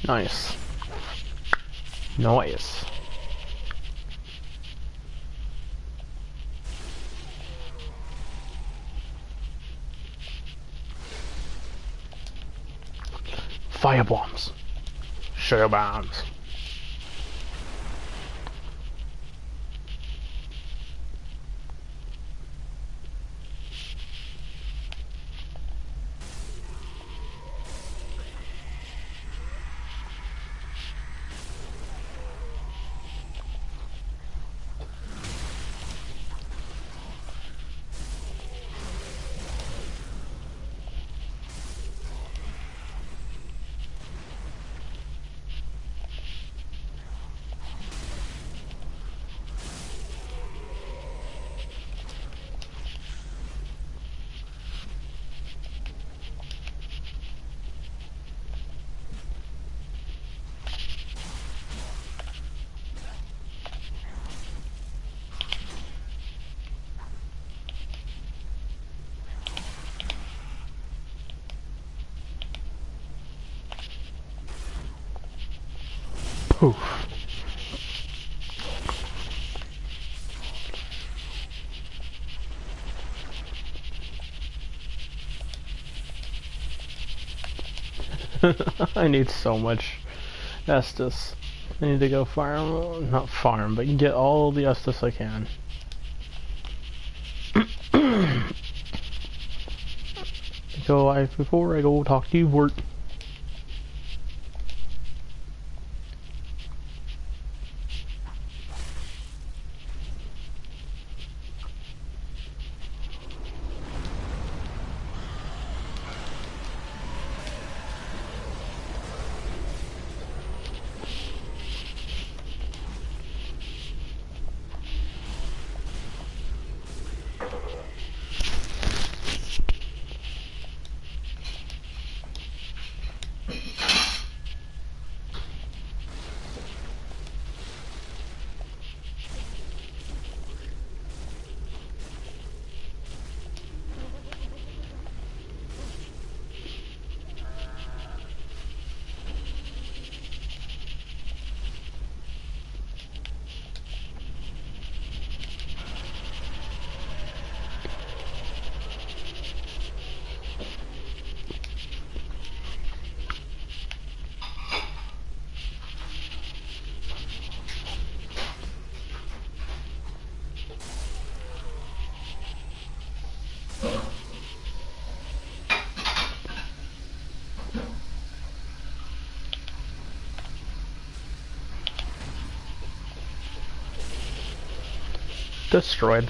Nice. Nice. Fire bombs. Sugar bombs. Poof. I need so much Estus. I need to go farm, not farm, but get all the Estus I can. Go live before I go talk to you, Wort. Destroyed.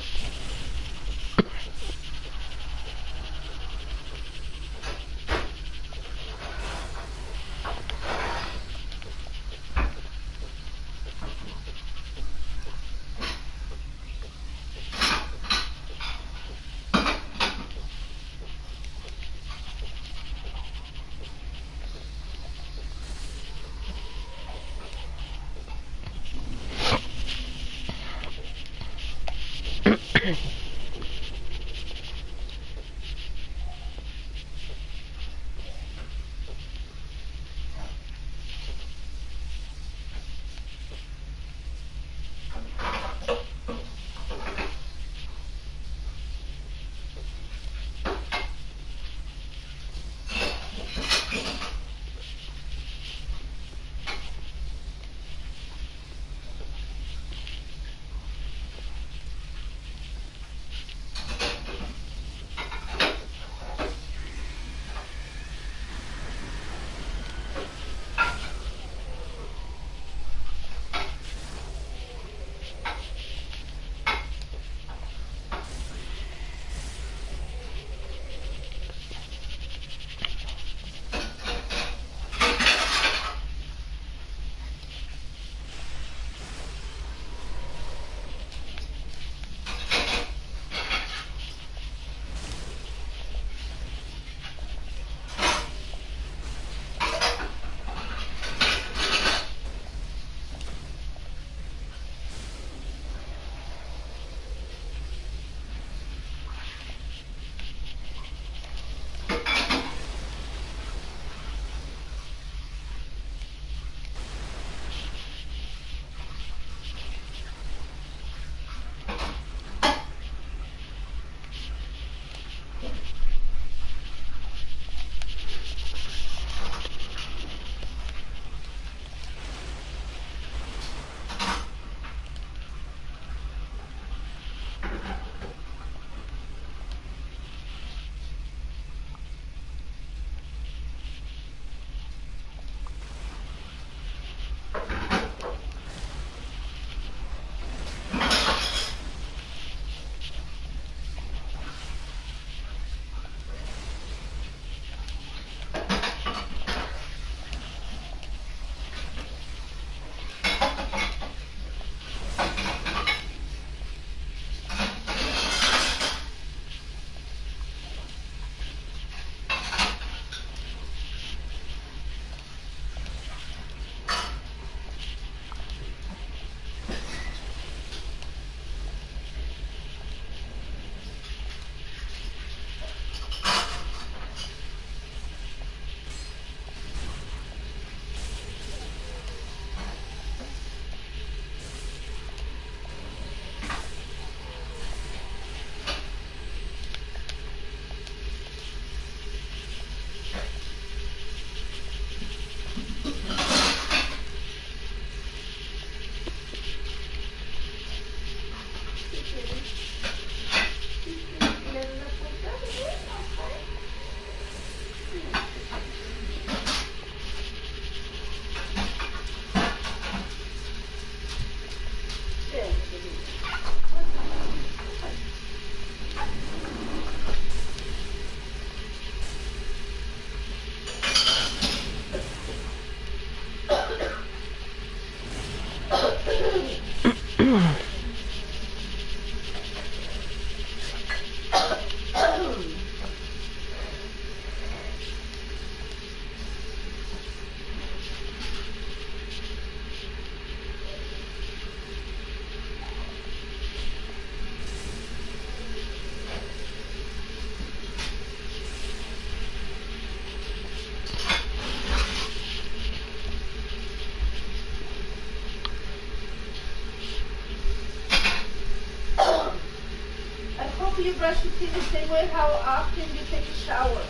You brush your teeth the same way how often you take a shower.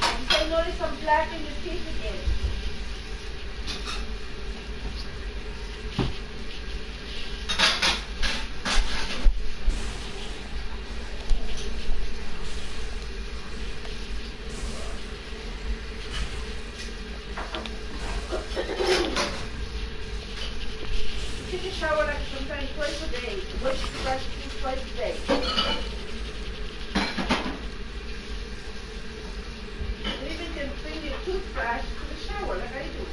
I notice I'm black in your teeth again. You take a shower like sometimes twice a day. Wash your brush your teeth twice a day. You even can bring your toothbrush to the shower like I do.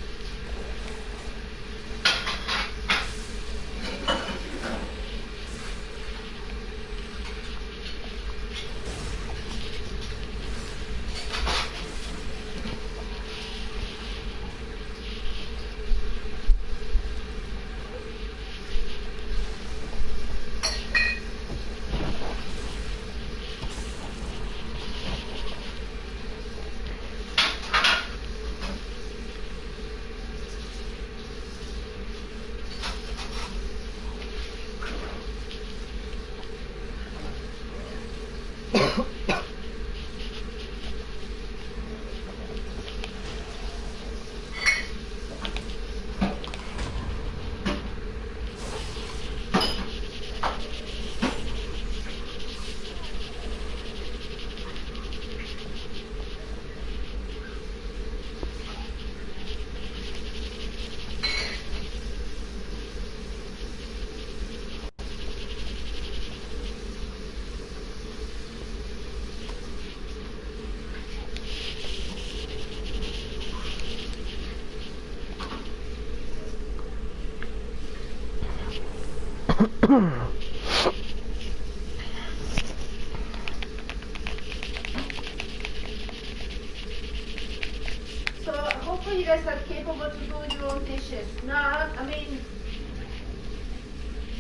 So hopefully you guys are capable to do your own dishes. Not, I mean,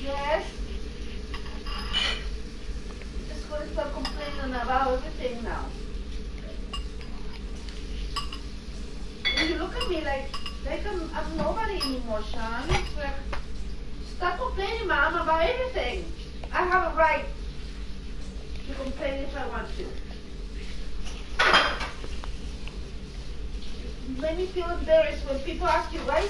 yes. Just going to start complaining about everything now. And you look at me like I'm nobody anymore, Sean. It's like, stop complaining, Mom, about everything. I have a right to complain if I want to. You make me feel embarrassed when people ask you, right?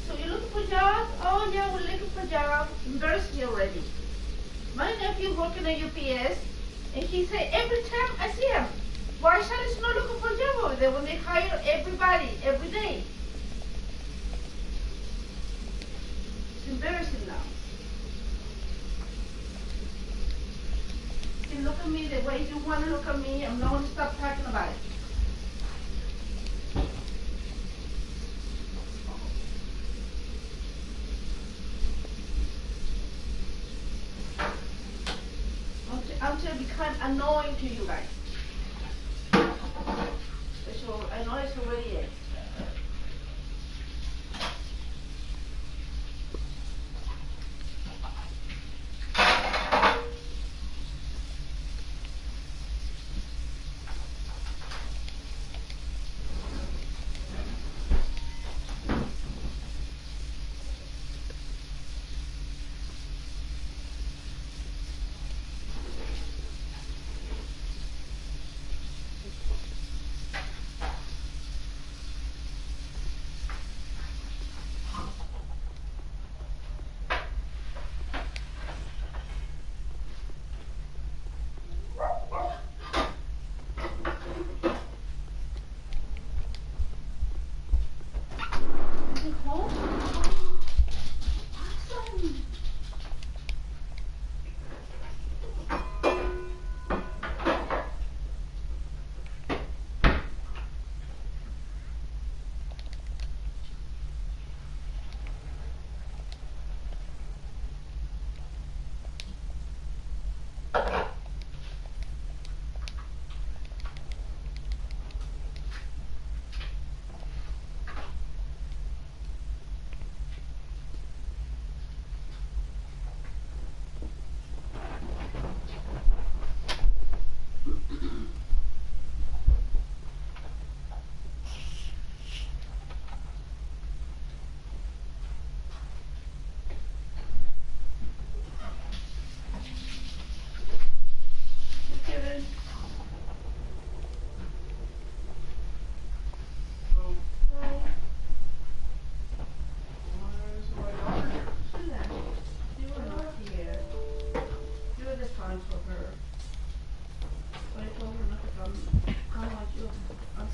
So you're looking for jobs? Oh yeah, we're looking for jobs. Embarrassed me already. My nephew working at UPS, and he said every time I see him, why Shani's not looking for a job over there when they hire everybody every day? It's embarrassing now. You can look at me the way you want to look at me. I'm not going to stop talking about it. Until it becomes annoying to you guys. So I know it's already is.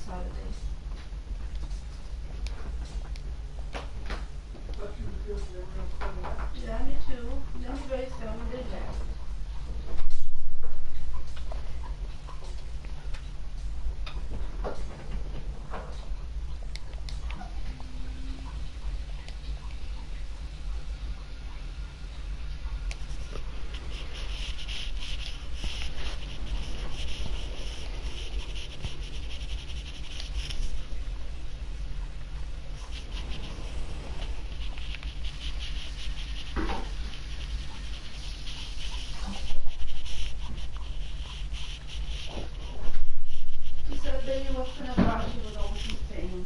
Saturdays. Yeah, me too. Them very seldom they left. He said baby was gonna buy, he was always in pain.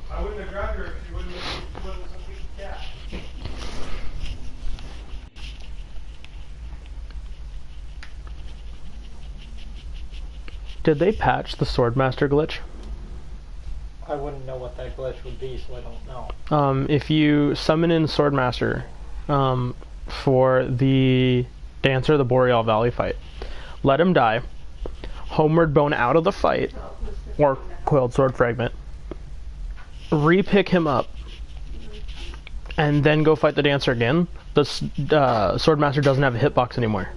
I wouldn't have grabbed her if she wasn't some big cat. Did they patch the Swordmaster glitch? I wouldn't know what that glitch would be, so I don't know. If you summon in Swordmaster for the Dancer, the Boreal Valley fight, let him die, Homeward Bone out of the fight, or Coiled Sword Fragment, re-pick him up, and then go fight the Dancer again, the Swordmaster doesn't have a hitbox anymore.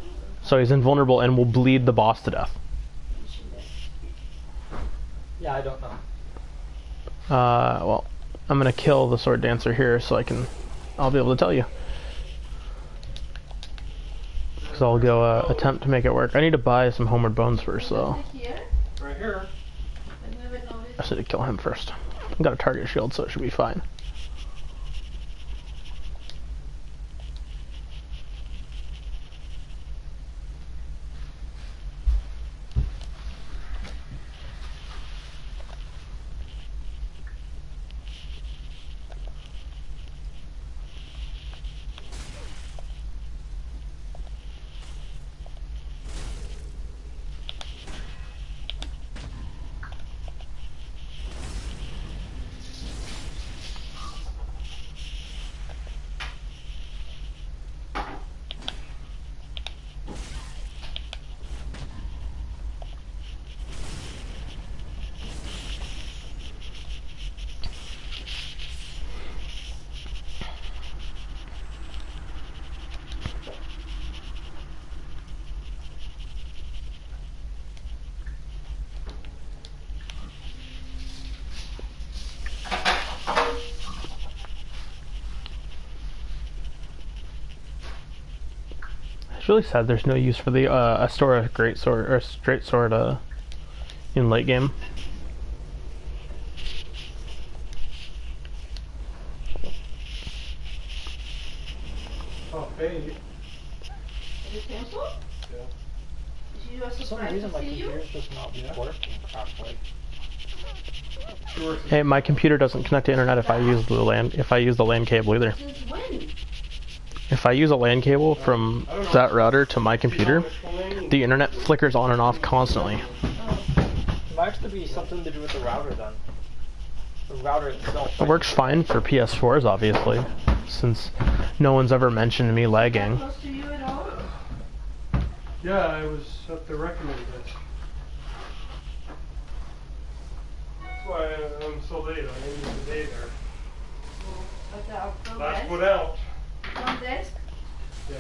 So he's invulnerable and will bleed the boss to death. Yeah, I don't know. Well, I'm gonna kill the Sword Dancer here so I can I'll be able to tell you. Because I'll go attempt to make it work. I need to buy some Homeward Bones first, though. Here? Right here. I never noticed. I just need to kill him first. I've got a target shield, so it should be fine. It's really sad there's no use for the Astora Great Sword or Straight Sword in late game. Oh, hey. Is it canceled? Yeah. Is you a For some surprise reason to my see you? computer's just not working properly. Sure. Hey, my computer doesn't connect to internet if I use the LAN cable either. Since when? If I use a LAN cable from that router to my computer, the internet flickers on and off constantly. It might have to be something to do with the router then. The router itself. It works fine for PS4s, obviously, since no one's ever mentioned me lagging. Close to you at all? Yeah, I was up there recommending it. That's why I'm so late. I ended the day there. At the front Last desk? one out. Front desk? Yeah.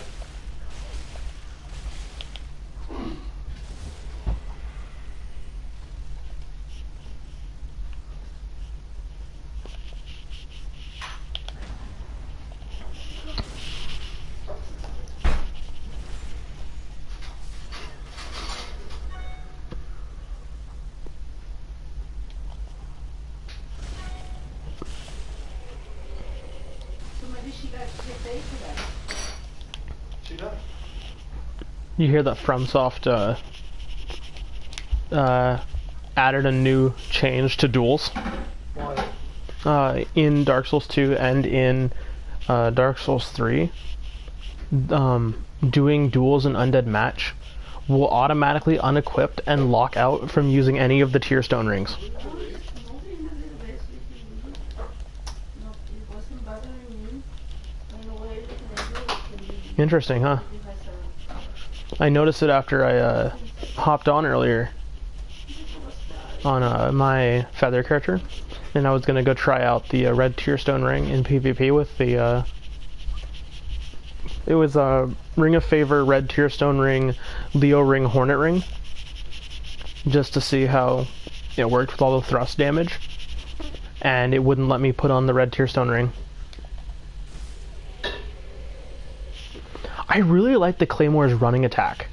So maybe she got paid for that. She does. You hear that FromSoft added a new change to duels Why? in Dark Souls 2 and in Dark Souls 3. Doing duels in Undead Match will automatically unequip and lock out from using any of the Tear Stone rings. Interesting, huh? I noticed it after I hopped on earlier on my Feather character, and I was gonna go try out the red Tearstone ring in PvP with the it was a Ring of Favor, red Tearstone ring, Leo ring, Hornet ring, just to see how it worked with all the thrust damage, and it wouldn't let me put on the red Tearstone ring. I really like the Claymore's running attack.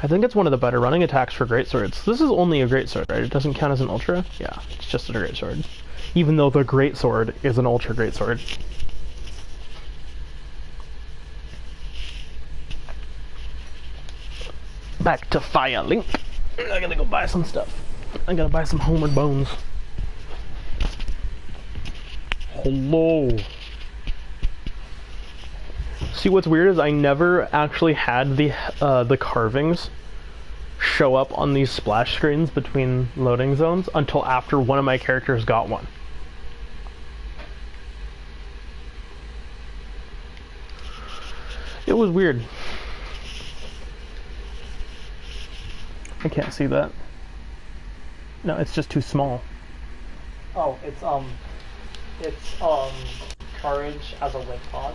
I think it's one of the better running attacks for greatswords. This is only a greatsword, right? It doesn't count as an ultra? Yeah, it's just a greatsword. Even though the greatsword is an ultra greatsword. Back to Fire Link. I gotta go buy some stuff. I gotta buy some Homeward Bones. Hello. See, what's weird is I never actually had the carvings show up on these splash screens between loading zones until after one of my characters got one. It was weird. I can't see that. No, it's just too small. Oh, it's courage as a link pod.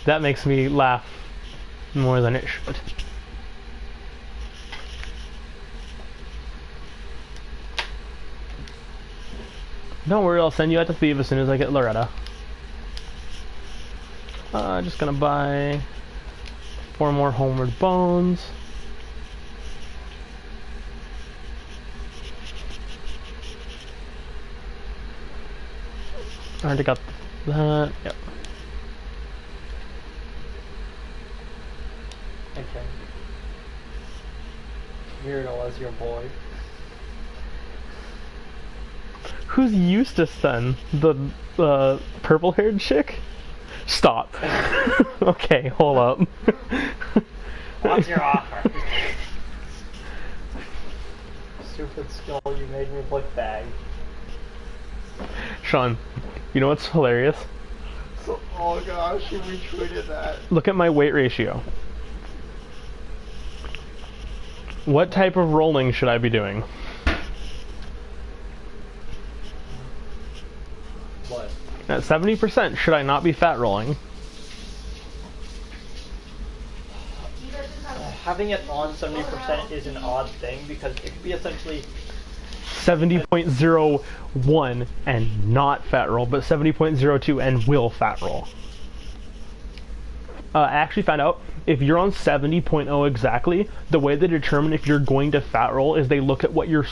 That makes me laugh more than it should. Don't worry, I'll send you out to Thief as soon as I get Loretta. Just gonna buy 4 more Homeward Bones. I already got that. Yep. Okay. Weirdo as your boy. Who's Eustace then? The purple-haired chick? Stop. Okay, hold up. What's your offer? Stupid skull, you made me look bad. Sean, you know what's hilarious? So, oh gosh, you retweeted that. Look at my weight ratio. What type of rolling should I be doing? What? At 70%, should I not be fat rolling? Having it on 70% is an odd thing because it could be essentially 70.01 and not fat roll, but 70.02 and will fat roll. I actually found out if you're on 70.0 exactly, the way they determine if you're going to fat roll is they look at what your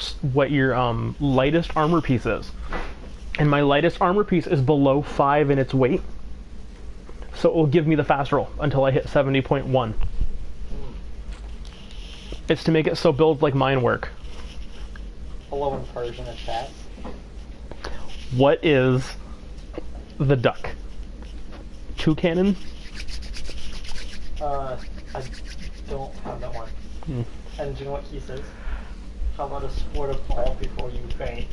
lightest armor piece is. And my lightest armor piece is below 5 in its weight. So it will give me the fast roll until I hit 70.1. It's to make it so builds like mine work. hello in Persian in chat. What is the duck? Toucan? I don't have that one. And do you know what he says? How about a sport of ball before you faint?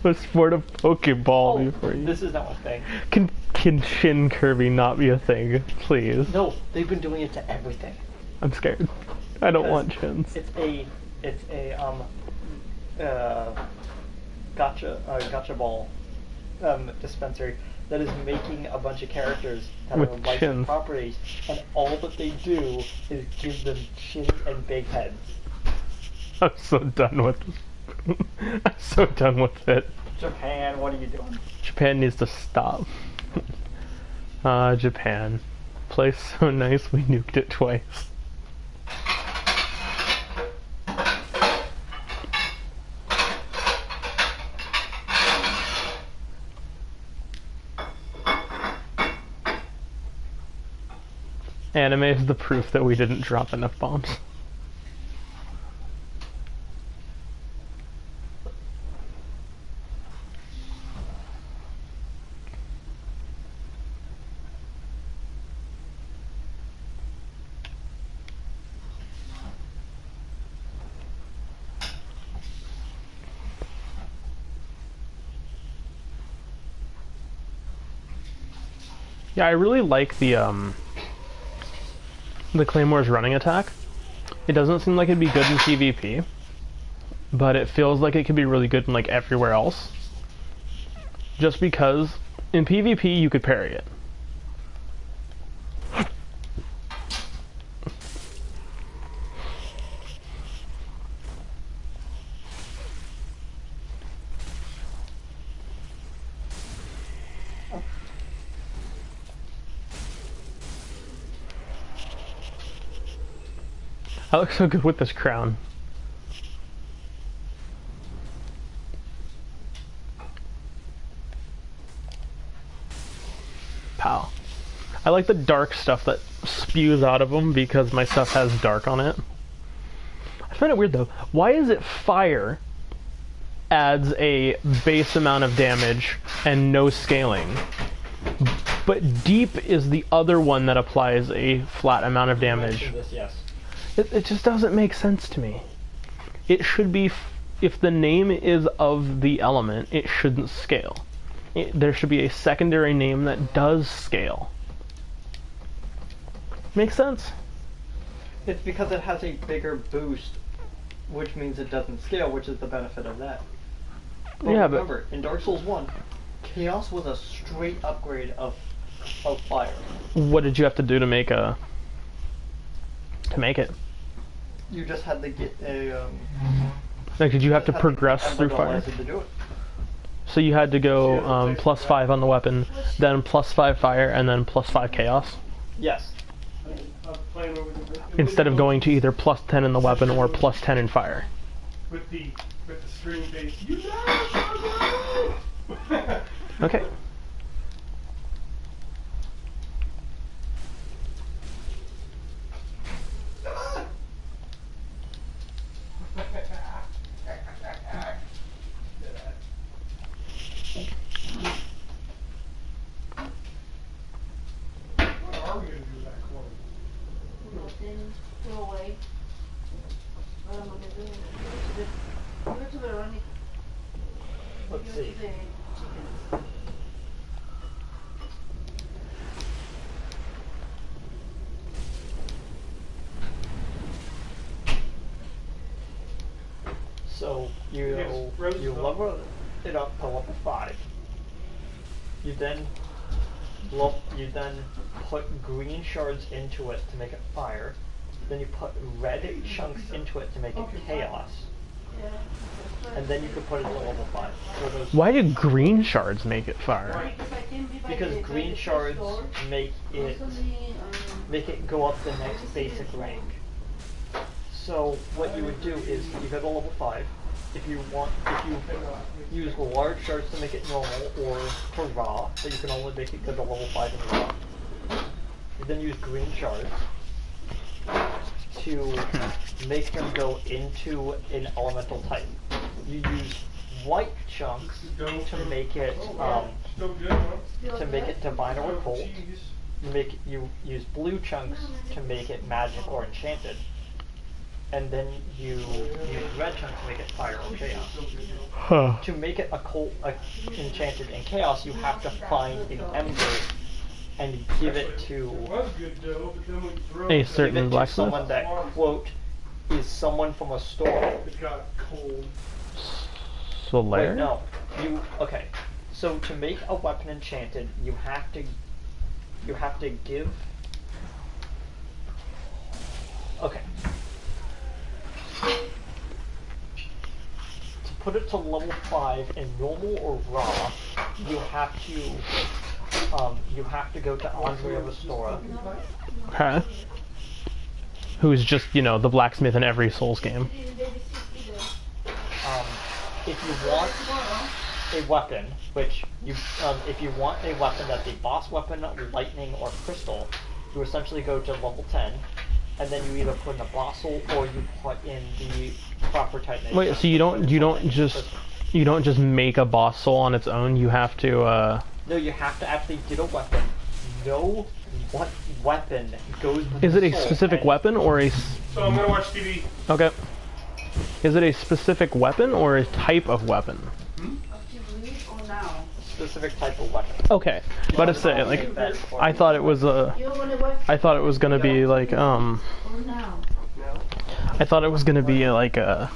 A sport of Pokeball before you. This is not a thing. Can Shin Kirby not be a thing, please? No, they've been doing it to everything. I'm scared. I don't want chins. It's a gotcha ball dispensary that is making a bunch of characters that with are licensed chins. properties, and all that they do is give them chins and big heads. I'm so done with this. I'm so done with it. Japan, what are you doing? Japan needs to stop. Japan. Place so nice we nuked it twice. Anime is the proof that we didn't drop enough bombs. Yeah, I really like the Claymore's running attack. It doesn't seem like it'd be good in PvP, but it feels like it could be really good in like everywhere else. Just because in PvP you could parry it. I look so good with this crown. Pow. I like the dark stuff that spews out of them because my stuff has dark on it. I find it weird though. Why is it fire adds a base amount of damage and no scaling, but deep is the other one that applies a flat amount of damage? This, yes. It just doesn't make sense to me. It should be, if the name is of the element, it shouldn't scale. There should be a secondary name that does scale. Makes sense? It's because it has a bigger boost, which means it doesn't scale, which is the benefit of that. But Yeah, remember, in Dark Souls 1, Chaos was a straight upgrade of fire. What did you have to do to make it? You just had to get a Like, did you have to progress Ember through Doll fire? Acid to do it. So you had to go +5 on the weapon, then +5 fire, and then +5 chaos, Yes. I'm playing over the instead of going to either +10 in the weapon or +10 in fire. with the string bass. You know, Okay. What are we gonna do with that corn? Nothing, throw away. What am I gonna do? Give it to Veronica. Let's Give see. it to the chickens. So you Yes, Rose you is up. level it up to level 5. You then put green shards into it to make it fire. Then you put red chunks into it to make it chaos. Yeah. that's And then you could put it to level 5. So those, Why did green shards make it fire? Because I can be by because the- by green the shards store. make it Constantly, go up the next basic rank. So what you would do is you go to level 5. If you use large shards to make it normal or to raw, but you can only make it go to level 5 in raw. You then use green shards to make them go into an elemental type. You use white chunks to make it Still good, huh? to make it divine or Oh, occult. jeez. You use blue chunks to make it magic or enchanted. And then you use red chunks to make it fire or chaos. Huh. To make it occult, enchanted, and chaos, you have to find an ember and give it to It was good dough, but then when you throw A it, certain give it to blacksmith? someone that quote is someone from a store. it got cold. Solaire? Wait, no. Okay. So to make a weapon enchanted, you have to give. Okay. To put it to level 5 in normal or raw, you have to go to Andrea Restora. Huh? Who's just, the blacksmith in every Souls game. If you want a weapon, which if you want a weapon that's a boss weapon, lightning, or crystal, you essentially go to level 10, and then you either put in a boss soul or you put in the proper titanate. Wait, so you don't just make a boss soul on its own, you have to, No, you have to actually get a weapon. Know what weapon goes with Is the it a soul, specific and- weapon or a... So I'm gonna watch TV. Okay. Is it a specific weapon or a type of weapon? Or now? Specific type of weapon. Okay. But to say, like, I thought it was a... You wanna watch I thought it was gonna be like, or now? I thought it was gonna be like a,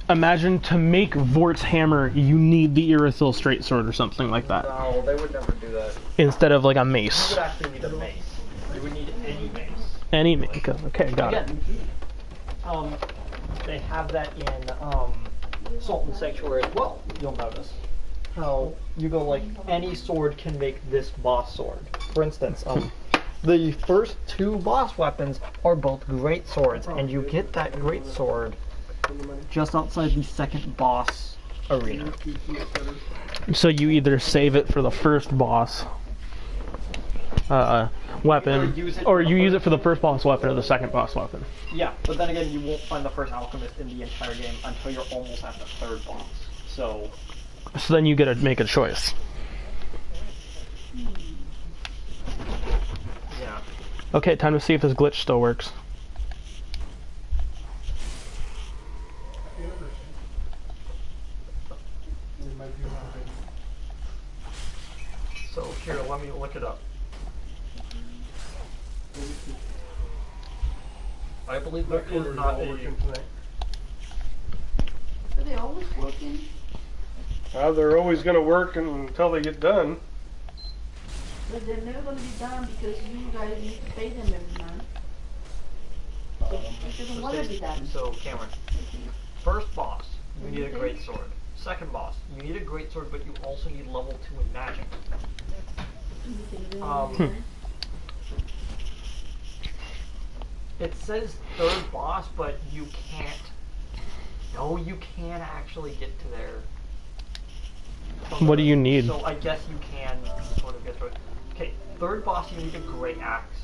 imagine to make Vort's hammer, you need the Irithil straight sword or something like that, No, they would never do that. instead of like a You mace. would actually need a mace. You would need any mace. Any mace. Okay, got it. Again, they have that in Salt and Sanctuary as well, you'll notice. How you go like, any sword can make this boss sword. For instance, the first 2 boss weapons are both great swords, and you get that great sword just outside the second boss arena. So you either save it for the first boss weapon, or you use it for the first boss weapon or the second boss weapon. Yeah, but then again, you won't find the first alchemist in the entire game until you're almost at the 3rd boss. So So then you get to make a choice. yeah. Okay, time to see if this glitch still works. So here, let me look it up. I believe there is not a. Are they always working? They're always gonna work until they get done. But they're never gonna be done because you guys need to pay them every month. It doesn't wanna be done. So Cameron, first boss, you need a great sword. Second boss. You need a greatsword, but you also need level 2 in magic. It says third boss, but you can't. No, you can actually get to there. What do you need? So I guess you can sort of get through it. Okay, third boss, you need a great axe.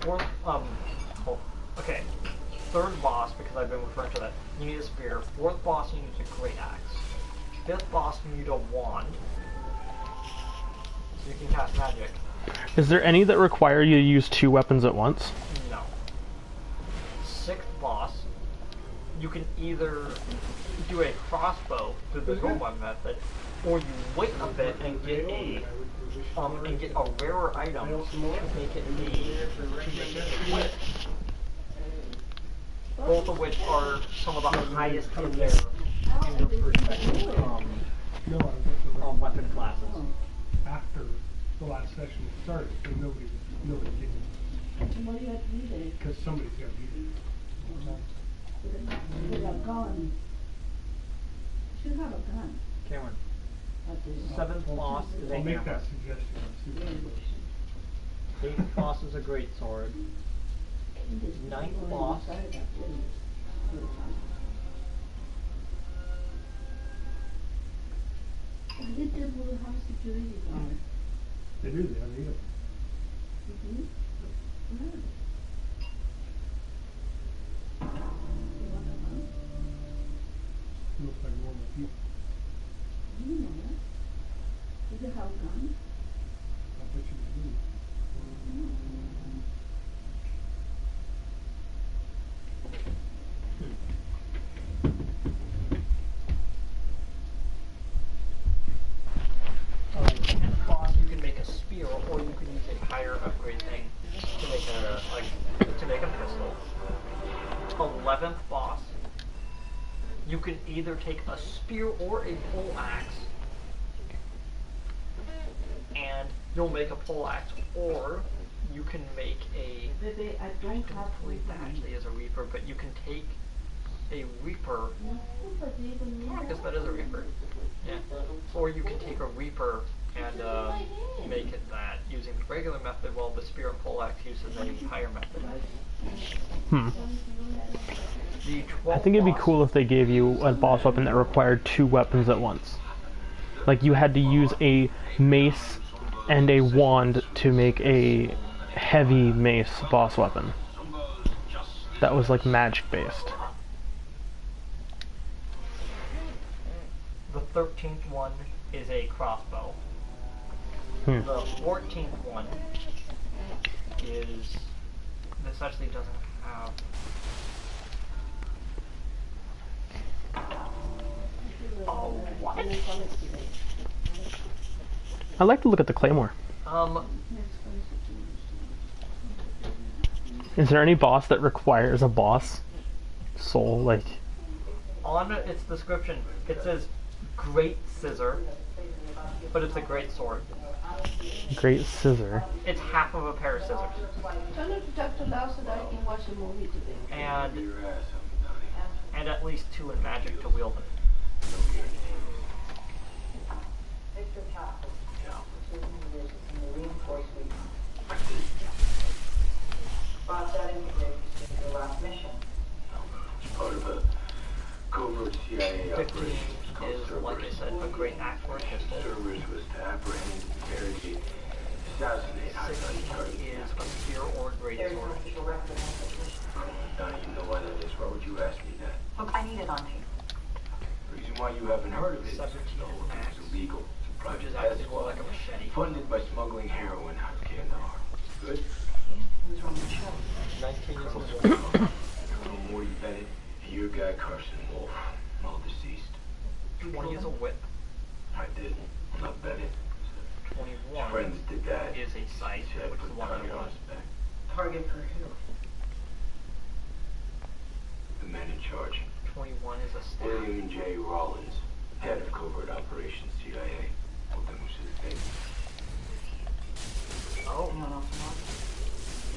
Fourth, okay. Third boss, because I've been referring to that, you need a spear. Fourth boss, you need a great axe. Fifth boss, you need a wand. So you can cast magic. Is there any that require you to use 2 weapons at once? No. Sixth boss, you can either do a crossbow through the Goma method, or you wait a bit and get a rarer item to make it a whip. Both of which are some of the highest in their perspective weapon classes. After the last session started, so nobody did it. Because somebody's got to be With a gun. Should have a gun. Cameron. Seventh boss is there. a I'll make hammer. that suggestion. See what it goes. Eighth boss is a greatsword. Ninth boss. They did will have security guard. They do, they have either. Mhm. Yeah. Looks like normal people. Do you know that? Do they have guns? I bet you they do. Tenth boss, you can make a spear, or you can use a higher upgrade thing to make a pistol. 11th boss, you can either take a spear or a pole axe, and you'll make a pole axe, or you can make a. I don't have believe that actually is a reaper, but you can take a reaper. I guess that is a reaper. Yeah. Or you can take a reaper and make it that using the regular method, while the spear and pole axe uses a higher method. The I think it'd be cool if they gave you a boss weapon that required 2 weapons at once. Like you had to use a mace and a wand to make a heavy mace boss weapon. That was like magic based. The 13th one is a crossbow. The 14th one is. This actually doesn't have. Oh, what? I like to look at the claymore. Is there any boss that requires a boss soul? Like On its description, it says Great Scissor, but it's a great sword. great scissor. It's half of a pair of scissors. Tell her to talk to Lau so that I can watch a movie today. And at least 2 in magic to wield it. Part of a covert CIA 15 operation. is, like I said, a great axe or a pistol. Servers was to apprehend, interrogate, assassinate high-value 16 targets. is a spear or a great sword. Now you know why that is. Why would you ask me that? Look, I need it on tape. The reason why you haven't heard of it is 17 the whole thing axe, is illegal. It's a which private is actually business more like a machete. funded by smuggling heroin out of Kandahar. Good? Who's on the show? 19 is a Colonel sword. Colonel Morty Bennett, and your guy Carson Wolf, all deceased. 20 is a whip. I did. I'm not Bennett. 21 Friends did that. is a scythe, Said which is put the one I target on want. his back. Target for who? The man in charge. 21 is a staff. William J. Rollins, head of covert operations, CIA. Told them who's his name. Oh, Anyone else want?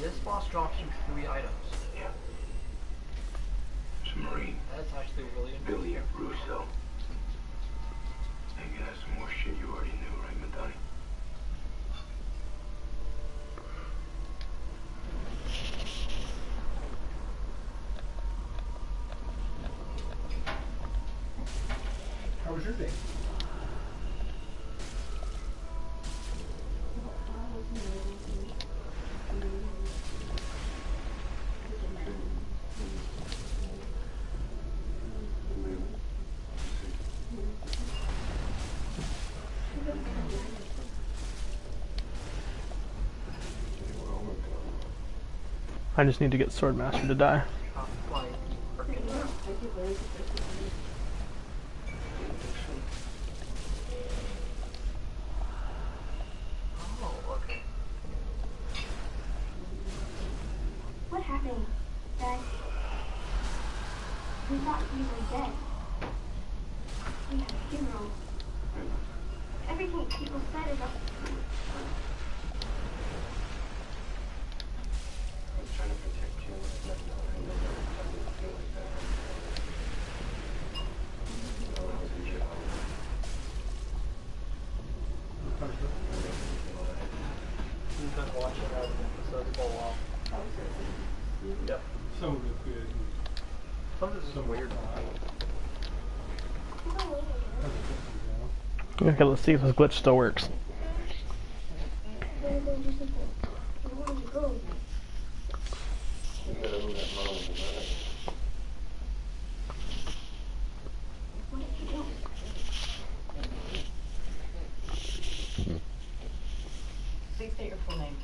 this boss drops you 3 items. Yeah. There's a Marine, That's actually really Billy Russo. was your day? I just need to get Swordmaster to die. What happened, Dad? We thought you were dead. We had a funeral. Everything people said about... I'm trying to protect you. I know that I didn't feel like that. When I was in jail. You've been watching that episode for a while. Yep. Some of it's good. Some of this is weird. Okay, let's see if this glitch still works. Please state your full name.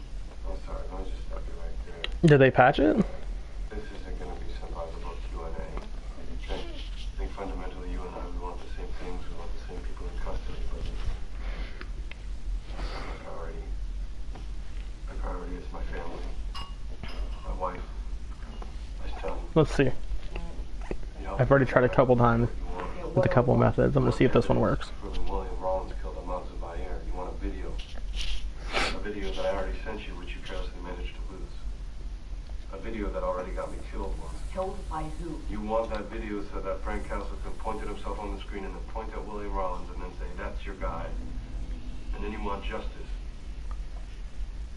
I'm sorry, I'll just stop you right there. Did they patch it? This isn't going to be some about Q&A. Okay? I think fundamentally you and I, we want the same things. We want the same people in custody, but my priority is my family, my wife, my son. Let's see. You know, I've already tried a couple times with a couple of methods. I'm gonna see if this one works. Proving William Rollins killed Ahmad Zubair. You want a video that I already sent you, which you carelessly managed to lose. A video that already got me killed once. Killed by who? You want that video so that Frank Castle can point at himself on the screen and then point at William Rollins and then say, that's your guy. And then you want justice.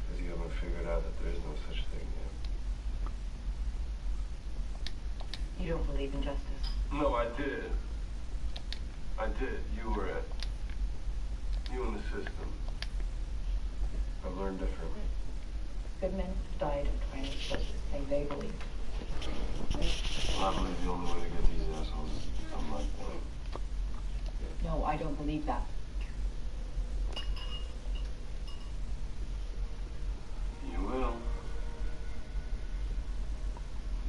Because you haven't figured out that there is no such thing yet. You don't believe in justice. No, I did. I did. You were it. You and the system. I've learned differently. Good men have died of trying to express this thing they believe. Well, I believe the only way to get these assholes is to become like them. No, I don't believe that. You will.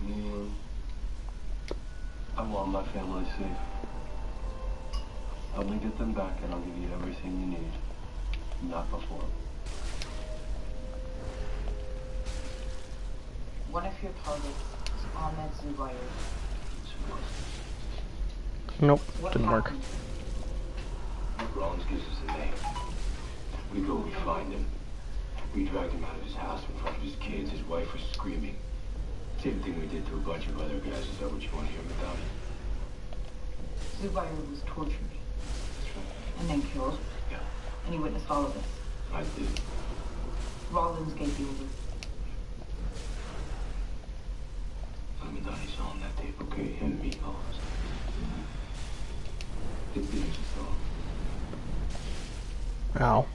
Me. I want my family safe. Help me get them back and I'll give you everything you need. Not before. One of your targets is Ahmed Zubair. Nope, What didn't work. happened? Rollins gives us a name. We go, we find him. We dragged him out of his house in front of his kids. His wife was screaming. Same thing we did to a bunch of other guys. Is that what you want to hear about it? Zubair was tortured That's right. and then killed. Yeah, And you witnessed all of this. I did. Rollins gave the order. Illuminati's on that tape, okay? Him, me, all of us. It finishes off. Ow.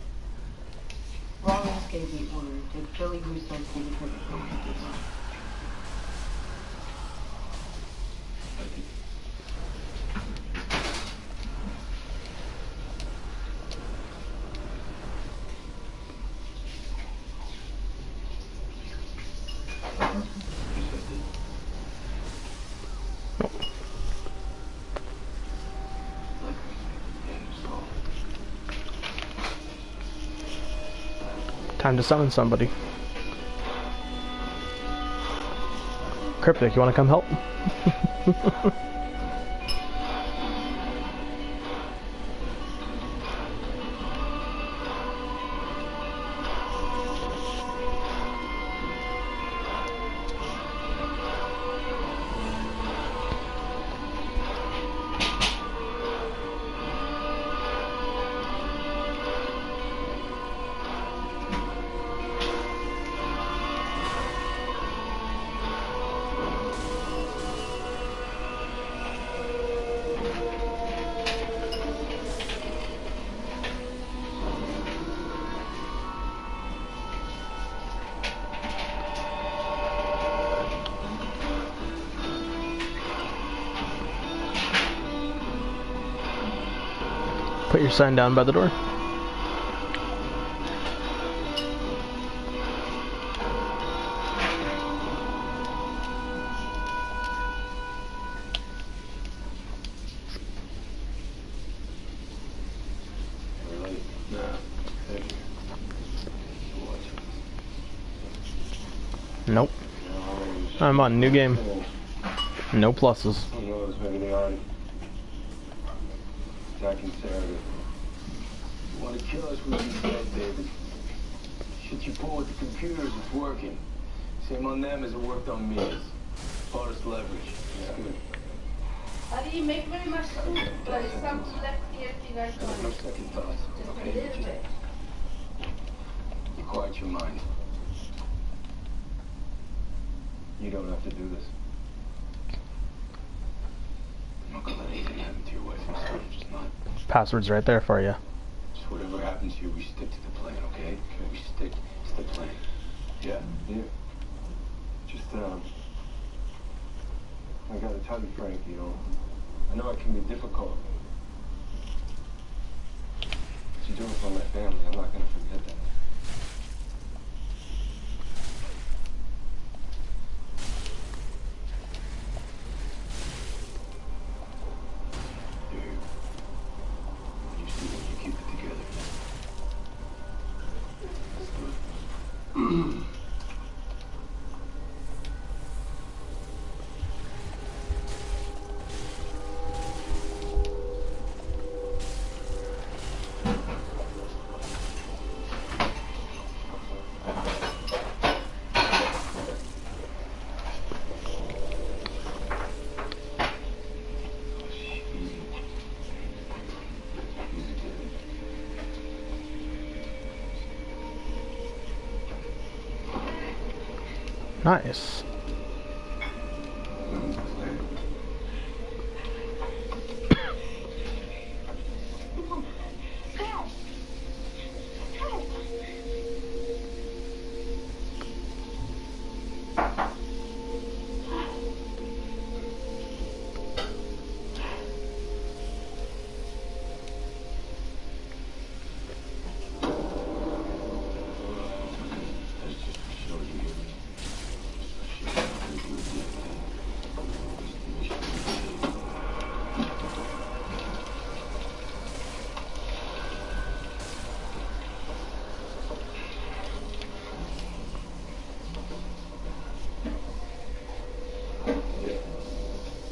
Rollins gave the order. Did Billy Russo pull the trigger? I did. Time to summon somebody. Cryptic, you wanna come help? Put your sign down by the door. Really? Nah. Thank you. Watch. Nope. No, I'm on new game. No pluses. who knows, maybe they aren't attacking Sarah. You want to kill us, we can dead, David. Shit you pull with the computers, it's working. Same on them as it worked on me. It's hardest leverage. It's good. I didn't make very much soup, but it's some left here you guys No want. second thoughts, Just a okay? little Just bit. you quiet your mind. You don't have to do this. I'm not gonna let anything happen to your wife and son. Just not. Password's right there for you. Just whatever happens here, we stick to the plan, okay? We stick to the plan. Yeah? Yeah. Just, I gotta tell you, Frank, you know, I know it can be difficult. But you're doing it for my family. I'm not gonna forget that. You see when you keep it together. That's good. Nice.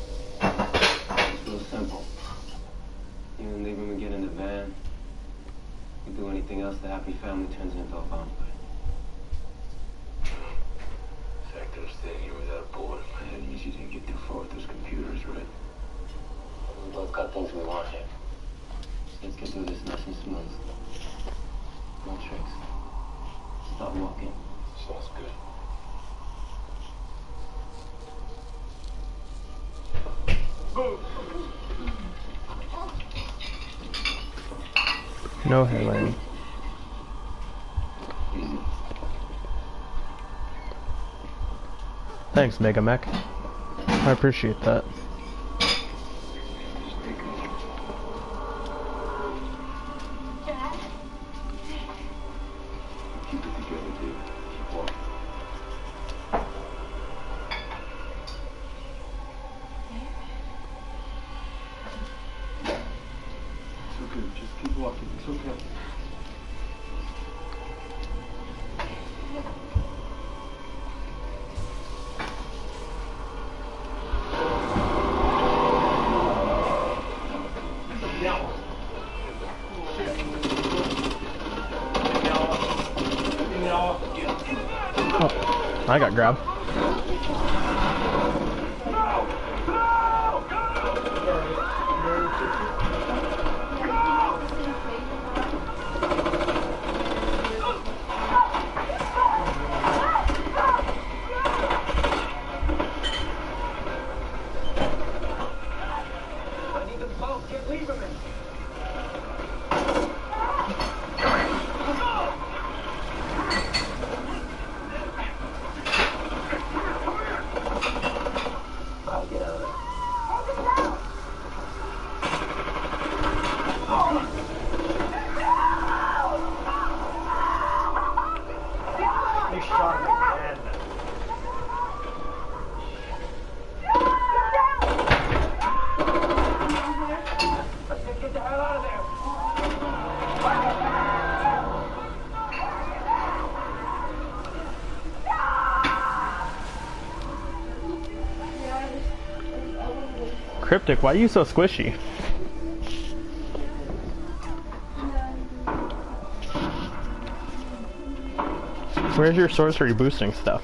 It's real simple. You and leave him and get in the van. You do anything else, the happy family turns into a bonfire. The fact that I'm standing here without a bullet in my head means you didn't get too far with those computers, right? We both got things we want here. Let's get through this nice and smooth. No tricks. Stop walking. Sounds good. No headline. Easy. Thanks, Mega Mech. I appreciate that. Just take it. Dad? Keep it together, dude. Keep walking. It's okay. Just keep walking. It's okay. Oh, I got grabbed. I need them both. Can't leave them in. cryptic. Why are you so squishy? Where's your sorcery boosting stuff?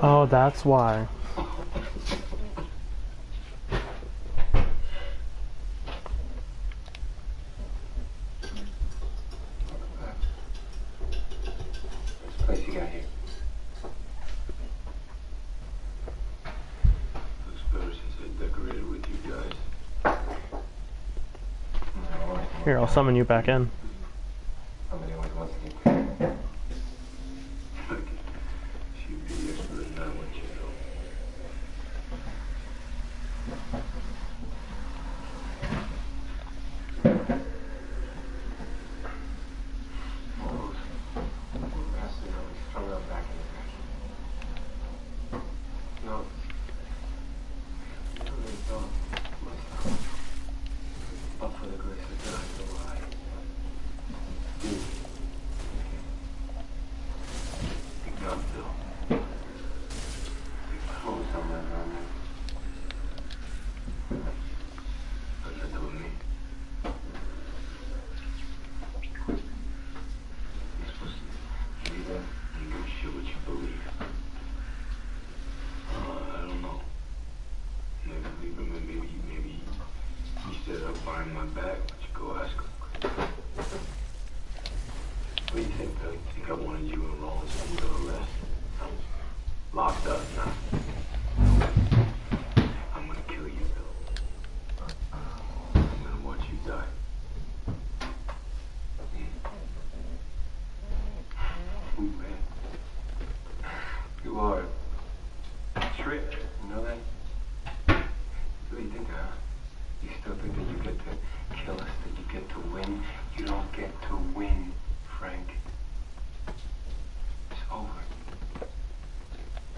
Oh, that's why. This place you got here. Looks better since I decorated with you guys. Here, I'll summon you back in. Somebody always wants to get she'd be the expert in that one, you know. No. But for the grace of God, so I. Big gun, Bill. Big clothes somewhere around there. What's that doing me? You're supposed to be there and give a shit what you believe. I don't know. Maybe he said up behind my back. Why don't you go ask him? What do you think, Bill? You think I wanted you and Rollins to go arrest? I'm locked up now. I'm gonna kill you, Bill. I'm gonna watch you die. Ooh, man. You are a trick, you know that? What do you think, huh? You still think that you get to kill us, that you get to win? You don't get to win, Frank. It's over.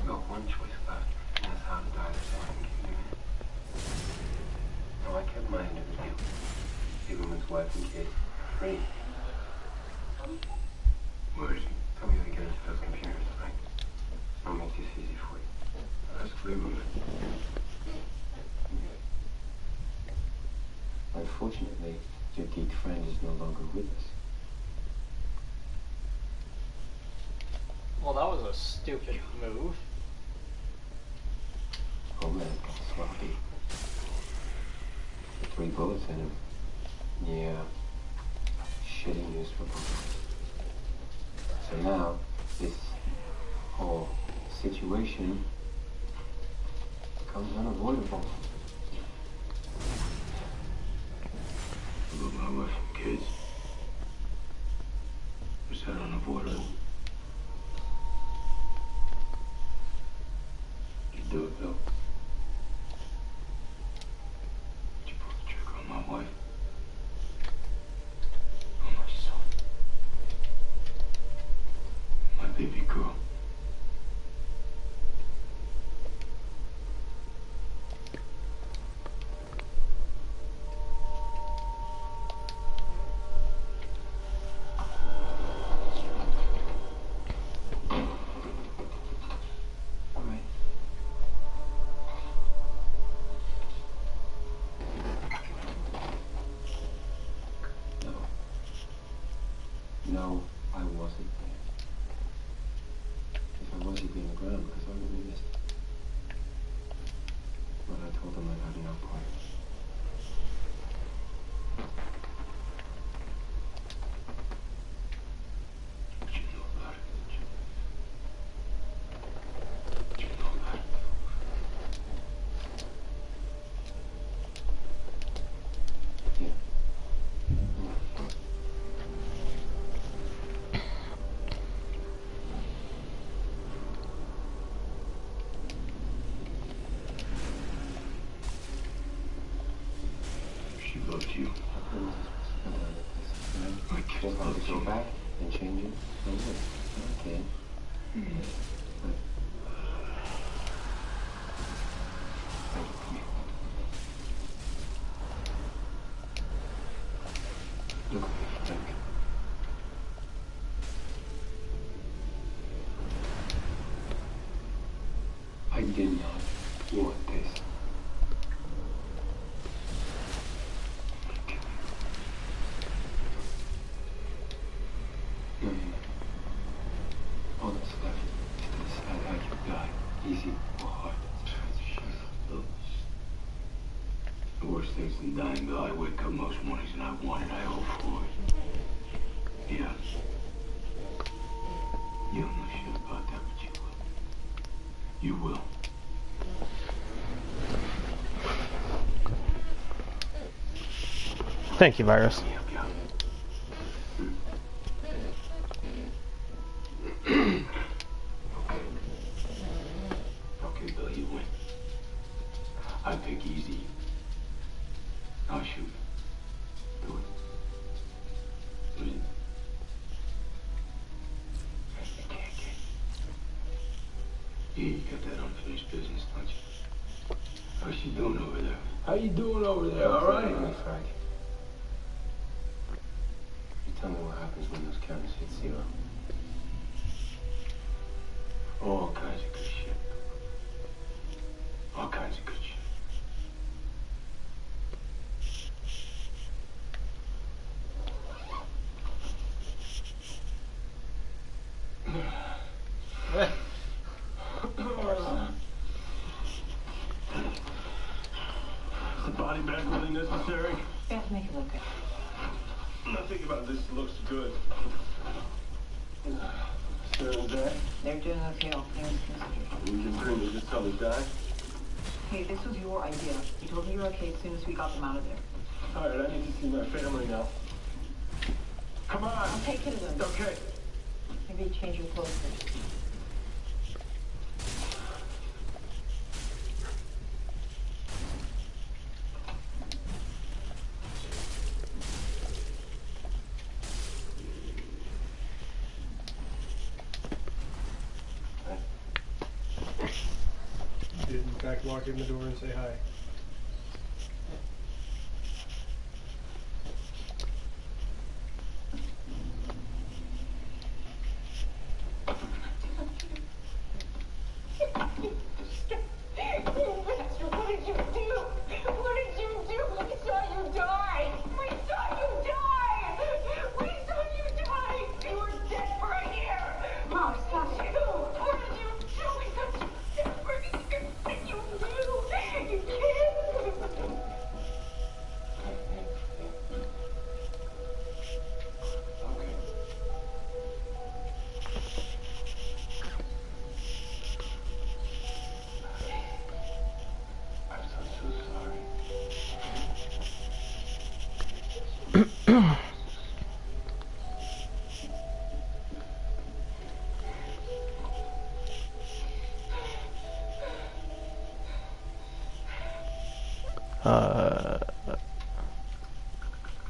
You got one choice left, and that's how to die the same. Can you hear me? No, I kept my end of the deal. Gave him his wife and kid. Free. Where is he? Tell me how to get into those computers, Frank. I'll make this easy for you. That's clear, man. Unfortunately, your geek friend is no longer with us. Well, that was a stupid move. Oh man, sloppy. 3 bullets in him. Yeah. Shitty news for both. So now, this whole situation becomes unavoidable. About my wife and kids. Was that unavoidable? You do it, Bill. Did you pull the trigger on my wife? On my son? My baby girl? No, I wasn't there. If I was, he'd be on the ground because I would have missed it. But I told him I'd had no part. But you know about it, didn't you? But you know about it. helped you. My kids We'll have loved to go you. back and change it. Okay. Look, Frank. I did not want this. No. All that's left is to decide how you die. Easy or hard. Look. The worst things than dying, Bill. I wake up most mornings and I want it. I hope for it. Yeah. You don't know shit about that, but you will. You will. Thank you, Virus. Yep, yep. Okay, Bill, you win. I pick easy. I'll shoot. Do it. Do it. You can't get. Yeah, you got that unfinished business, don't you? How's she doing over there? How you doing over there? All right? Frank. You tell me what happens when those cameras hit zero. All kinds of good shit. All kinds of good shit. Is the body bag really necessary? Yeah, make it look good. Nothing about this looks good. Sarah, Dad? They're doing okay. All things considered. We can bring this till they die. Hey, this was your idea. You told me you were okay as soon as we got them out of there. All right, I need to see my family now. Come on. I'll take care of them. Okay. Maybe change your clothes first. Did in fact walk in the door and say hi. I'm so sorry.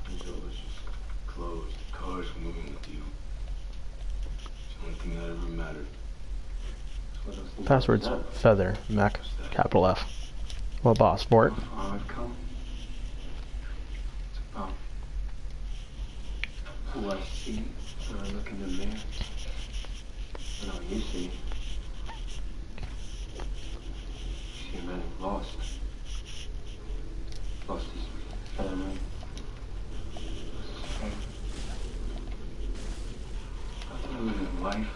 The door was just closed. The car's moving with you. It's the only thing that ever mattered. What else do you Password's know? Feather, Mac, capital F. Well, boss, sport. How far I've come. It's about who I see when I look in the mirror. And all you see. You see a man who lost. Lost his family. Lost his faith. After losing life.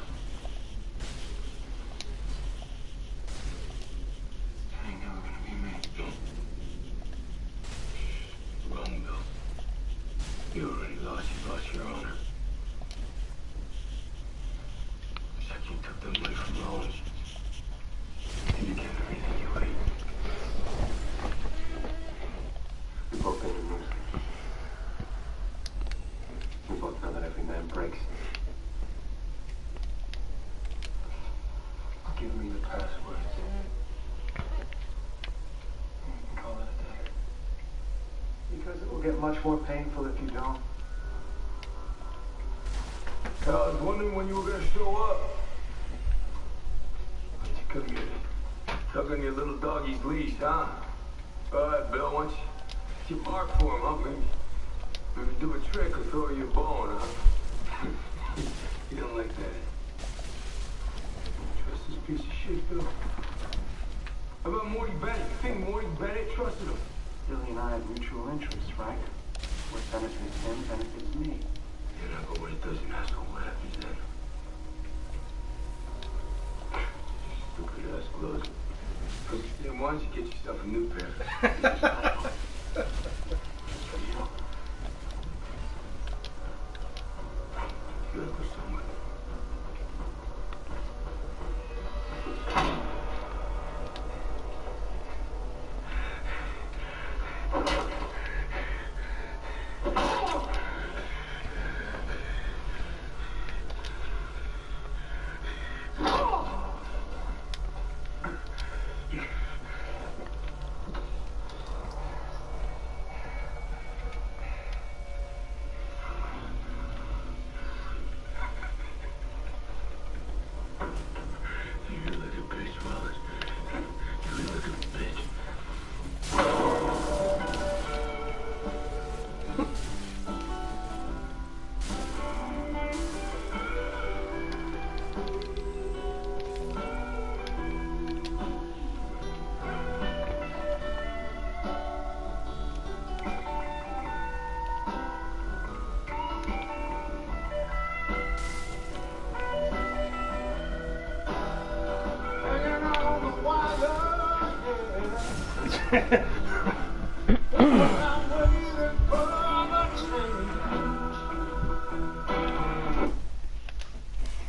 It ain't never gonna be me. Run, Bill. You already lost. You lost your honor. It's like you took them away from more painful if you don't. I was wondering when you were gonna show up. But you couldn't get stuck on your little doggy's leash, huh? All right, Bill, why don't you bark for him, huh? Maybe do a trick or throw you a bone, huh? You don't like that. Trust this piece of shit, Bill. How about Morty Bennett? You think Morty Bennett trusted him? Billy and I have mutual interests, Frank. What benefits him benefits me. Yeah, but when it doesn't, asshole, what happens then? Stupid ass gloves. Then why don't you get yourself a new pair? You gotta go somewhere.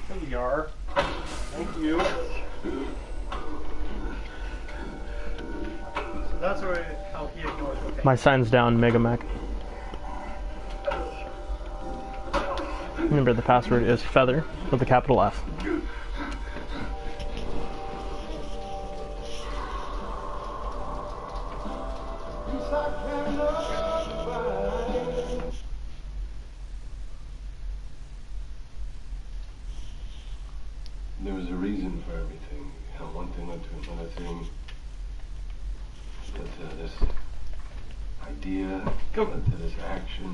There we are. Thank you. So that's how he ignores the pain. My sign's down, Mega Mac. Remember, the password is feather with a capital F. There was a reason for everything. You know, one thing led to another thing. Led to this idea, led to this action.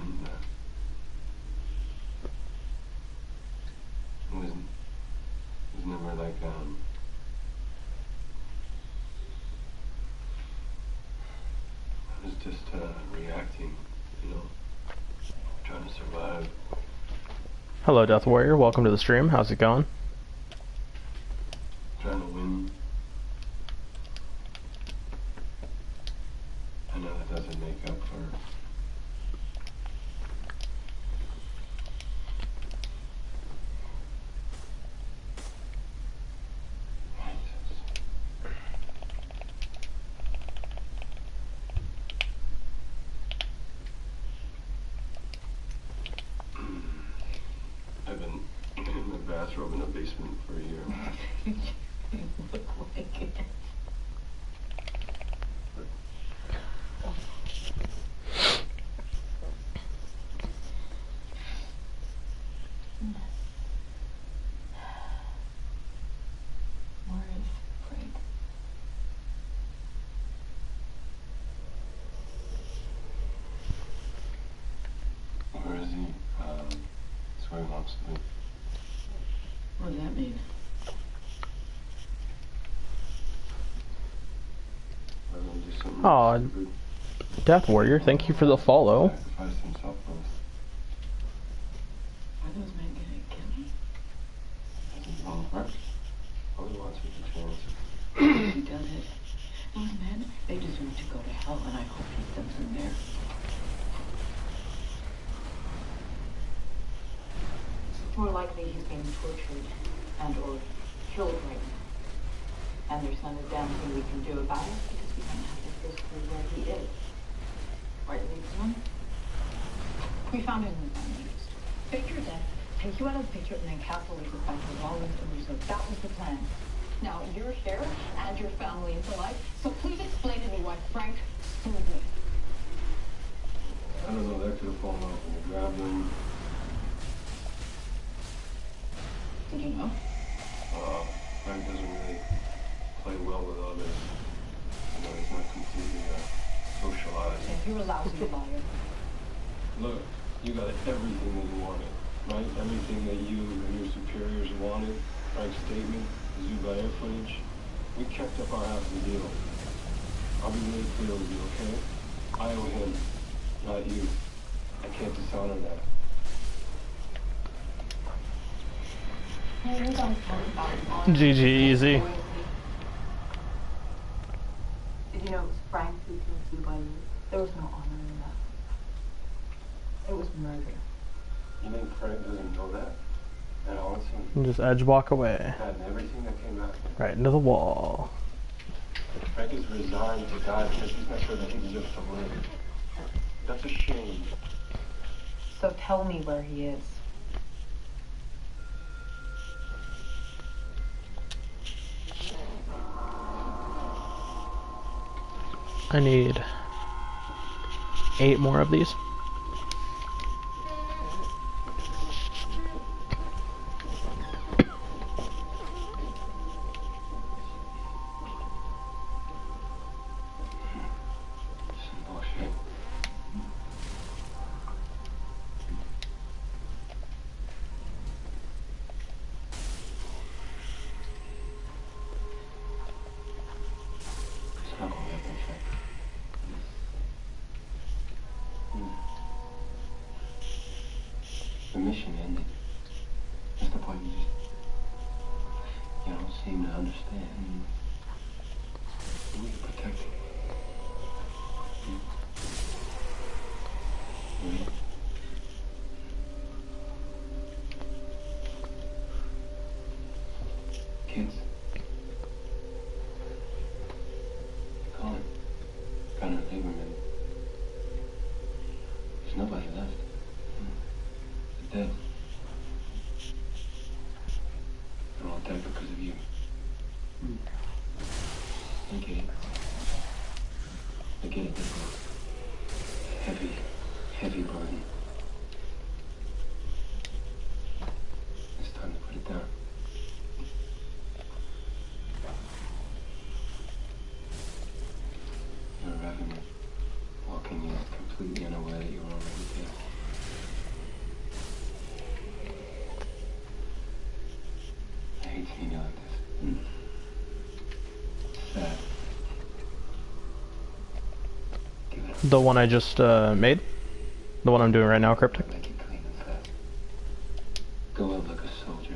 It was never like, I was just reacting, you know, trying to survive. Hello, Death Warrior. Welcome to the stream. How's it going? Trying to win. I know that doesn't make up for I've been in my bathrobe in a basement for a year. Look like it. Where is Frank? Where is he? That's where he wants to be. What does that mean? I don't do something Aw, stupid. Death Warrior, thank you for the follow. Sacrifice himself for us. Are those men gonna kill me? Doesn't wrong, right? Always wants with the chance. He does it. Those men, they deserve to go to hell, and I hope he sends them there. It's more likely he's being tortured and or killed right now. And there's not a damn thing we can do about it because we don't have the history where he is. Right, Lisa? We found him in the news. Fake your death, take you out of the picture, and then castle Lisa back to Rollins and Russo. That was the plan. Now, you're here, and your family is alive, so please explain to me why Frank killed me. I don't know that should have fallen off when you grabbed him. Did you know? Frank doesn't really play well with others. You know, he's not completely socialized. And you're a lousy liar. Look, you got everything that you wanted, right? Everything that you and your superiors wanted. Frank's statement, the zoo got air footage. We kept up our half of the deal. I'll be really clear with you, okay? I owe him, not you. I can't dishonor that. GG easy. Did you know it was Frank who killed Sue by you? There was no honor in that. It was murder. You think Frank doesn't know that? And honestly, And just edge walk away. had everything that came out. Right into the wall. Frank is resigned to die because he's not sure that he deserves to live. That's a shame. So tell me where he is. I need 8 more of these. Some bullshit. It's not gonna happen, Frank. The mission ended. That's the part you don't seem to understand. We can protect it. Right? Kids. Colin. Gunnar, Lieberman. There's nobody left. They're dead. They're all dead because of you. I get it. I get it. That's a heavy, heavy burden. It's time to put it down. You're a revenant, walking in completely unaware that you're already dead. I hate seeing you like this. Sad. Give it up. The one I just made? The one I'm doing right now, Cryptic? Make it clean and fast. Go out like a soldier.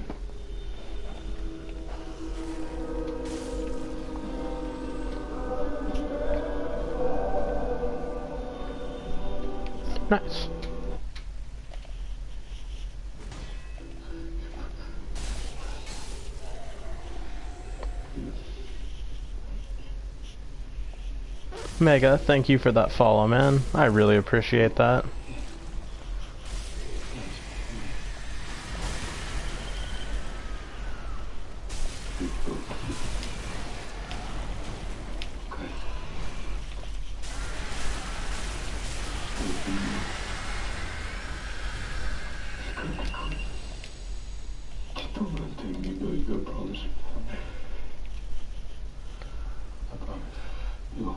Nice. Mega, thank you for that follow, man. I really appreciate that. Okay. Just don't let it take me. You gotta promise. I promise. You.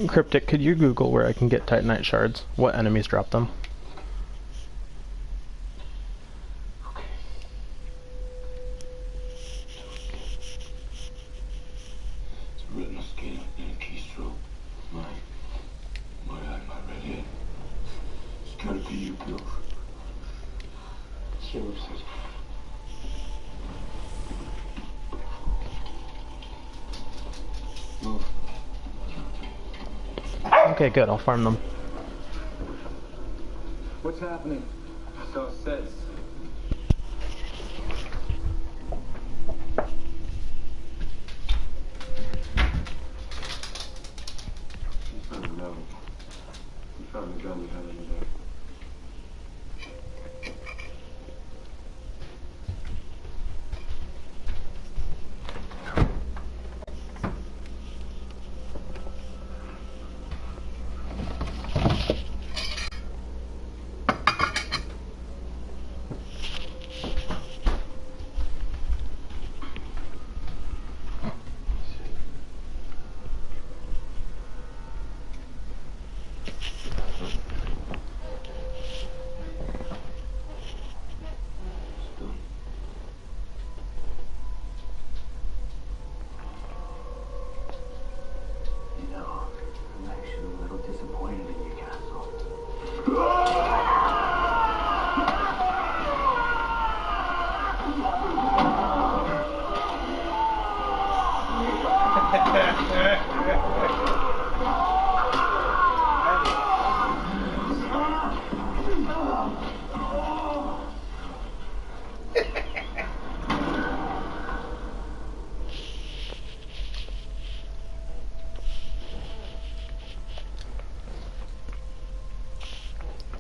Cryptic, could you Google where I can get Titanite shards? What enemies drop them? Okay. It's a retinal scan and a keystroke. My eye, my red head. It's gotta be you, Bill. Sheriff says. Move. Okay, good, I'll farm them. What's happening? So it says. You found the note. You found the gun you had in there.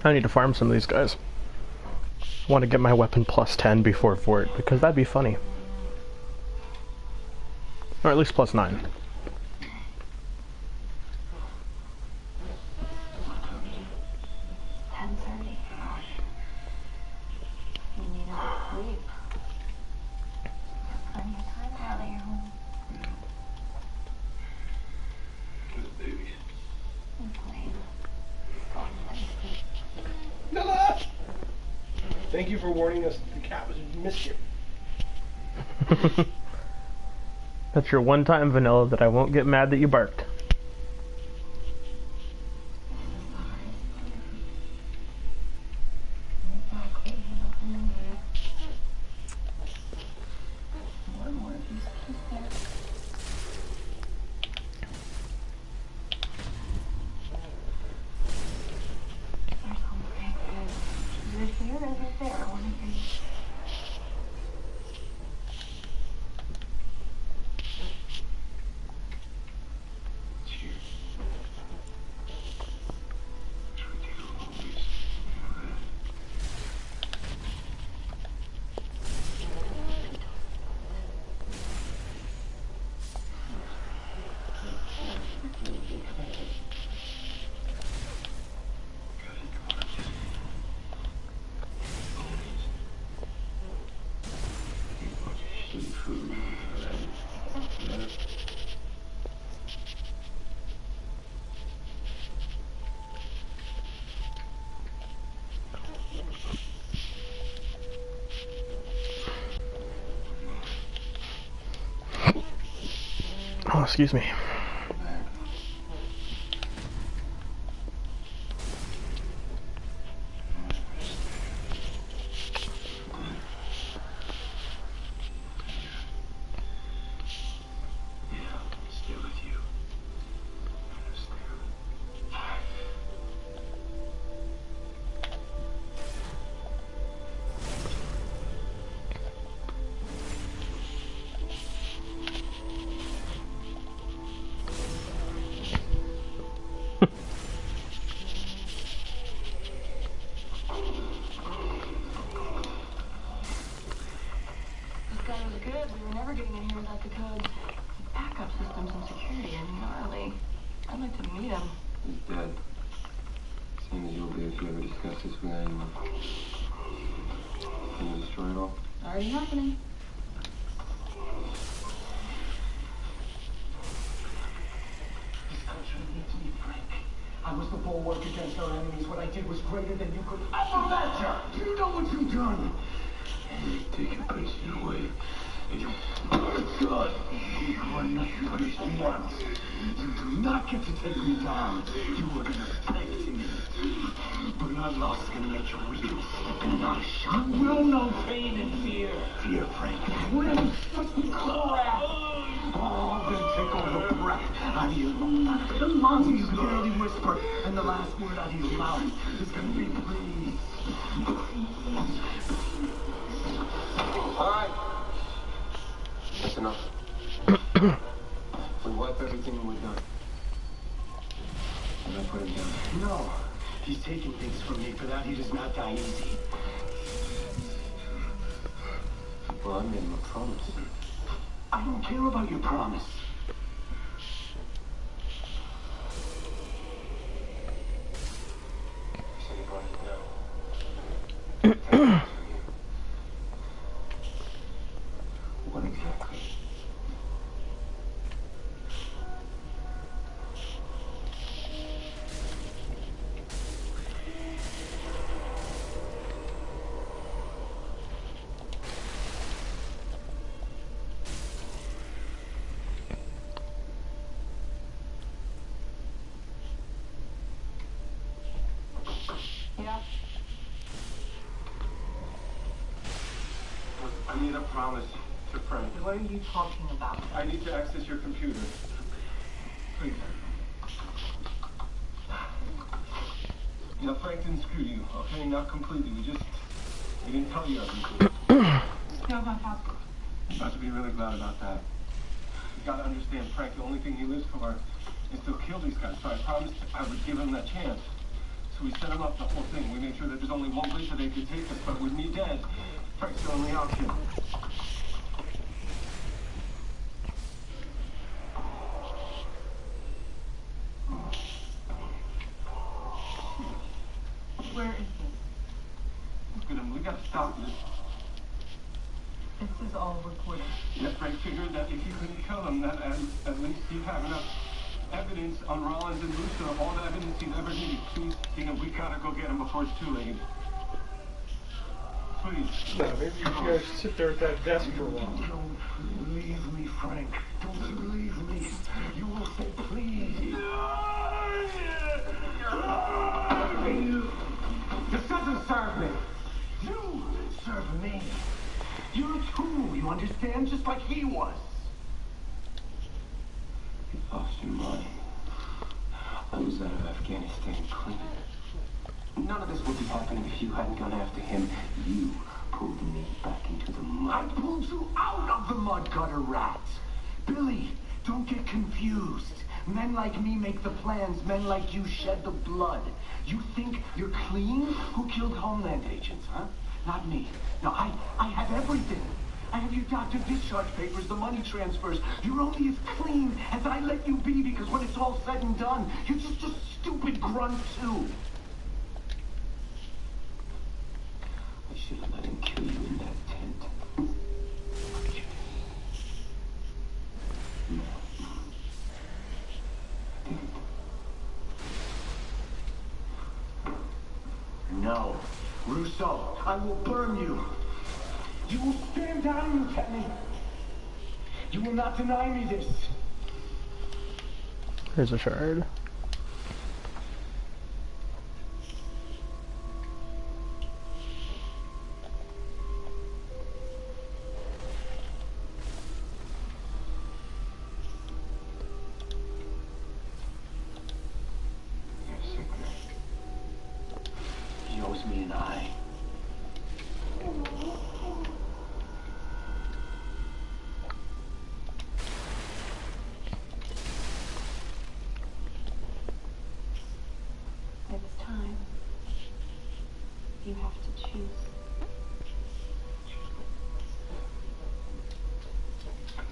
I need to farm some of these guys. I want to get my weapon plus 10 before Fort, because that'd be funny. Or at least plus 9. 10:30. You need a good sleep. Plenty of time now that you're home. Good babies. And play. Nella! Thank you for warning us the cat was in mischief. That's your one time, Vanilla, that I won't get mad that you barked. Oh, excuse me. Already happening. This country needs me, Frank. I was the bulwark against our enemies. What I did was greater than you could ever imagine. You know what you've done. You've taken punishment away. And you God, you are not punished once. You do not get to take me down. You are gonna beg to me. But my loss is gonna make you real. And not shock. You will know pain and fear. Fear, Frank. Will crap. Oh, I'm gonna take all the breath out of your lungs. The lungs you barely whisper. And the last word out of your mouth is gonna be please. Alright. That's enough. We wipe everything and we're done. And I put him down. No. He's taking things from me. For that, he does not die easy. Well, I made him a promise. I don't care about your promise. So you brought it down. What exactly? Yeah. I need a promise to Frank. What are you talking about? I need to access your computer. Please. You know, Frank didn't screw you, okay? Not completely. We didn't tell you everything. Still my passport. I'm about to be really glad about that. You gotta understand, Frank, the only thing he lives for is to kill these guys. So I promised I would give him that chance. So we set him up, the whole thing. We made sure that there's only one place that they could take us, but with me dead, Frank's the only option. Where is this? Look at him, we gotta stop this. This is all recorded. Yeah, Frank figured that if he couldn't kill him, that at least he'd have enough evidence on Rollins and Lucia, all the evidence he'd ever needed. Please, Tina, we gotta go get him before it's too late. Please. No, maybe you guys sit there at that desk for a while. Don't leave me, Frank. Don't leave me. You will say please. This doesn't serve me. You serve me. You're a tool, you understand? Just like he was. You lost your mind. I was out of Afghanistan clean. None of this would be happening if you hadn't gone after him. You pulled me back into the mud. I pulled you out of the mud, gutter rat. Billy, don't get confused. Men like me make the plans. Men like you shed the blood. You think you're clean? Who killed Homeland agents, huh? Not me. No, I have everything. I have your doctor discharge papers, the money transfers. You're only as clean as I let you be, because when it's all said and done, you're just a stupid grunt too. I should have let him kill you in that tent. No. Rousseau, I will burn you. You will stand down and look at me. You will not deny me this. Here's a shard. He owes me an eye. It's time. You have to choose.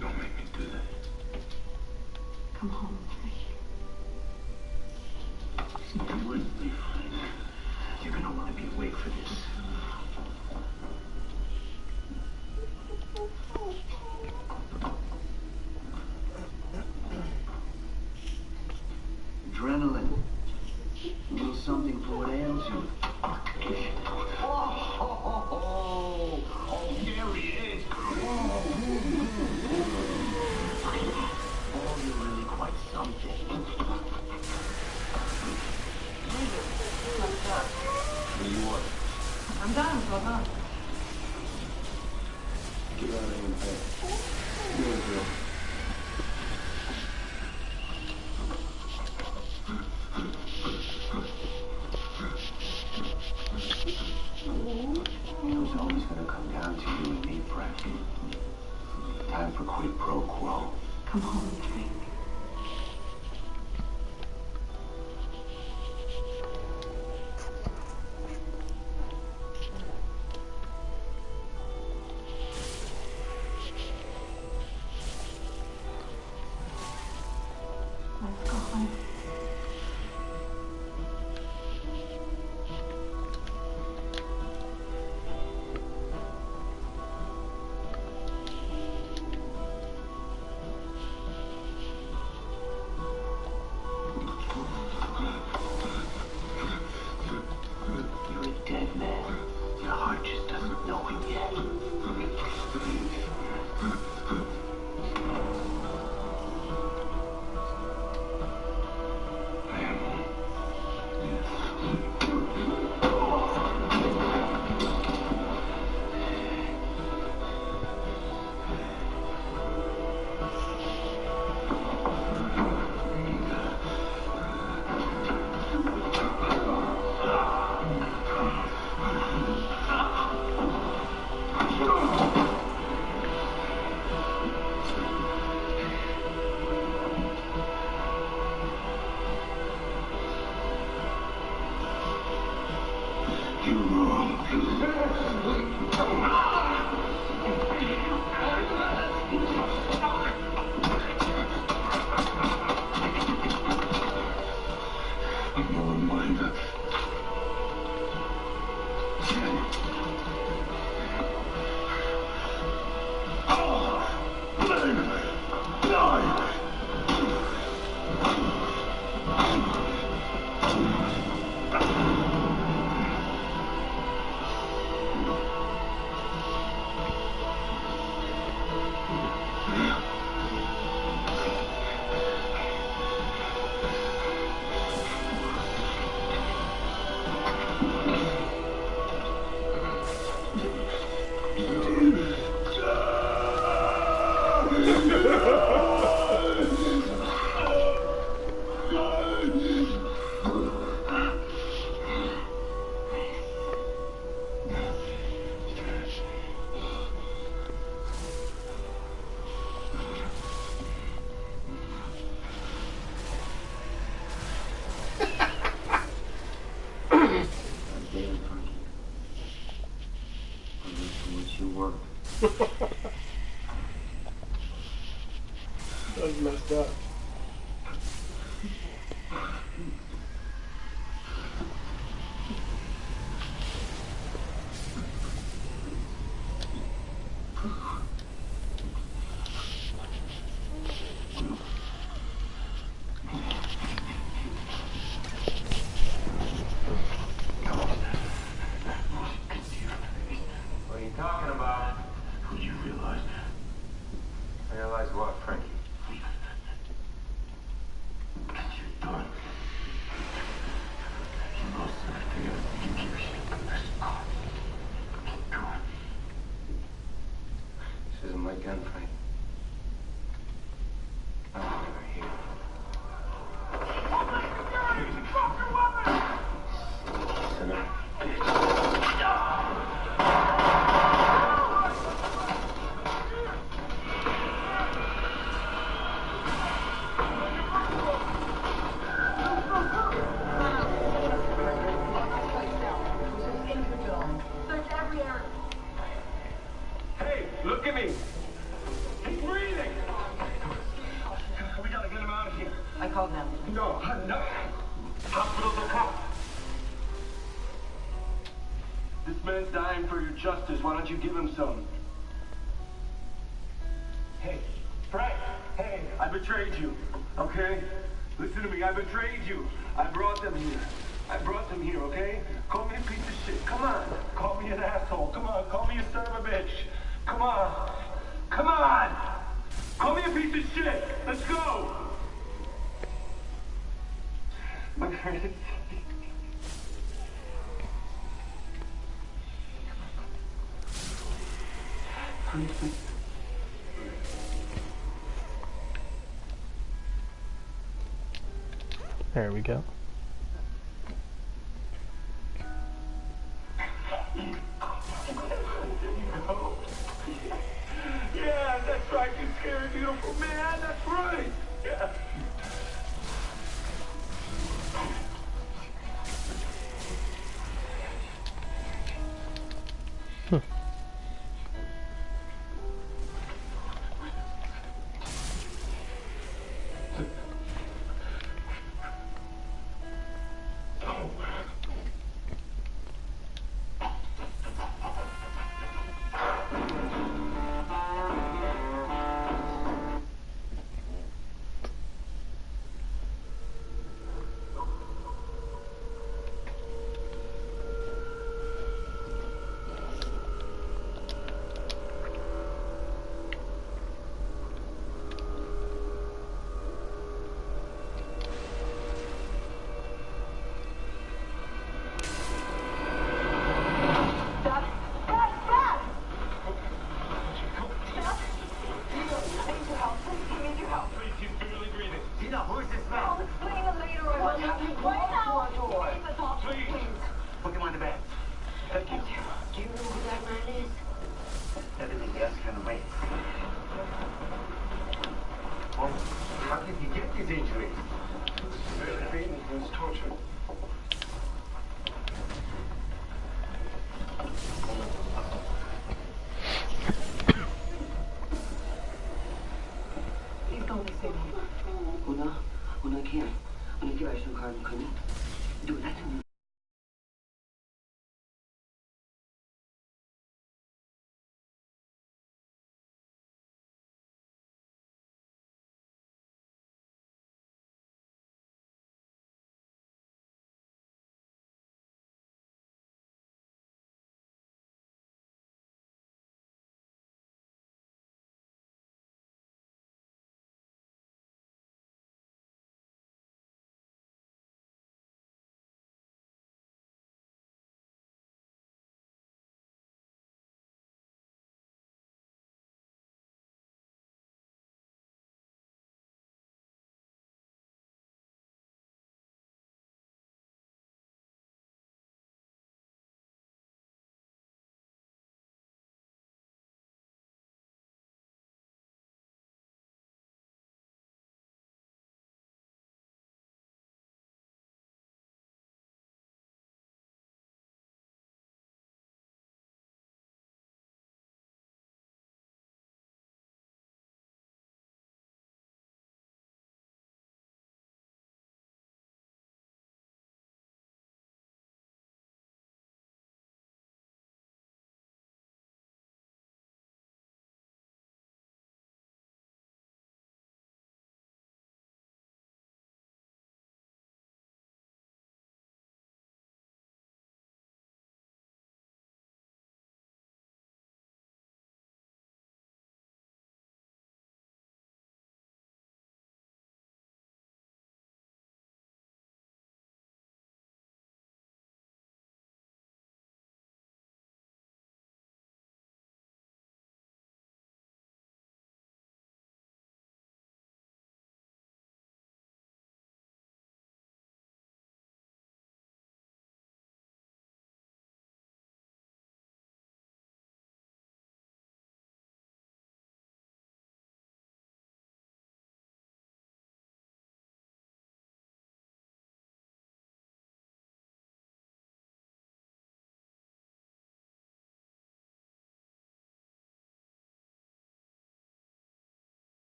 Don't make me do that. Come home, Frank. Stay with me, Frank. You're gonna want to be awake for this. Adrenaline. A little something for what ails you. Oh, there he is. Oh, you're really quite something. What do you want? I'm done, so I'm done. Get out of here and pay. Do it, girl. It was always gonna come down to you and me, Frank. Time for quid pro quo. Come home, Frank. Let's go home. you work. That was messed up. What are you talking about? What do you realize? Realize what, Frankie? You're done. You lost everything else. You give a shit about this. Keep going. This isn't my gun, Frank. I'm never here. Son of a bitch. Hey, look at me. He's breathing. We gotta get him out of here. I called them. No, no. Hospital's a cop. This man's dying for your justice. Why don't you give him some? Hey, Frank. Hey, I betrayed you. Okay? Listen to me. I betrayed you. I brought them here. I brought them here, okay? Call me a piece of shit. Come on. Call me an asshole. Come on. Call me a son of a bitch. Come on. Come on. Call me a piece of shit. Let's go. My friends. There we go. Yeah, that's right, you scary, beautiful man. That's right. Yeah.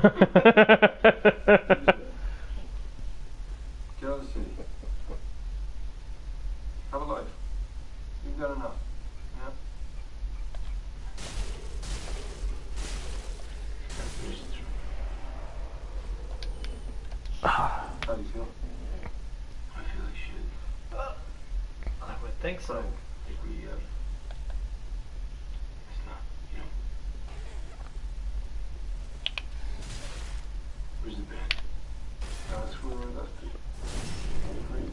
Get out of the city. Have a life. You've got enough. Yeah? How do you feel? I feel like shit. I would think I so. think we, it's not, you know. Where's the band? That's where we left it. Agreed.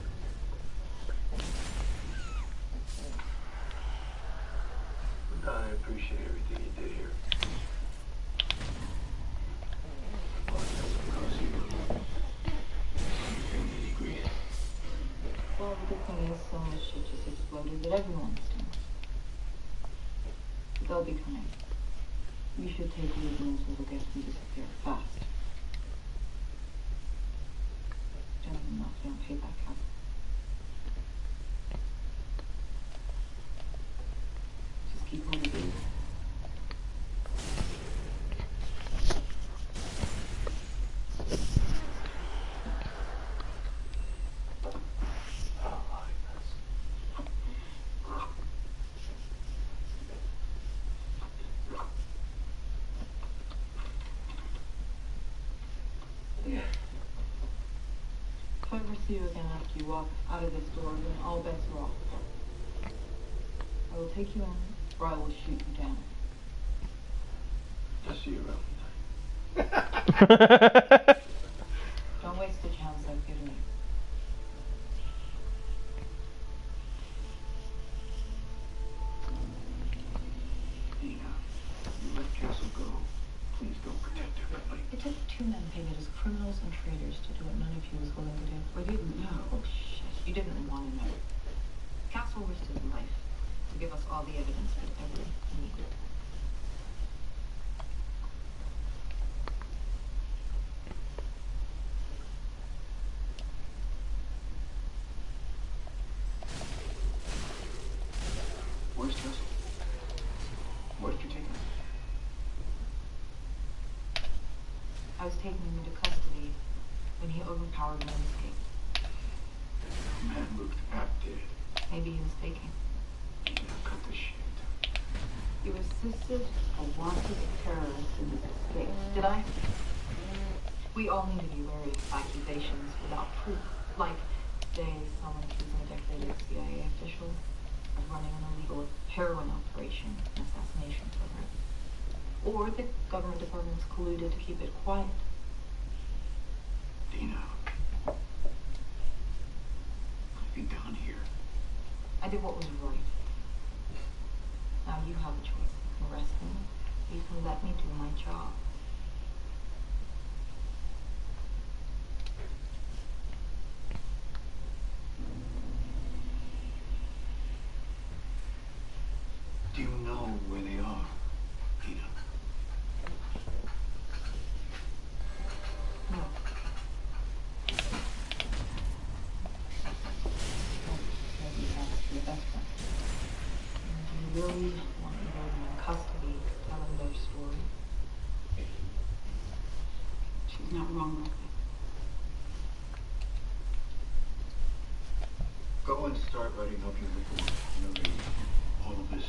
I appreciate everything you did here. I apologize because you family agreed. Well, the good thing is so much shit just exploded that everyone's doing. They'll be coming. We should take reasons that will get them disappear fast. Don't knock down payback up. Just keep on the beat. If I ever see you again after you walk out of this door, then all bets are off. I will take you in, or I will shoot you down. I'll see you around Don't waste the chance I've given you. Dina, you let Castle go. Please don't protect everybody. It took two men painted as criminals and traitors to do what none of you was willing to do. We didn't know. Oh, shit. You didn't want to know. Castle risked his life to give us all the evidence we ever needed. Where's Castle? Where did you take him? I was taking him into custody when he overpowered me and escaped. The man looked half dead. Maybe he was faking. Dina, cut the shit. You assisted a wanted terrorist in his escape. Did I? We all need to be wary of accusations without proof. Like, say, someone accusing a decorated CIA official of running an illegal heroin operation, an assassination program. Or the government departments colluded to keep it quiet. Dina. What have you done here? I did what was right. Now you have a choice. You can arrest me. You can let me do my job. Do you know where they are, Dina? No. Maybe that's your best friend. Do you really want to hold them in custody, telling their story? She's not wrong like that. Go and start writing up your report. Narrate all of this.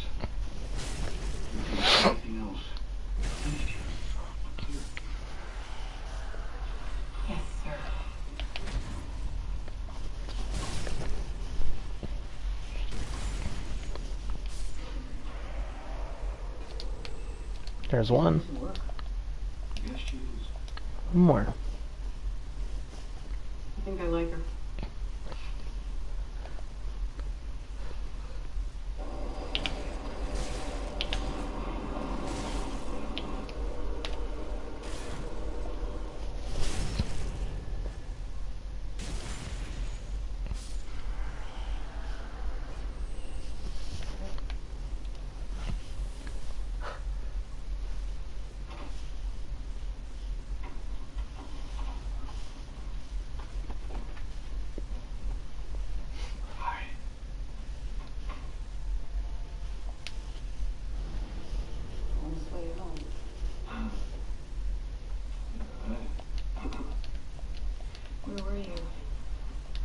You can do anything else. Finish it. Look here. Yes, sir. There's one. Yes, she is. One more. I think I like her.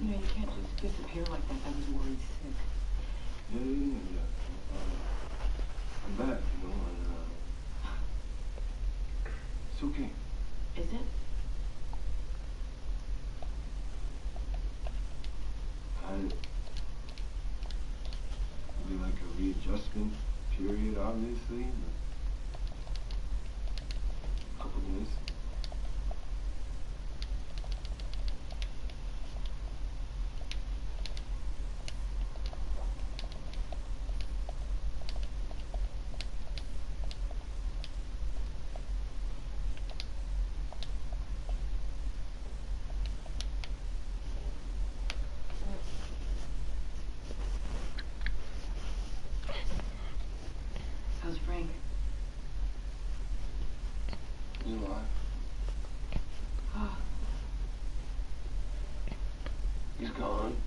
You know, you can't just disappear like that. I was worried sick. Yeah. I'm back, you know, and, it's okay. Is it? It'll be like a readjustment period, obviously, but a couple of days. How's Frank? You alive? Oh, He's gone.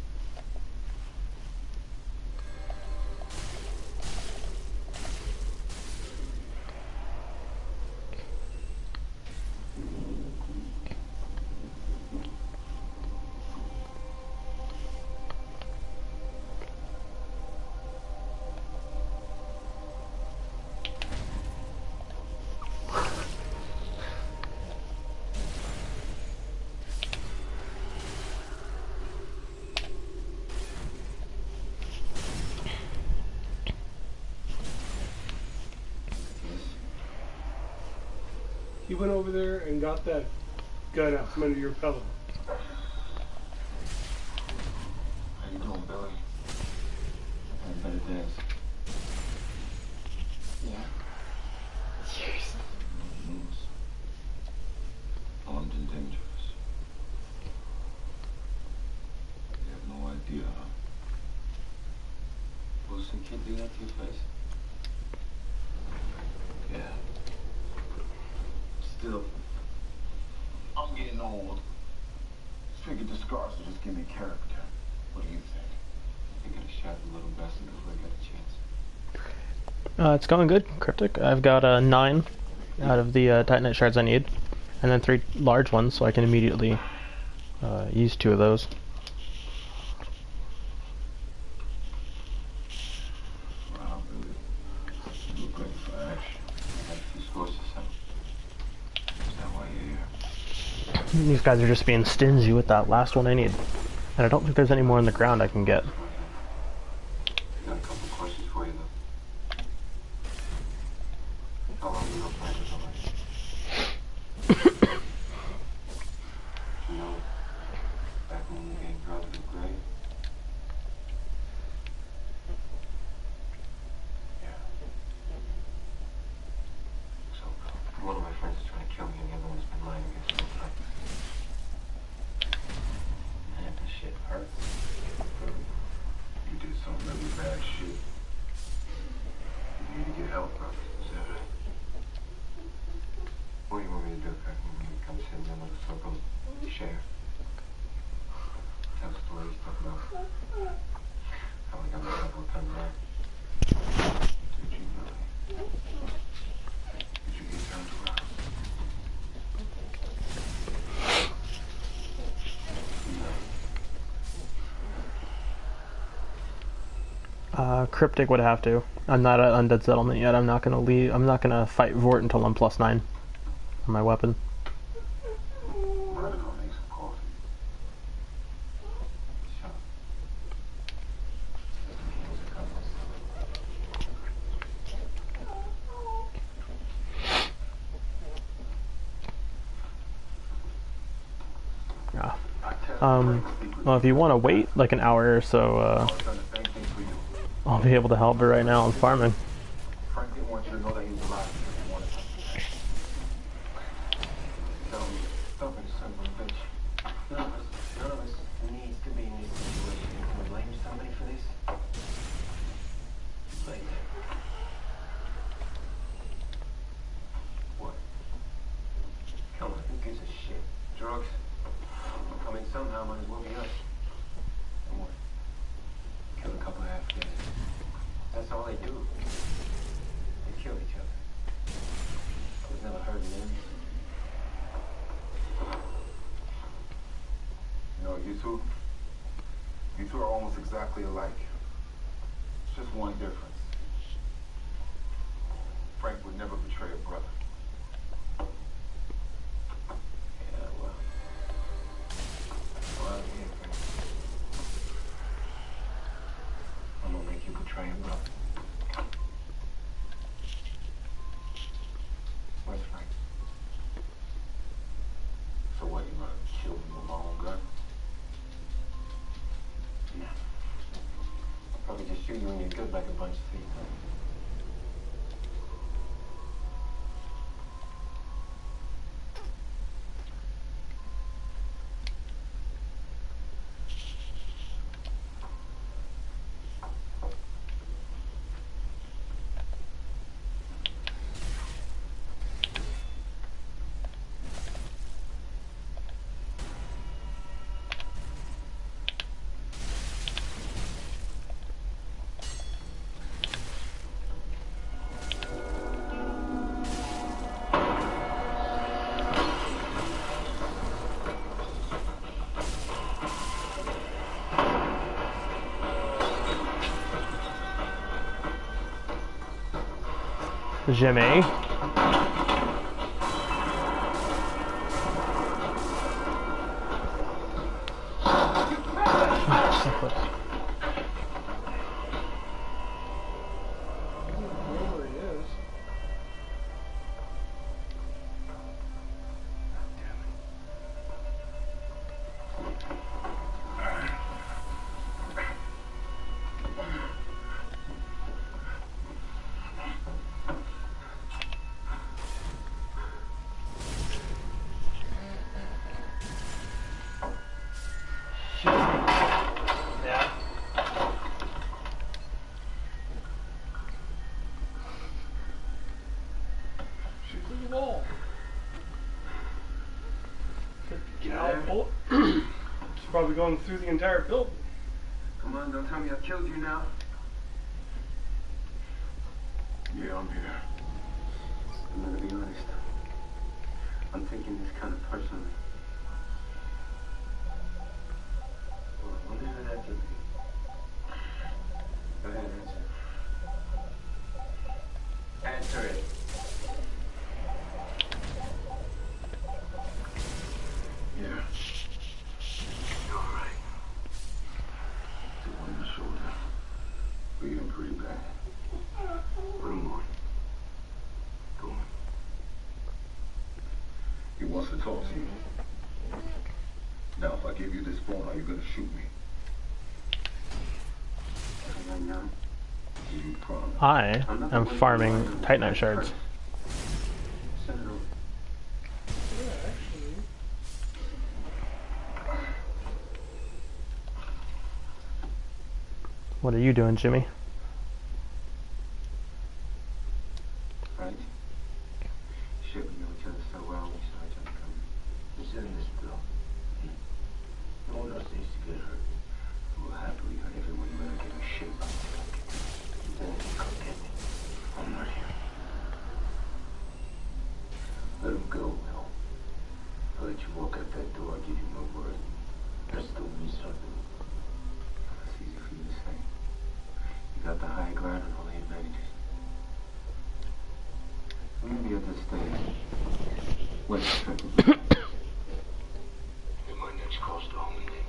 You went over there and got that gun out from under your pillow. How you doing, Billy? I had a better dance. Yeah? Seriously? Armed and dangerous. You have no idea, huh? Wilson can't do that to your face. Yeah. Still, I'm getting old. Figured the scars will just give me character. What do you think? I think I'd have shot a little better before I got a chance. It's going good, Cryptic. I've got 9 out of the Titanite shards I need, and then 3 large ones, so I can immediately use 2 of those. Wow, Billy. You look ready for action. I had a few scores to settle. Is that why you're here? These guys are just being stingy with that last one I need. And I don't think there's any more in the ground I can get. I got a couple questions for you, though. How long you been playing with somebody? You know, back when we were getting drunk in grade? Yeah. So, one of my friends is trying to kill me, and the other one's been lying against me. Man, this shit hurts. You did some really bad shit. You need to get help, bro. Is that right? What do you want me to do? I want me to come sit in the middle of the circle, share, tell stories, talk about how I got myself all turned around. Did you really? Did you get turned around? Cryptic would have to. I'm not at Undead Settlement yet. I'm not gonna leave. I'm not gonna fight Vort until I'm +9 on my weapon. I'm gonna go make some coffee. Sure. Yeah. Well, if you want to wait like an hour or so, I'll be able to help. But right now, I'm farming. Frank didn't want you to know that he was alive. He wanted to. Tell me, stop it, son of a bitch. None of us needs to be in this situation. Can we blame somebody for this? Blame them. What? Come on, who gives a shit? Drugs? I mean, somehow might as well be us. And what? Kill a couple of Afghans. That's all they do. They kill each other. We've never heard names. You know YouTube? You two are almost exactly alike. It's just one difference. Frank would never betray a brother. Yeah, well. Well, yeah, Frank. I'm gonna make you betray a brother. Where's Frank? So what, you gonna kill me with my own gun? Nah. I'll probably just shoot you in your gut like a bunch of thieves. Jimmy. It's probably going through the entire building. Come on, don't tell me I killed you now. Yeah, I'm here. I'm gonna be honest. I'm taking this kind of personally. Well, what is it that you do? Go ahead, answer. Answer it. Yeah. You're all right. It's a one in the shoulder. Bleeding pretty bad. Put him on. Go on. He wants to talk to you. Now, if I give you this phone, are you gonna shoot me? Right now. You promise. I am farming Titanite shards. Send it over. What are you doing, Jimmy? Right? Shit, we know each other so well, we saw each other coming. What's in this bill? No one else needs to get hurt. We'll happily hurt everyone who ever gave a shit. Then come get me. I'm not here. Let him go, Will. I'll let you walk out that door, I'll give you my word. That's the me something. It's easy for you to say. You got the high ground and all the advantages. Maybe at this stage, what's expected? Get my next close to home and then.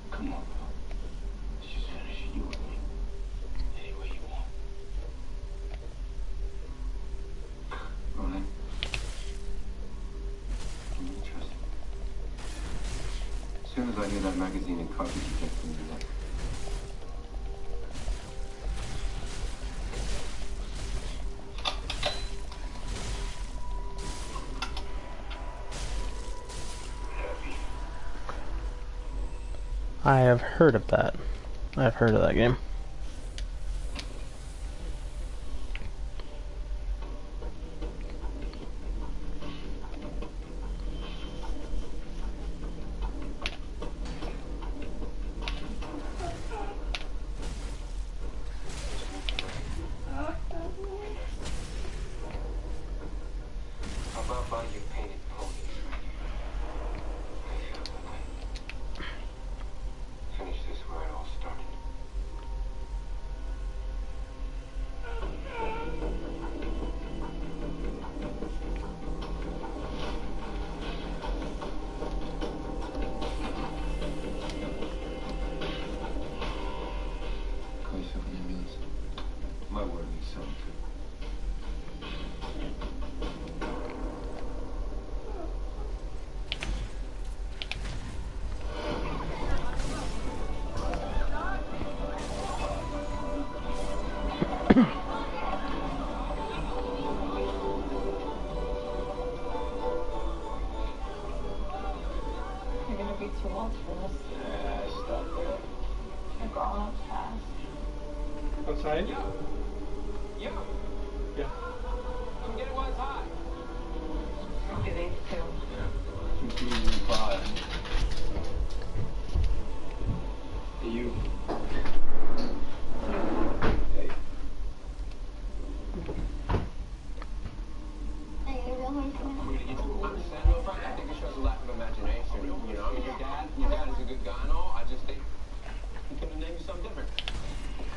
Come on, bro. Let's just finish it, you and me. Any way you want. Rolling. Can you trust me? As soon as I hear that magazine and cartridge eject from your neck. I have heard of that. I've heard of that game. How about buying your painted ponies? be too old for this. Yeah, stop there. You're growing up fast. Outside? Yeah. Yeah. I'm getting what's hot. Maybe they too. Confusing fire. Hey, you. Hey. Understand, real friend? I think it shows a lack of imagination. You know, I mean, your dad is a good guy and all. I just think he could have named you something different.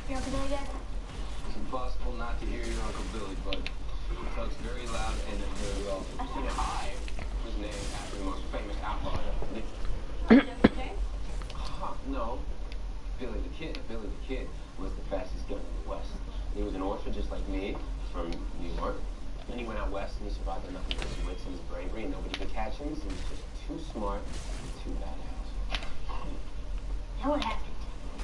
You're up there yet? It's impossible not to hear your Uncle Billy, but he talks very loud and very well. And I was named after the most famous outlaw. No. Billy the Kid. Billy the Kid was the fastest gun in the West. He was an orphan just like me from New York. Then he went out west and he survived on nothing but his wits and his bravery, and nobody could catch him. He was just too smart, too badass. Now what happened?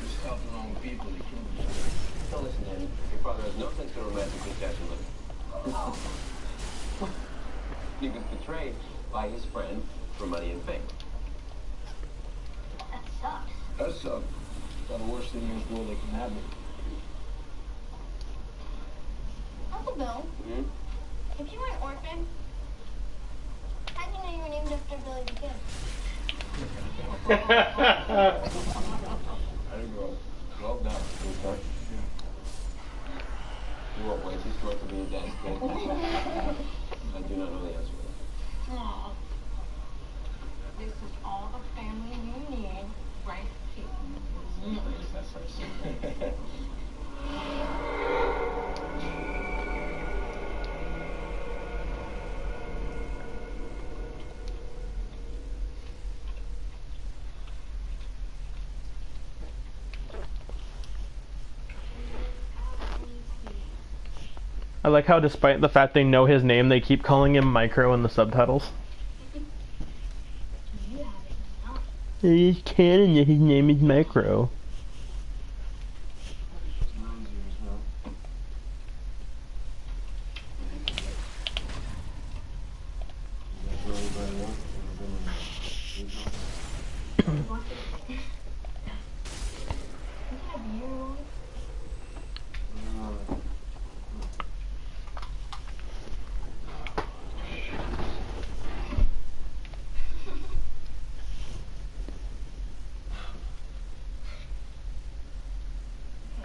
He just helped the wrong people to kill himself. Don't listen to him. Your father has no sense of romantic attachment. He was betrayed by his friend for money and fame. That sucks. That's the worst thing in this world that can happen. Uncle Bill, Hmm? if you were an orphan, how do you know you were named after Billy the Kid? I didn't grow. Well done. Okay. You are way too smart to be a dad's kid. I do not know the answer to that. Aw. This is all the family you need, right here. That's right. I like how despite the fact they know his name, they keep calling him Micro in the subtitles. You have it now. He's canon that his name is Micro.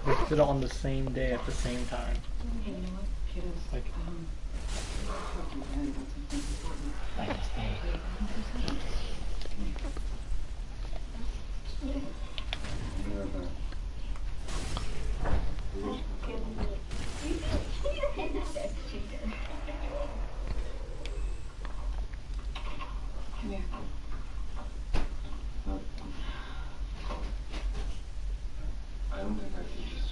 Posted on the same day at the same time. Like, Come here. I don't think I can just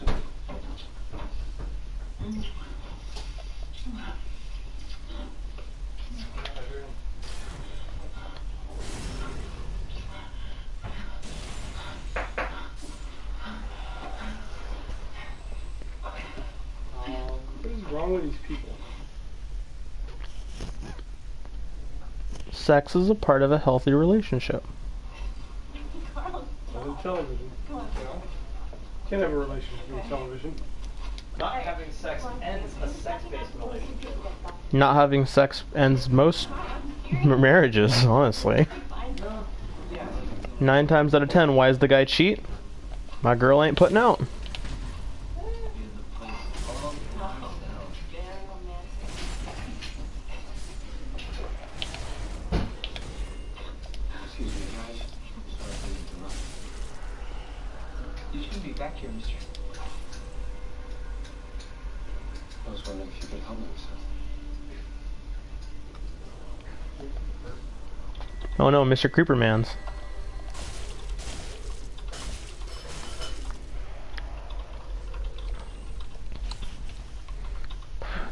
What is wrong with these people? Sex is a part of a healthy relationship. On television. You know? Can't have a relationship on television. not having sex ends a sex-based relationship. Not having sex ends most marriages, honestly. 9 times out of 10, why does the guy cheat? My girl ain't putting out. Excuse me, guys. Sorry to interrupt. You shouldn't be back here, mister. I was wondering if you could help me with something. Oh no, Mr. Creepermans.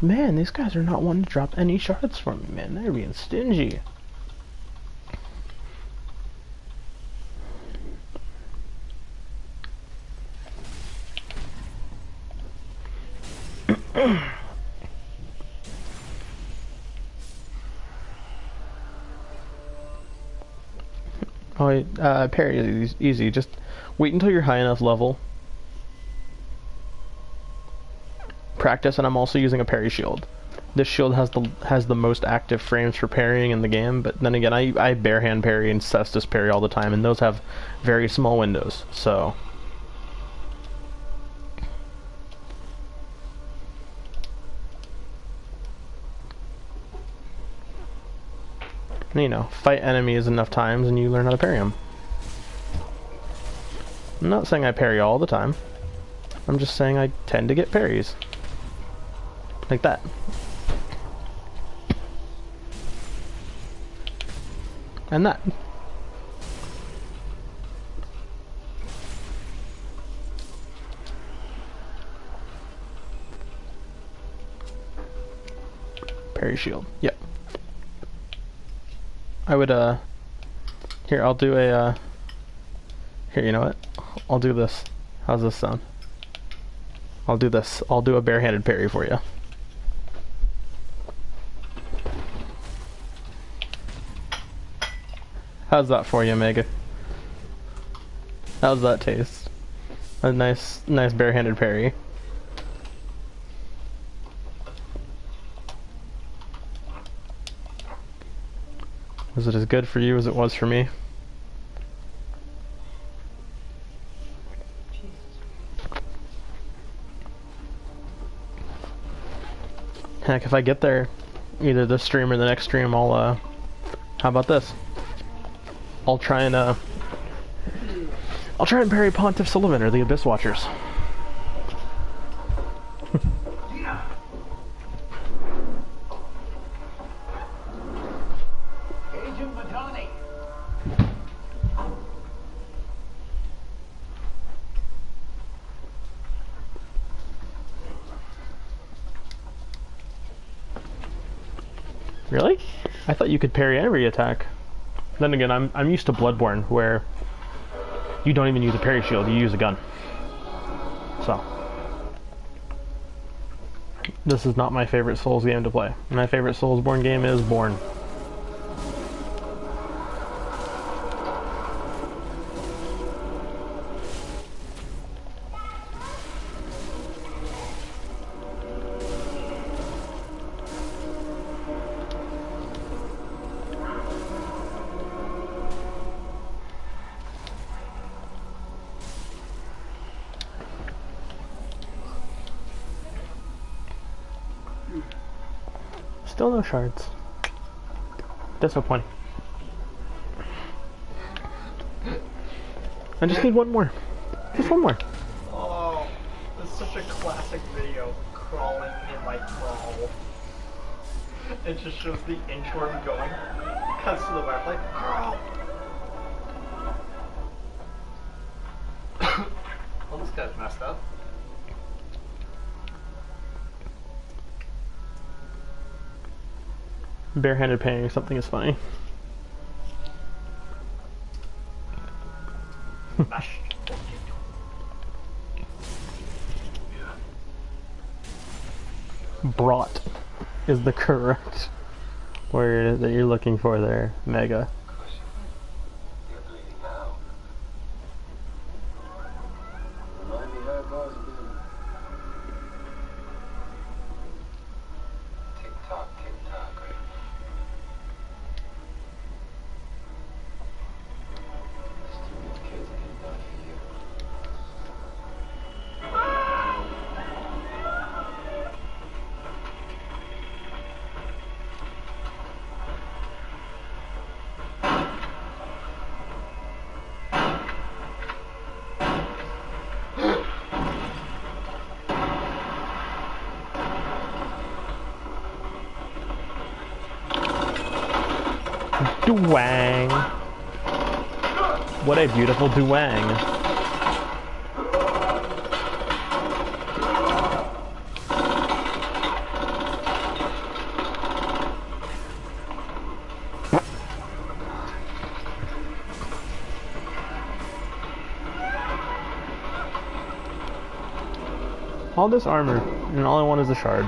Man, these guys are not wanting to drop any shards for me, man. They're being stingy. Oh, parry is easy. Just wait until you're high enough level. Practice, and I'm also using a parry shield. This shield has the most active frames for parrying in the game, but then again, I barehand parry and cestus parry all the time, and those have very small windows, so... You know, fight enemies enough times and you learn how to parry them. I'm not saying I parry all the time. I'm just saying I tend to get parries. Like that. And that. Parry shield. Yep. I would, here, I'll do a, here, you know what? I'll do this. How's this sound? I'll do this. I'll do a barehanded parry for you. How's that for you, Mega? How's that taste? A nice barehanded parry. Was it as good for you as it was for me? Heck, if I get there, either this stream or the next stream, I'll, how about this? I'll try and parry Pontiff Sullivan or the Abyss Watchers. Really? I thought you could parry every attack. Then again, I'm used to Bloodborne, where you don't even use a parry shield, you use a gun. So. This is not my favorite Souls game to play. My favorite Soulsborne game is Born. Still no shards. Disappointing. I just need one more. Just one more. Oh, this is such a classic video. Crawling in my crawl. It just shows the intro going. Cuts to the back like, crawl. Well, this guy's messed up. Barehanded parrying something is funny. Brought is the correct word that you're looking for there, Mega. Duang! What a beautiful duang! All this armor, and all I want is a shard.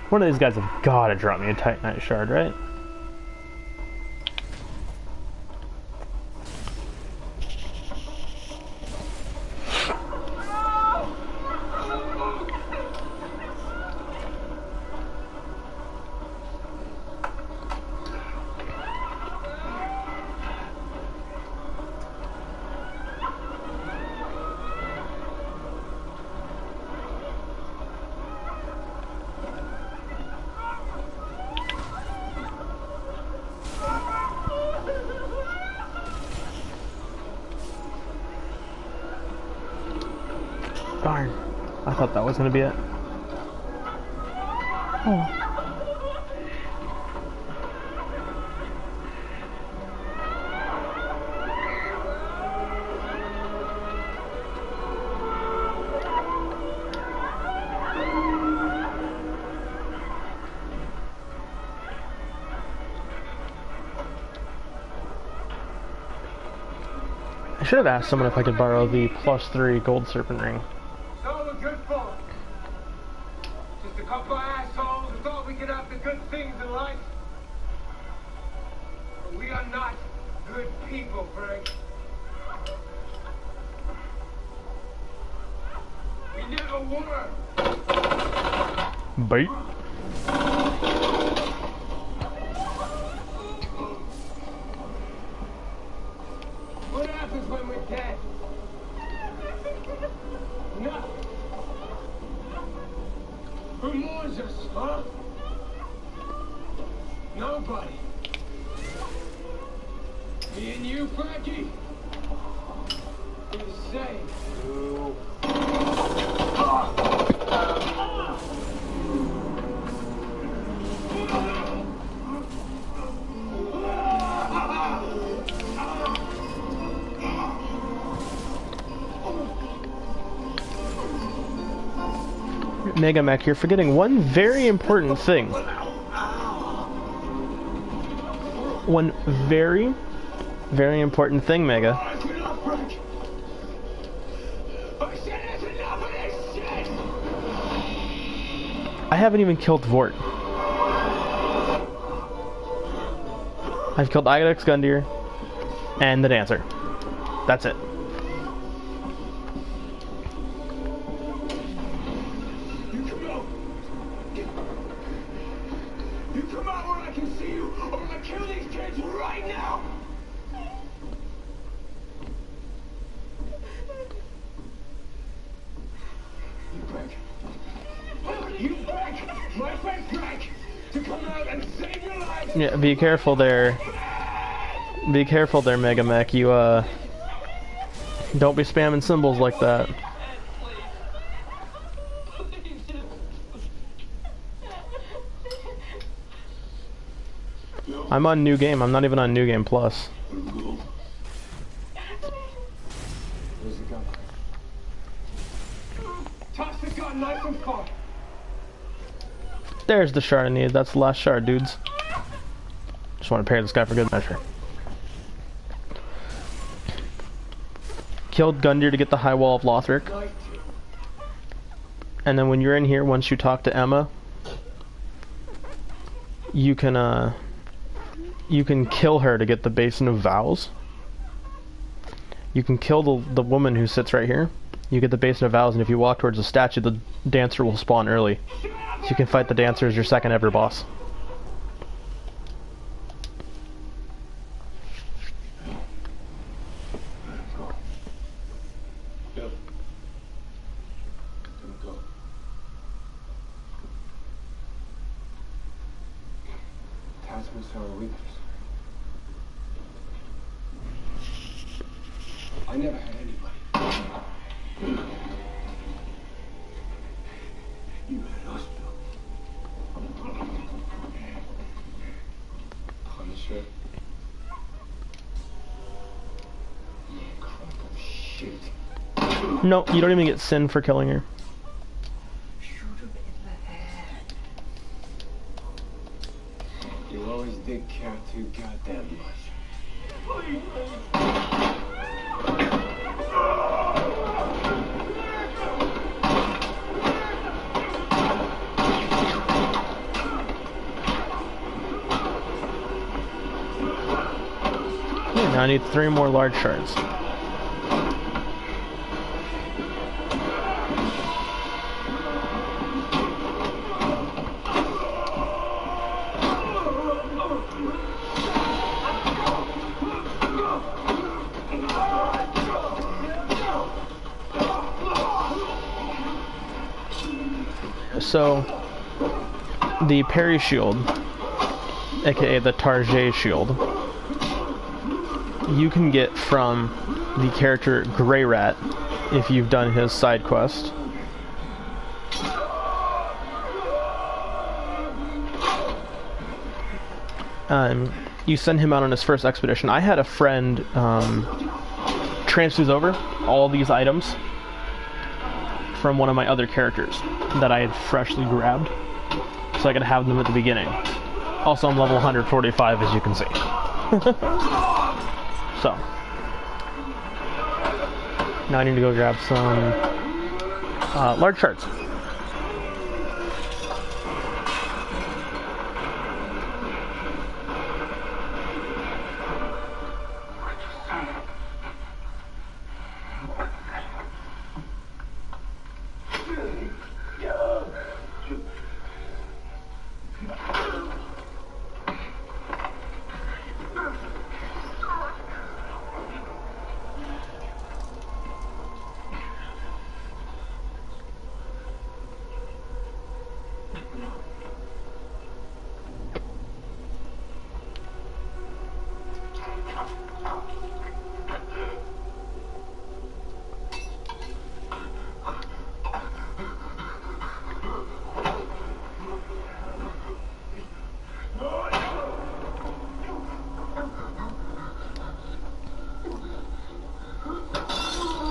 One of these guys have gotta drop me a Titanite shard, right? Darn. I thought that was gonna be it. Oh. I should have asked someone if I could borrow the +3 gold serpent ring. So we're good folk. Just a couple of assholes who thought we could have the good things in life. But we are not good people, Frank. We never were. Bait. What happens when we're dead? Nothing. Who mourns us, huh? Nobody. Me and you, Frankie? We're the same. Mega Mech, you're forgetting one very important thing. One very, very important thing, Mega. I haven't even killed Vort. I've killed Igodex Gundyr and the Dancer. That's it. You come out where I can see you, or I'm gonna kill these kids right now! You beg. You beg my friend Frank to come out and save your life! Yeah, be careful there. Be careful there, Mega Mech. You, don't be spamming symbols like that. I'm on New Game. I'm not even on New Game Plus. Where's the gun? Toss the gun nice and far! There's the shard I need. That's the last shard, dudes. Just want to pair this guy for good measure. Killed Gundyr to get the High Wall of Lothric. And then when you're in here, once you talk to Emma, you can kill her to get the Basin of Vows. You can kill the woman who sits right here. You get the Basin of Vows, and if you walk towards the statue, the Dancer will spawn early. So you can fight the Dancer as your second ever boss. Attachments are a weakness. I never had anybody. You had us, Bill. Punisher. You crock of shit. No, you don't even get Sin for killing her. Shoot him in the head. You always did care too goddamn much. Yeah, now I need 3 more large shards. So, the parry shield, aka the Target shield, you can get from the character Grey Rat if you've done his side quest. You send him out on his first expedition. I had a friend transfuse over all these items from one of my other characters that I had freshly grabbed, so I could have them at the beginning. Also, I'm level 145, as you can see. So, now I need to go grab some large shards.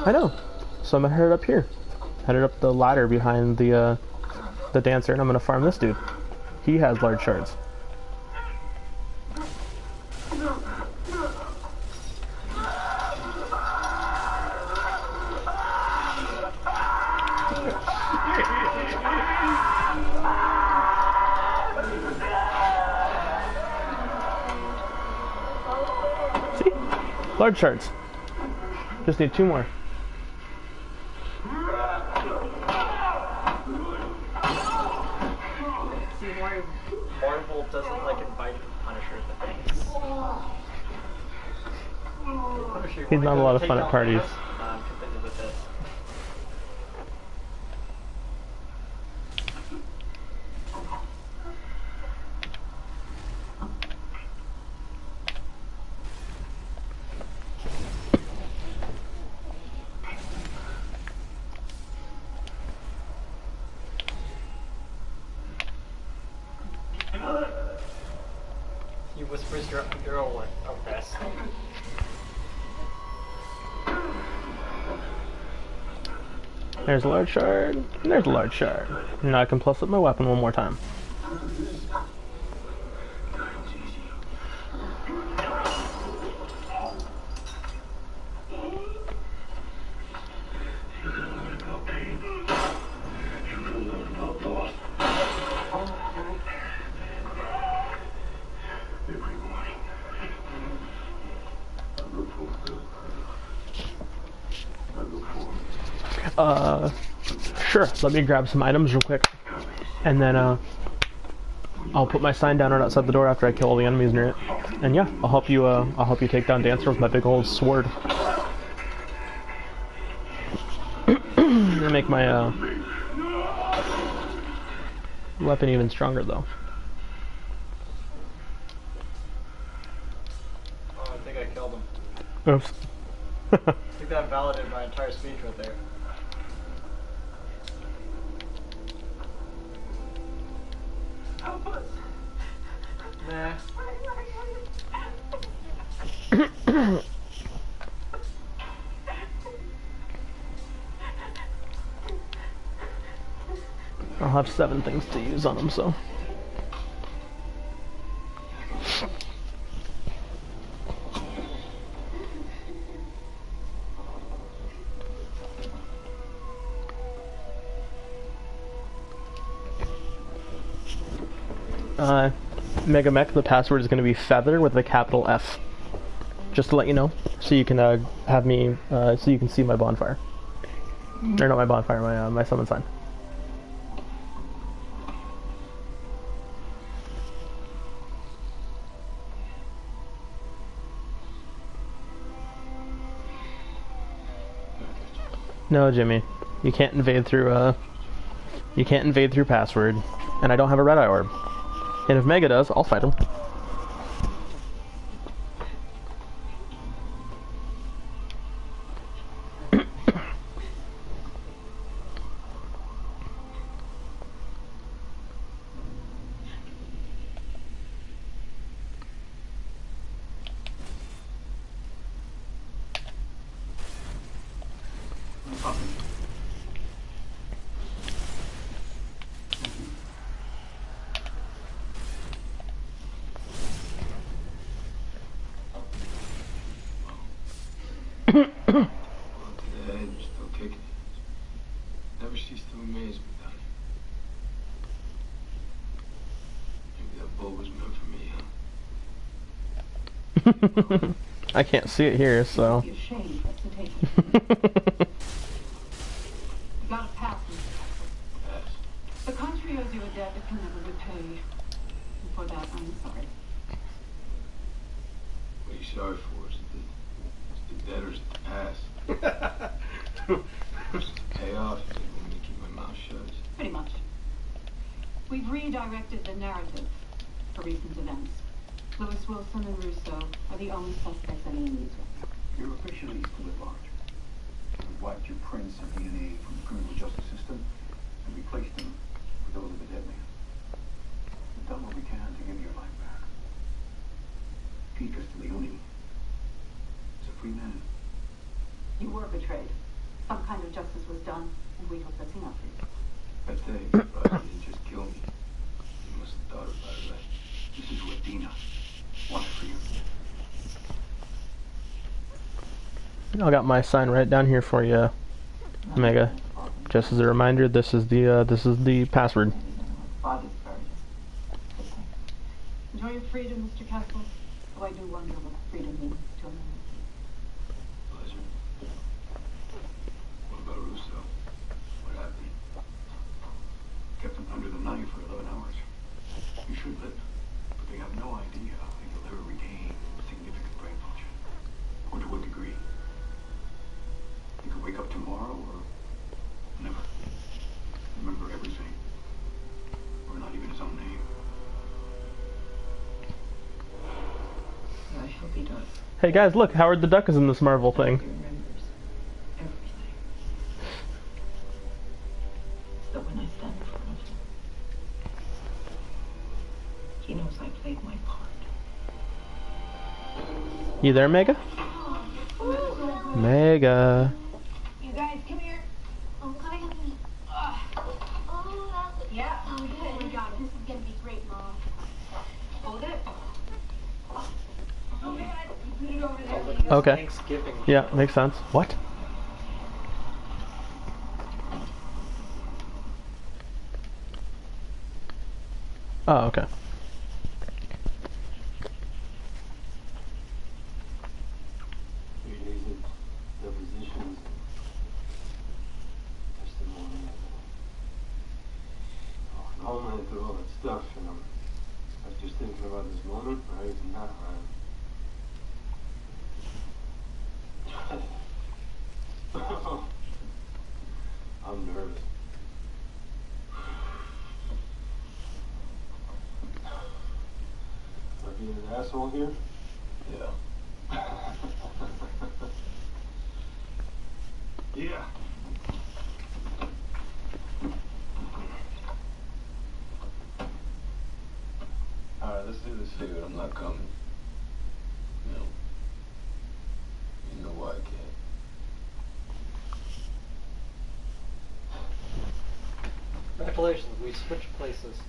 I know. So I'm headed up here. Headed up the ladder behind the dancer, and I'm gonna farm this dude. He has large shards. See? Large shards. Just need 2 more. Marvel doesn't like inviting Punisher to things. Punisher, He's not a lot of fun at parties. I'm completely with this. He whispers your girl of this. There's a large shard, and there's a large shard. Now I can plus up my weapon one more time. Sure, let me grab some items real quick, and then I'll put my sign down right outside the door after I kill all the enemies near it. And yeah, I'll help you take down Dancer with my big old sword. And make my weapon even stronger though. Oh, I think I killed him. Oops. I think that validated my entire speech right there. Help us! Nah. I'll have 7 things to use on them, so. Mega Mech, the password is going to be feather with a capital F. Just to let you know, so you can have me, so you can see my bonfire. Or not my bonfire, my summon sign. No, Jimmy, you can't invade through password, and I don't have a red eye orb. And if Mega does, I'll fight him. You're still kicking. Never cease to amaze me, Donnie. Maybe that bulb was meant for me, huh? I can't see it here, so. You're ashamed to take it. You got a pass, Mr. Castle. Yes. The country owes you a debt it can never repay. And for that, I'm sorry. What are you sorry for? Is the debt or is it the past? Pay off, you want me to keep my mouth shut? Pretty much. We've redirected the narrative for recent events. Lewis Wilson and Russo are the only suspects any news with. You're officially still at large. We've wiped your prints and DNA from the criminal justice system and replaced them with those of the dead man. We've done what we can to give you your life back. Pete Castiglione is a free man. You were betrayed. Some kind of justice was done, and we hope that's enough for you. I think, but you didn't just kill me. You must have thought about it, right? This is what Dina wanted for you. I got my sign right down here for you, Omega. Just as a reminder, this is the password. Father's buried. Enjoy your freedom, Mr. Castle. Though I do wonder what freedom means to a man. Pleasure. What about Russo? What happened? Kept him under the knife for 11 hours. You should live, but they have no idea if you'll ever regain significant brain function. Or to what degree. You could wake up tomorrow or never. Remember everything. Or not even his own name. I hope he does. Hey guys, look, Howard the Duck is in this Marvel thing. He remembers everything. So when I stand in front of him, he knows I played my part. You there, Mega? Mega. You guys, come here. Can I help you? Yeah. Oh, good. Oh my God, this is gonna be great, Mom. Hold it. Oh, God. You put it over there. Okay. Thanksgiving. Yeah, makes sense. What? Oh, okay. Depositions, testimony, all night through all that stuff, and I was just thinking about this moment, right? And now I'm nervous. Am I being an asshole here? Yeah. Yeah. Alright, let's do this. Dude, I'm not coming. No. You know why I can't. Congratulations, we switched places.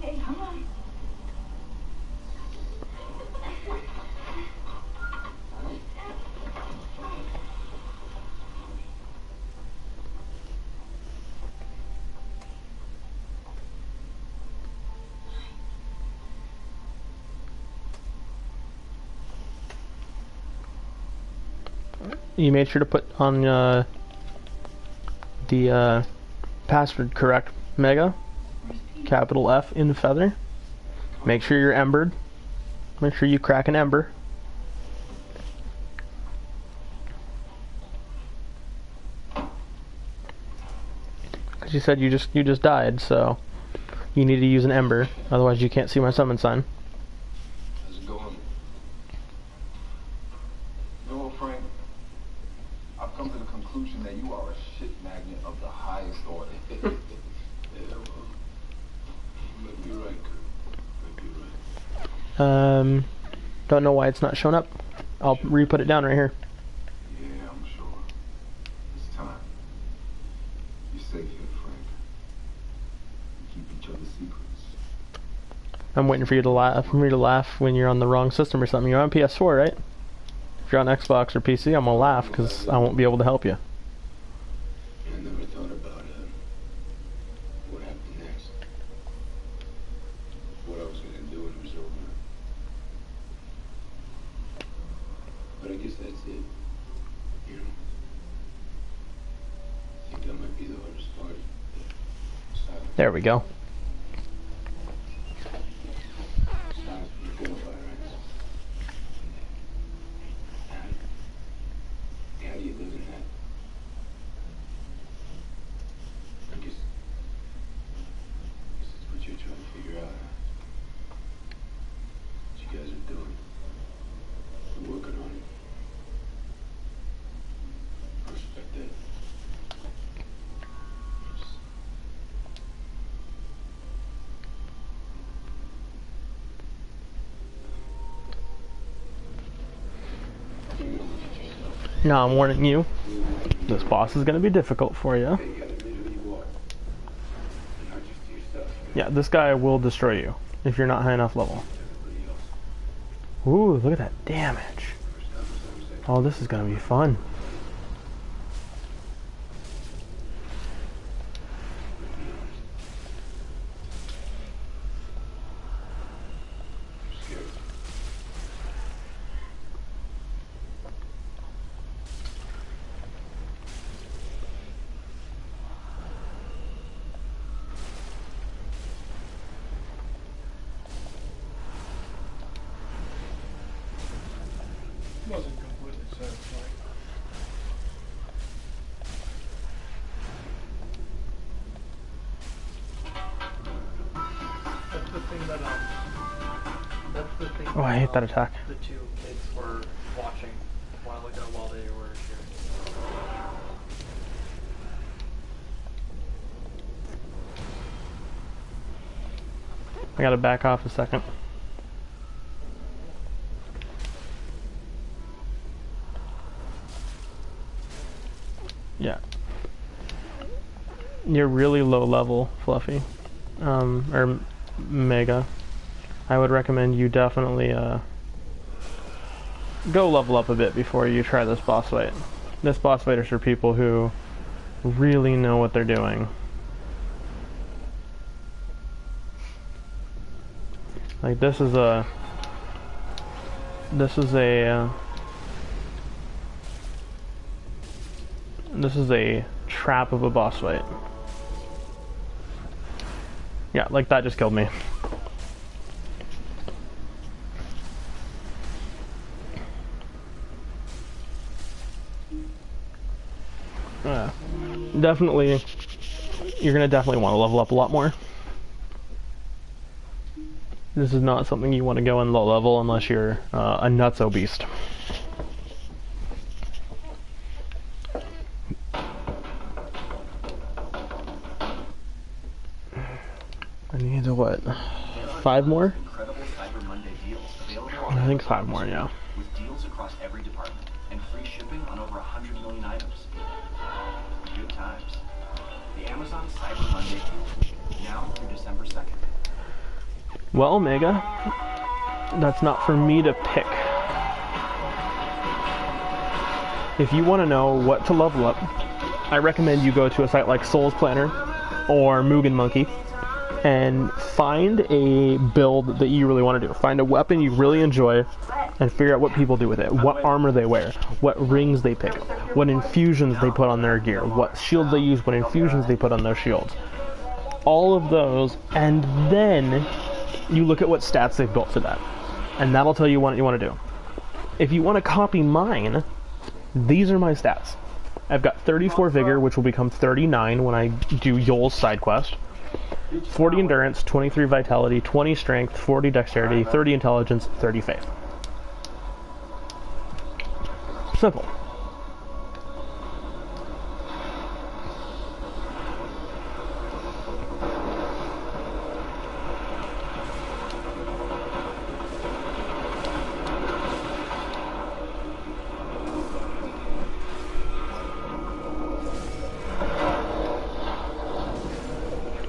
Okay, come on. You made sure to put on the password correct, Mega. Capital F in feather. Make sure you're embered. Make sure you crack an ember. Because you said you just died, so you need to use an ember. Otherwise, you can't see my summon sign. How's it going? You know, Frank, I've come to the conclusion that you are a shit magnet of the highest order. Yeah, well, you might be right, Kurt. You might be right. Don't know why it's not showing up. I'll re-put it down right here. Yeah, I'm sure. It's time. You're safe here, Frank. We keep each other's secrets. I'm waiting for you to laugh when you're on the wrong system or something. You're on PS4, right? If you're on Xbox or PC, I'm gonna laugh because I won't be able to help you. I never thought about what happened next. What I was gonna do when it was over. But I guess that's it. You know? I think that might be the hardest part. Silence. There we go. Silence from the gunfire, right? How do you live in that? I guess that's what you're trying to figure out, huh? What you guys are doing. You're working on it. I respect that. You gotta look at yourself. Now I'm warning you. This boss is gonna be difficult for you. You gotta admit who you are. And not just to yourself. Yeah, this guy will destroy you if you're not high enough level. Everybody else. Ooh, look at that damage. Oh, this is gonna be fun. Scared. Wasn't completely satisfying. That's the thing that that's the thing. Oh, I hate that attack. The two kids were watching a while ago while they were here. I gotta back off a second. Yeah. You're really low level, Fluffy. Or Mega. I would recommend you definitely go level up a bit before you try this boss fight. This boss fight is for people who really know what they're doing. Like this is a trap of a boss fight. Yeah, like that just killed me. Definitely, you're gonna definitely want to level up a lot more. This is not something you want to go in low level unless you're a nutso beast. I need what? 5 more? Incredible Cyber Monday deals available I think 5 more, yeah. with deals across every department and free shipping on over 100 million items. Good times. The Amazon Cyber Monday deal, now through December 2nd. Well, Mega, that's not for me to pick. If you want to know what to level up, I recommend you go to a site like Souls Planner or Mugen Monkey and find a build that you really want to do. Find a weapon you really enjoy and figure out what people do with it, what armor they wear, what rings they pick, what infusions they put on their gear, what shields they use, what infusions they put on their shields. All of those, and then you look at what stats they've built for that. and that'll tell you what you want to do. If you want to copy mine, these are my stats. I've got 34 vigor, which will become 39 when I do Yoel's side quest. 40 endurance, 23 vitality, 20 strength, 40 dexterity, 30 intelligence, 30 faith. Simple.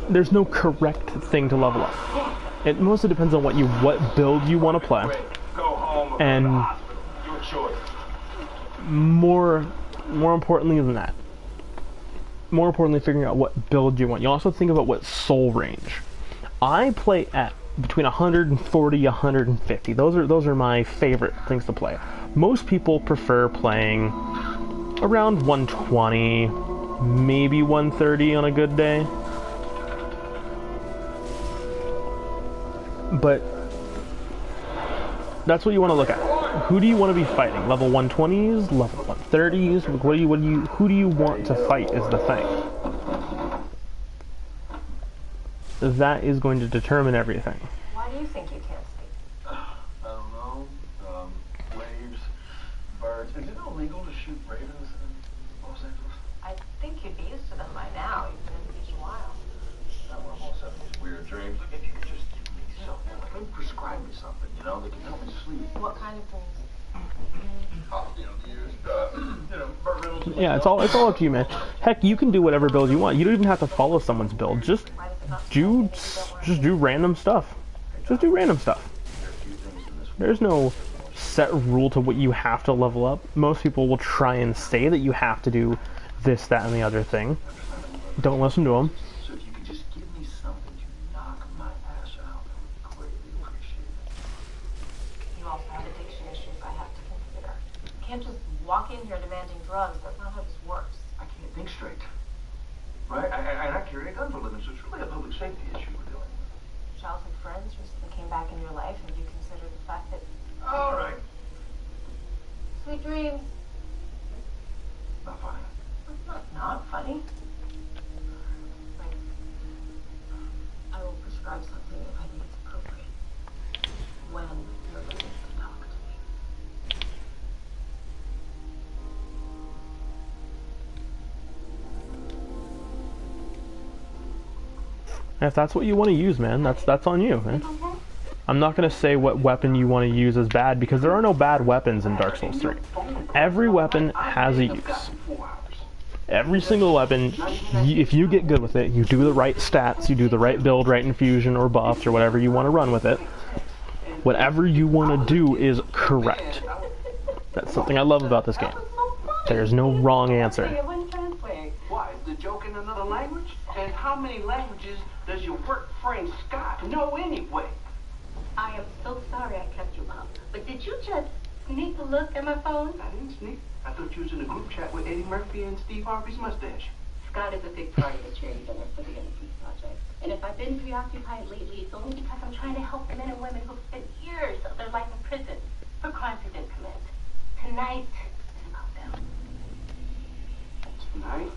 There's no correct thing to level up. It mostly depends on what build you want to play, and more importantly than that, more importantly, figuring out what build you want. You also think about what soul range. I play at between 140 150. Those are my favorite things to play. Most people prefer playing around 120, maybe 130 on a good day. But that's what you want to look at. Who do you want to be fighting? Level 120s, level 130s? Who do you want to fight is the thing. That is going to determine everything. Why do you think you can't speak? I don't know. Waves, birds. Is it illegal to shoot ravens in Los Angeles? I think you'd be used to them by now. You've been in the beach a while. Now we're almost having these weird dreams. Like, if you could just give me something, like maybe prescribe me something, you know, that can help me sleep. What kind of things? Yeah, it's all up to you, man. Heck, you can do whatever build you want. You don't even have to follow someone's build. Just do random stuff. Just do random stuff. There's no set rule to what you have to level up. Most people will try and say that you have to do this, that, and the other thing. Don't listen to them. So if you could just give me something to knock my ass out, I would greatly appreciate it. You also have addiction issues I have to consider. You can't just walk in here demanding drugs. That's not how this works. I can't think straight. Right? And I carry a gun for a living, so it's really a public safety issue we're dealing with. Childhood friends recently came back in your life, and you consider the fact that... All right. Sweet dreams. Not funny. That's not funny. Right. I will prescribe something if I think it's appropriate. When you're ready to talk to me. If that's what you want to use, man, that's on you, man. I'm not going to say what weapon you want to use is bad, because there are no bad weapons in Dark Souls 3. Every weapon has a use. Every single weapon, if you get good with it, you do the right stats, you do the right build, right infusion, or buffs, or whatever you want to run with it, whatever you want to do is correct. That's something I love about this game. There's no wrong answer. Why? Is the joke in another language? And how many languages does your work friend Scott know anyway? I am so sorry I kept you up. But did you just sneak a look at my phone? I didn't sneak. I thought you was in a group chat with Eddie Murphy and Steve Harvey's mustache. Scott is a big part of the charity dinner for the Innocence Project. And if I've been preoccupied lately, it's only because I'm trying to help the men and women who've spent years of their life in prison for crimes they didn't commit. Tonight is about them. Tonight?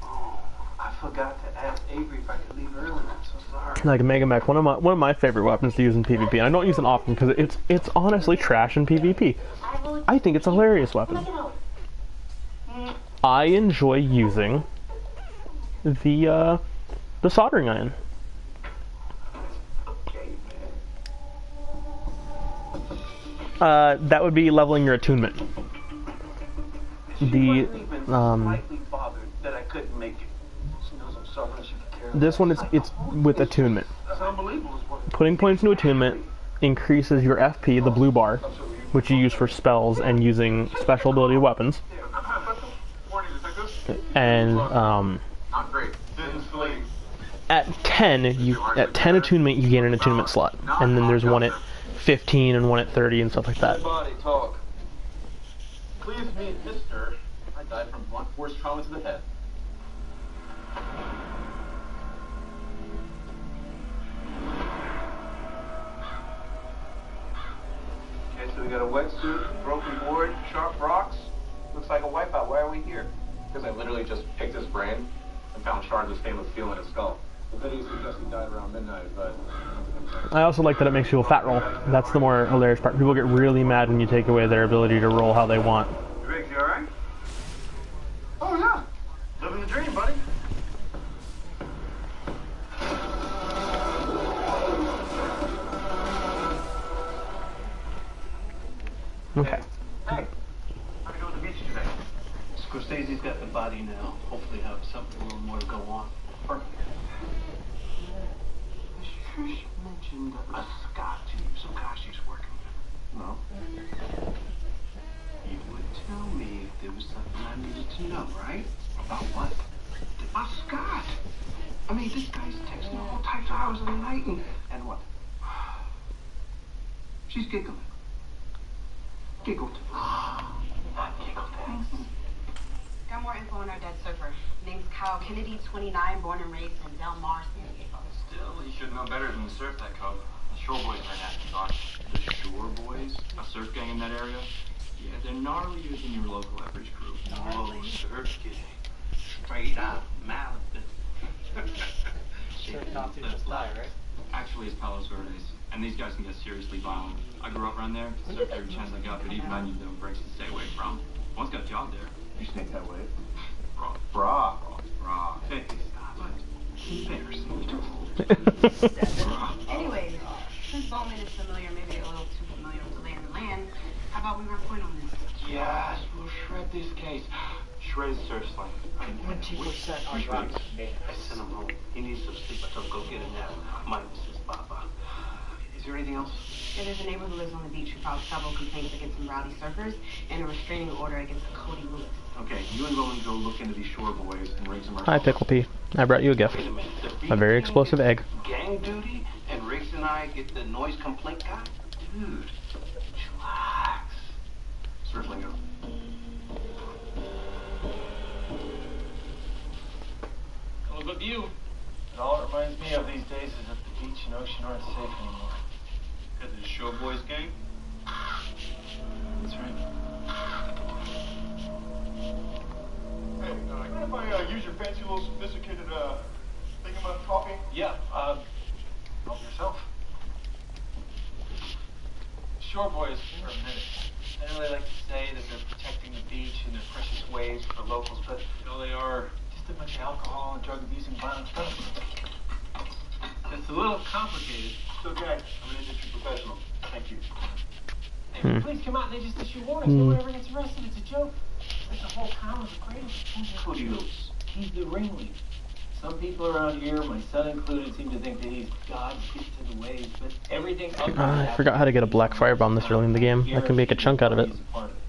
Oh, I forgot to ask Avery if I could leave early. I'm so sorry. Like Mega Mech, one of my favorite weapons to use in PvP, and I don't use it often because it's honestly trash in PvP. I think it's a hilarious weapon. I enjoy using the soldering iron. That would be leveling your attunement. The that I couldn't make it. She knows I'm suffering, she could care. This one it's with attunement. That's unbelievable. Putting points into attunement increases your FP, the blue bar, which you use for spells and using special ability weapons. And at 10 attunement you gain an attunement slot, and then there's one at 15 and one at 30 and stuff like that. Body talk. Please meet Mr. I died from blunt force trauma to the head. got a wetsuit, broken board, sharp rocks. Looks like a wipeout. Why are we here? Because I literally just picked his brain and found shards of stainless steel in his skull. The video suggests he died around midnight, but I also like that it makes people fat roll. That's the more hilarious part. People get really mad when you take away their ability to roll how they want. Riggs, you alright? Oh yeah. Living the dream, buddy. Okay. Hey, how'd you go to the beach today? Scorsese's got the body now. Hopefully have something a little more to go on. Perfect. Trish mentioned a Scott to you, some guy she's working with. No. You would tell me if there was something I needed to know, right? About what? About Scott. I mean, this guy's texting all types of hours of the night And what? she's giggling. Giggled. Not giggled. Got more info on our dead surfer. Name's Kyle Kennedy, 29, born and raised in Del Mar, San Diego. Still, you should know better than to surf that cove. The Shore Boys are nasty talk. The Shore Boys? A surf gang in that area? Yeah, they're gnarlier than your local average crew. Oh, surf gang. Straight up, Malibu. Surf Nazi just die, right? Actually, it's Palos Verdes, and these guys can get seriously violent. I grew up around there, surfed every chance I got, but even I knew there were breaks to stay away from. Once got a job there. You snake that way? Bra. Hey, stop it. Embarrassing. Anyways, since Bowman is familiar, maybe a little too familiar with the lay of the land, how about we run point on this? Yes, we'll shred this case. Shred his surf slang. 20% on rocks. I sent him home. He needs some sleep. I told him go get a nap. Minus his Baba. Is there anything else? Yeah, there's a neighbor who lives on the beach who filed several complaints against some rowdy surfers and a restraining order against Cody Lewis. Okay, you and Roland go look into these Shore Boys and raise them. Hi, Pickle Pea. I brought you a gift. Wait a minute. A very explosive egg. Gang duty, and Riggs and I get the noise complaint guy? Dude, chillax. Surf lingo. Look at you. And all it reminds me of these days is that the beach and ocean aren't safe anymore. Because of the Shore Boys gang? That's right. Hey, you mind if I use your fancy little sophisticated thing about coffee? Yeah, help yourself. Shore Boys, for a minute. I know they like to say that they're protecting the beach and their precious waves for locals, but all they are just a bunch of alcohol and drug abusing violent felons. It's a little complicated. It's okay. I'm an industry professional. Thank you. Hey, please come out and they just issue warnings. No one ever gets arrested. It's a joke. Like the whole town is afraid of it. Cody Lewis. He's the ringleader. Some people around here, my son included, seem to think that he's God's gift to the waves, but everything other than I that, forgot how to get a black firebomb this early in the game. I can make a chunk out of it. he's a part of it.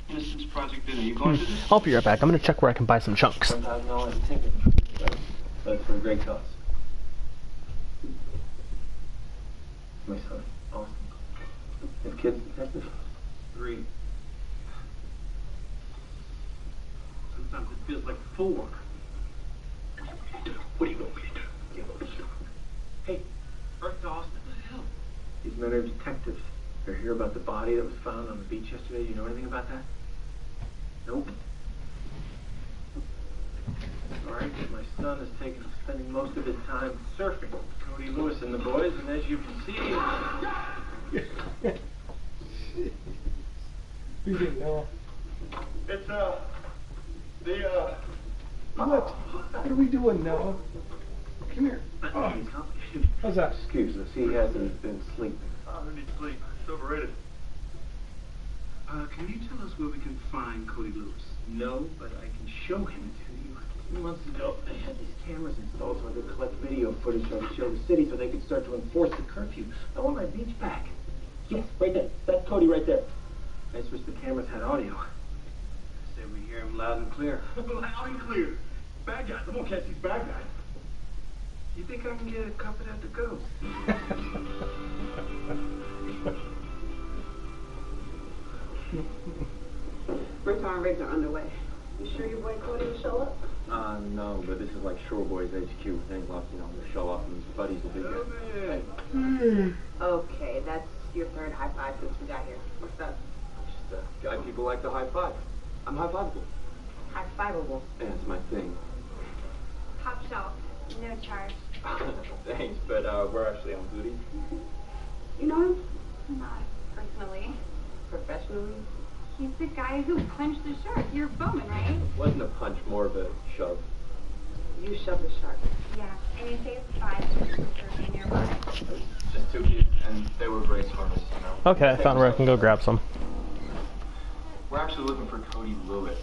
Innocence Project Dinner. You going to this? I'll be right back. I'm gonna check where I can buy some chunks. $10,000 a ticket. But for a great cause. My son, Austin. His kid's detective. 3. Sometimes it feels like 4. What do you want me to do? Hey, Earth to Austin. What the hell? These men are detectives. You hear about the body that was found on the beach yesterday? You know anything about that? Nope. Alright, my son is spending most of his time surfing. Cody Lewis and the boys, and as you can see... You didn't know. It's, what are we doing now? Come here. How's that? Excuse us, he hasn't been sleeping. I don't need sleep. It's overrated. Can you tell us where we can find Cody Lewis? No, but I can show him to you. 2 months ago, they had these cameras installed so I could collect video footage so I could show the city so they could start to enforce the curfew. I want my beach back. Yes, right there. That's Cody right there. I just wish the cameras had audio. I say we hear him loud and clear. Loud and clear. Bad guys. I'm gonna catch these bad guys. You think I can get a cup of that to go? Rental and rigs are underway. You sure your boy Cody will show up? No, but this is like Shore Boys HQ. Things like, you know, he'll show up and his buddies will be here. Okay, that's your third high five since we got here. What's up? Just a guy people like to high five. I'm high fiveable. High fiveable. Yeah, it's my thing. Top shelf, no charge. Thanks, but we're actually on duty. You know him? Not personally. Professionally? He's the guy who punched the shark. You're Bowman, right? It wasn't a punch, more of a shove. You shoved the shark. Yeah, and you saved 5 sisters in your mind. Just 2 kids, and they were great swimmers, you know. Okay, I found where I can go grab some. We're actually looking for Cody Lewis.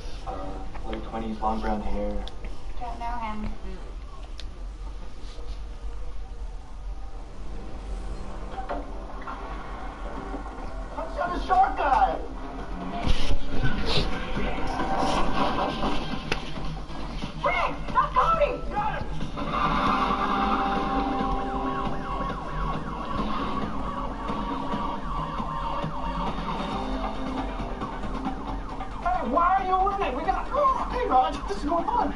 Late 20s, long brown hair. Don't know him. Let's get a short guy! Rick, that's Cody! Got him! Hey, why are you running? We got... Oh, hey, Raj, this is going on.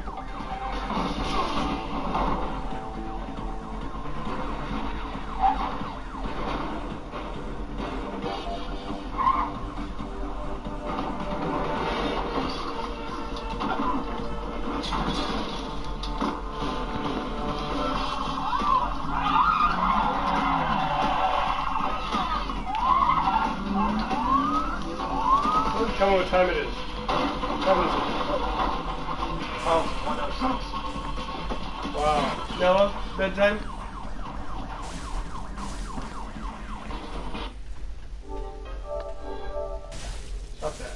Tell me what time it is. What time is it? Oh, 1:06. Wow. Noah, bedtime? Stop that.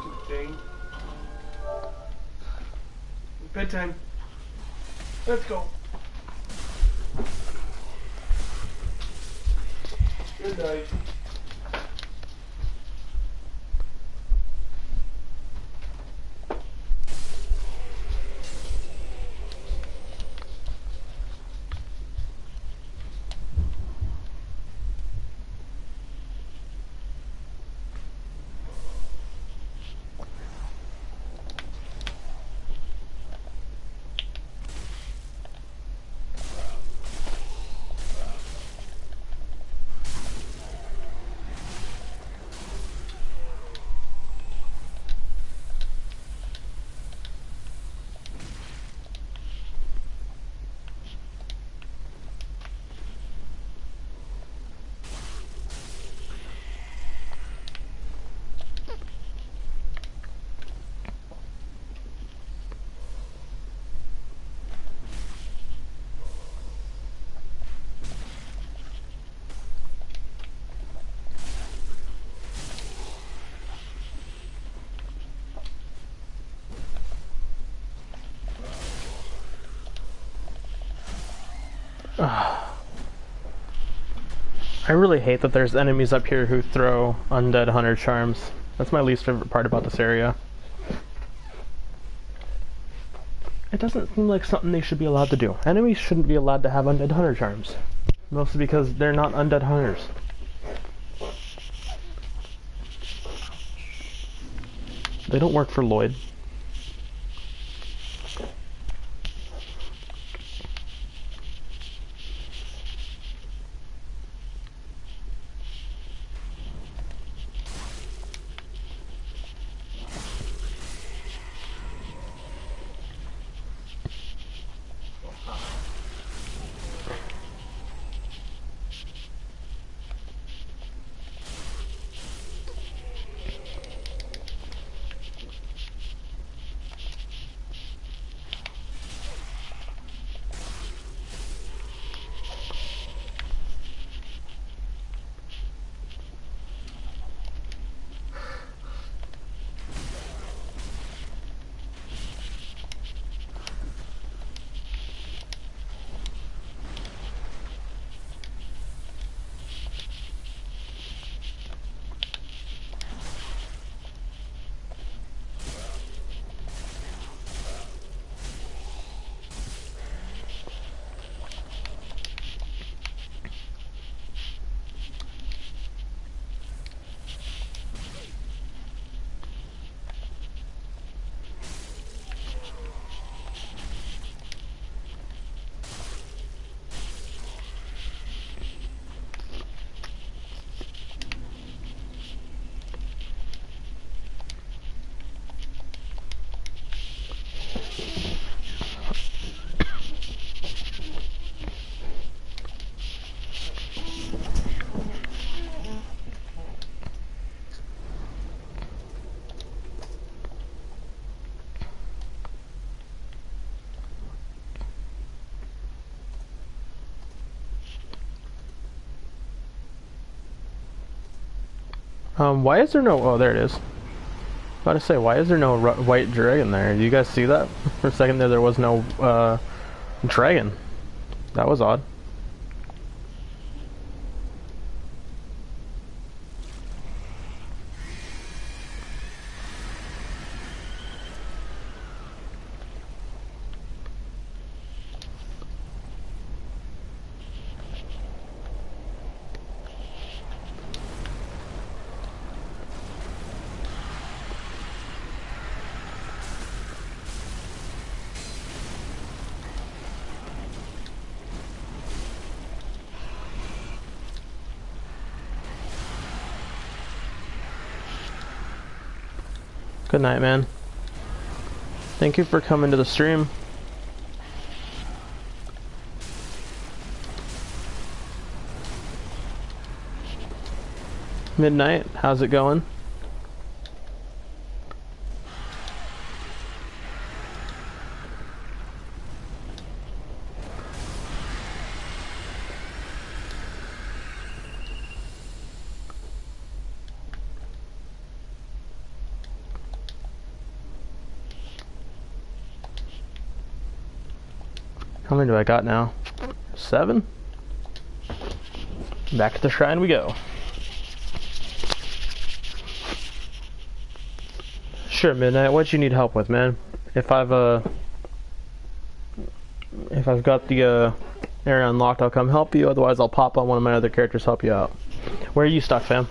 Stupid thing. Bedtime. Let's go. Good night. I really hate that there's enemies up here who throw undead hunter charms. That's my least favorite part about this area. It doesn't seem like something they should be allowed to do. Enemies shouldn't be allowed to have undead hunter charms. Mostly because they're not undead hunters. They don't work for Lloyd. Why is there no... Oh, there it is. About to say, why is there no white dragon there? Do you guys see that? For a second there was no dragon. That was odd. Good night, man. Thank you for coming to the stream. Midnight, how's it going? How many do I got now? 7? Back to the shrine we go. Sure, Midnight, what you need help with, man? If I've got the area unlocked, I'll come help you. Otherwise, I'll pop on one of my other characters, help you out. Where are you stuck, fam?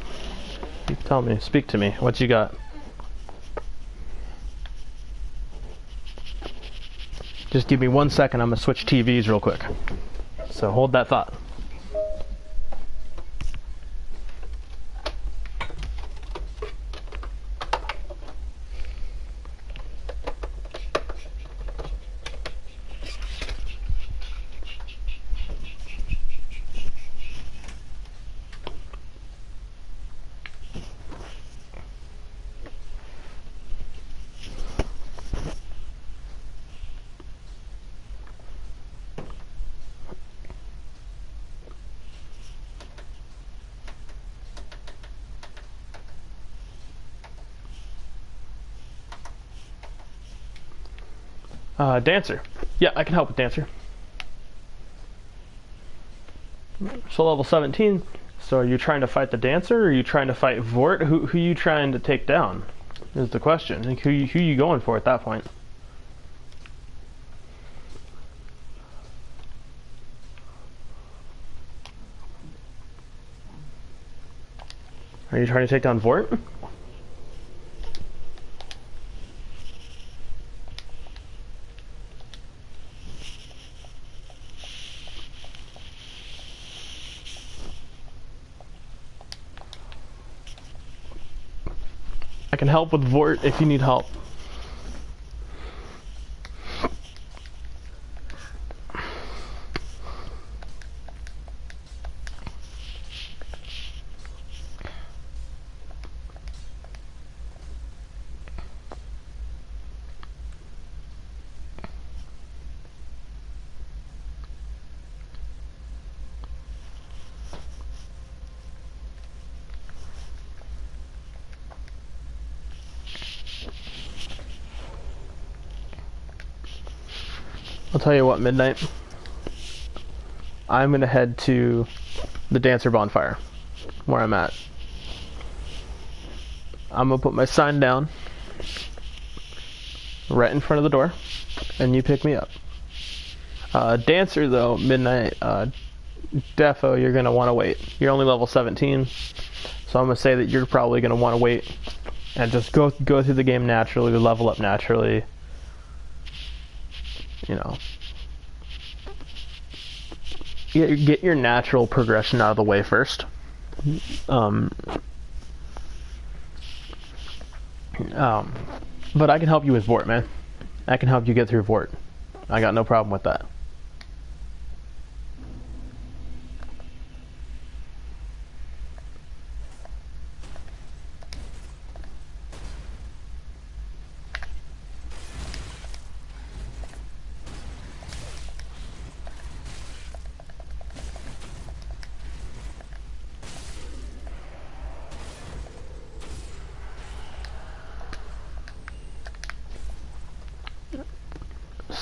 You tell me, speak to me. What you got? Just give me 1 second, I'm gonna switch TVs real quick. So hold that thought. Dancer. Yeah, I can help with Dancer. So level 17. So are you trying to fight the Dancer, or are you trying to fight Vort? Who are you trying to take down? Is the question. Like, who you going for at that point? Are you trying to take down Vort? I can help with Vort if you need help. I'll tell you what, Midnight. I'm gonna head to the Dancer Bonfire, where I'm at. I'm gonna put my sign down right in front of the door, and you pick me up. Dancer, though, Midnight, defo, you're gonna want to wait. You're only level 17, so I'm gonna say that you're probably gonna want to wait and just go through the game naturally, level up naturally. You know, get your natural progression out of the way first. But I can help you with Vort, man. I can help you get through Vort. I got no problem with that.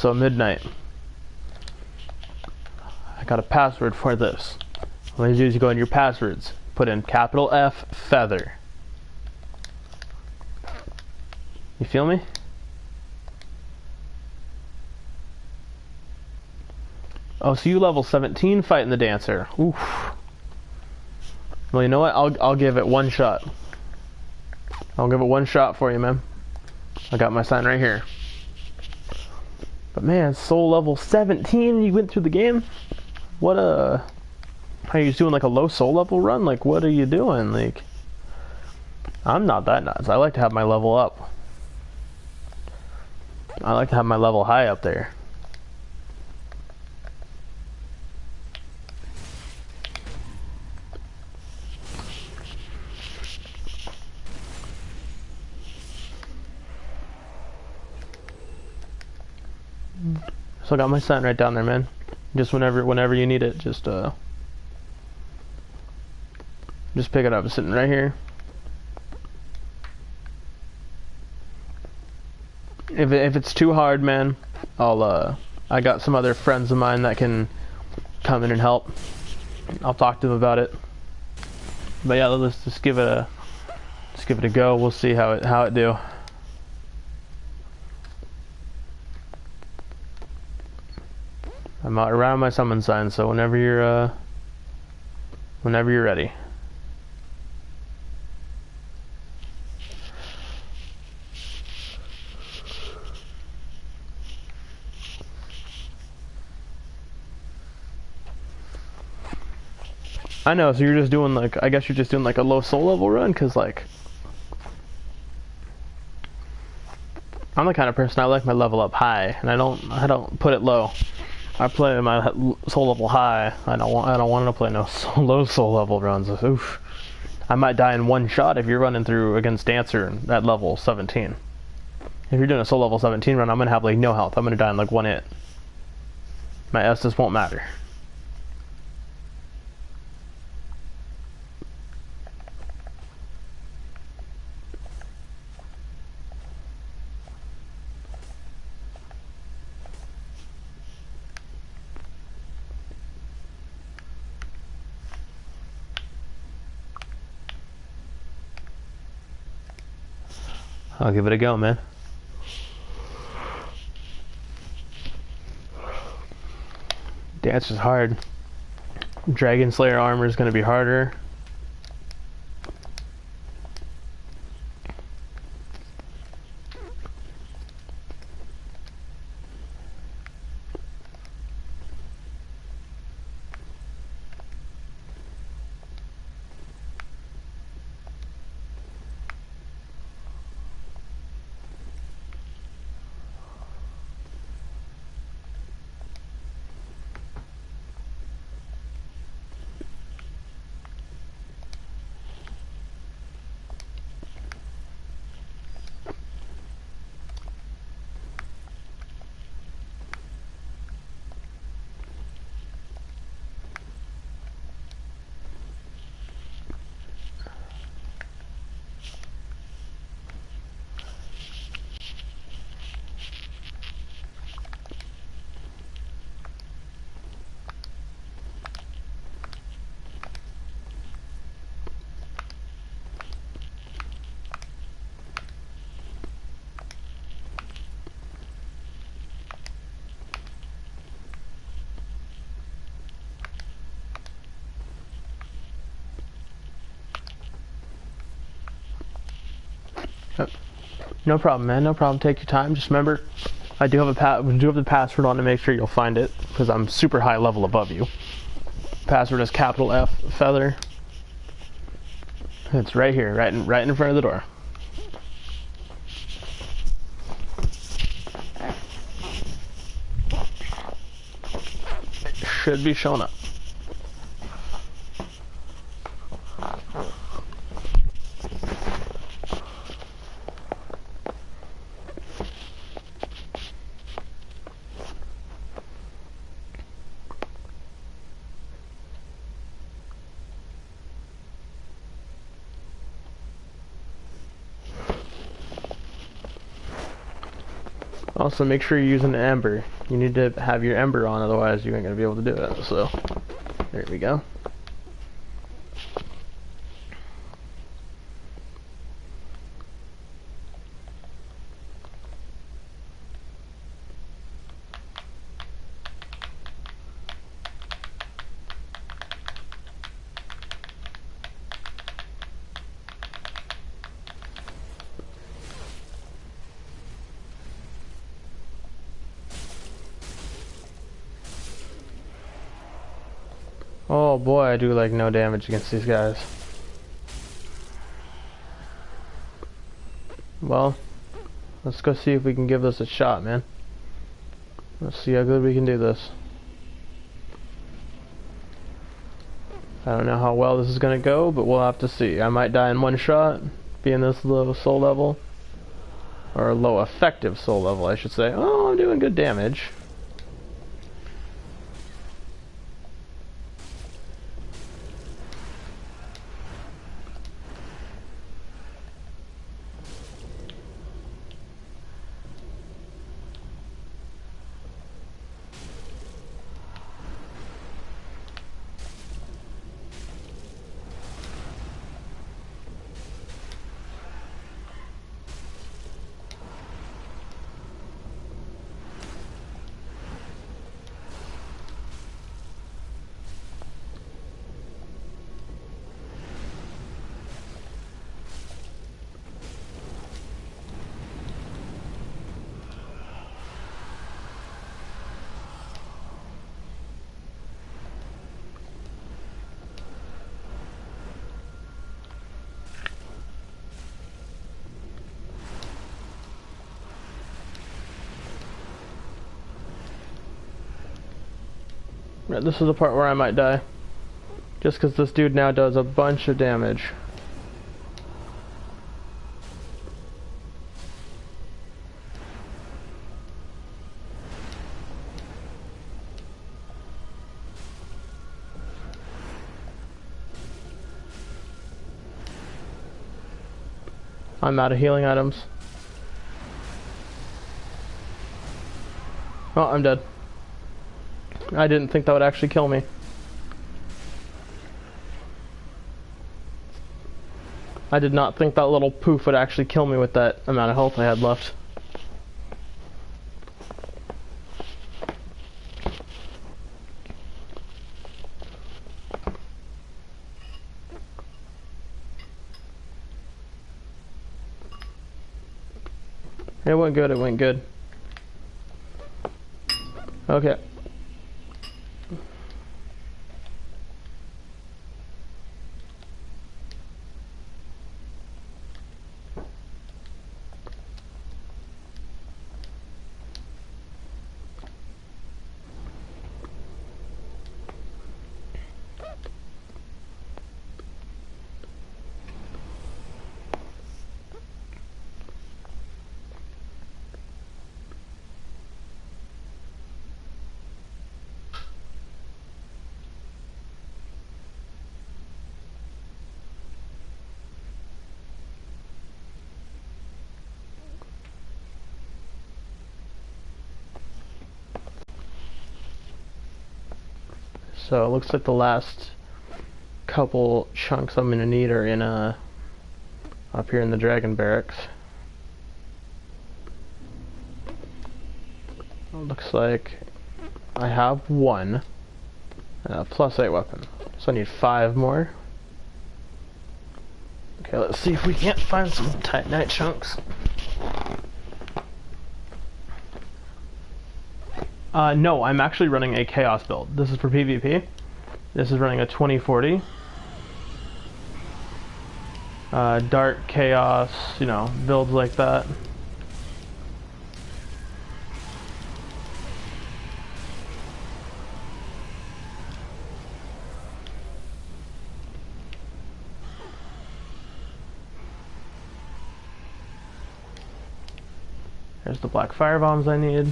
so midnight. I got a password for this. What you do is you go in your passwords, put in capital F feather. You feel me? Oh, so you level 17 fighting the dancer. Oof. Well, you know what? I'll give it one shot. I'll give it one shot for you, man. I got my sign right here. But man, soul level 17, you went through the game? What a... Are you just doing like a low soul level run? Like, what are you doing? Like, I'm not that nuts. I like to have my level up. I like to have my level high up there. So I got my sign right down there, man. Just whenever you need it, just pick it up. It's sitting right here. If it's too hard, man, I got some other friends of mine that can come in and help. I'll talk to them about it. But yeah, let's just give it a go. We'll see how it do. I'm out around my summon sign, so whenever you're ready. I know, so you're just doing like, I guess you're just doing like a low soul level run, cause like, I'm the kind of person I like my level up high, and I don't put it low. I play my soul level high. I don't want to play no low soul level runs. Oof. I might die in one shot if you're running through against Dancer at level 17. If you're doing a soul level 17 run, I'm gonna have like no health. I'm gonna die in like one hit. My Estus won't matter. I'll give it a go, man. Dance is hard. Dragon Slayer armor is going to be harder. No problem, man. No problem. Take your time. Just remember, I do have the password on to make sure you'll find it, because I'm super high level above you. Password is capital F feather. It's right here, right in front of the door. It should be showing up. Also, make sure you're using an ember. You need to have your ember on, otherwise you ain't gonna be able to do it. So, there we go. Oh boy, I do like no damage against these guys. Well, let's go see if we can give this a shot, man. Let's see how good we can do this. I don't know how well this is gonna go, but we'll have to see. I might die in one shot, being this low soul level. Or low effective soul level, I should say. Oh, I'm doing good damage. Right, this is the part where I might die. Just because this dude now does a bunch of damage. I'm out of healing items. Oh, I'm dead. I didn't think that would actually kill me. I did not think that little poof would actually kill me with that amount of health I had left. It went good, it went good. Okay. So it looks like the last couple chunks I'm gonna need are in up here in the dragon barracks. It looks like I have one +8 weapon, so I need 5 more. Okay, let's see if we can't find some Titanite chunks. No, I'm actually running a Chaos build. This is for PvP. This is running a 2040. Dark Chaos, you know, builds like that. There's the black fire bombs I need.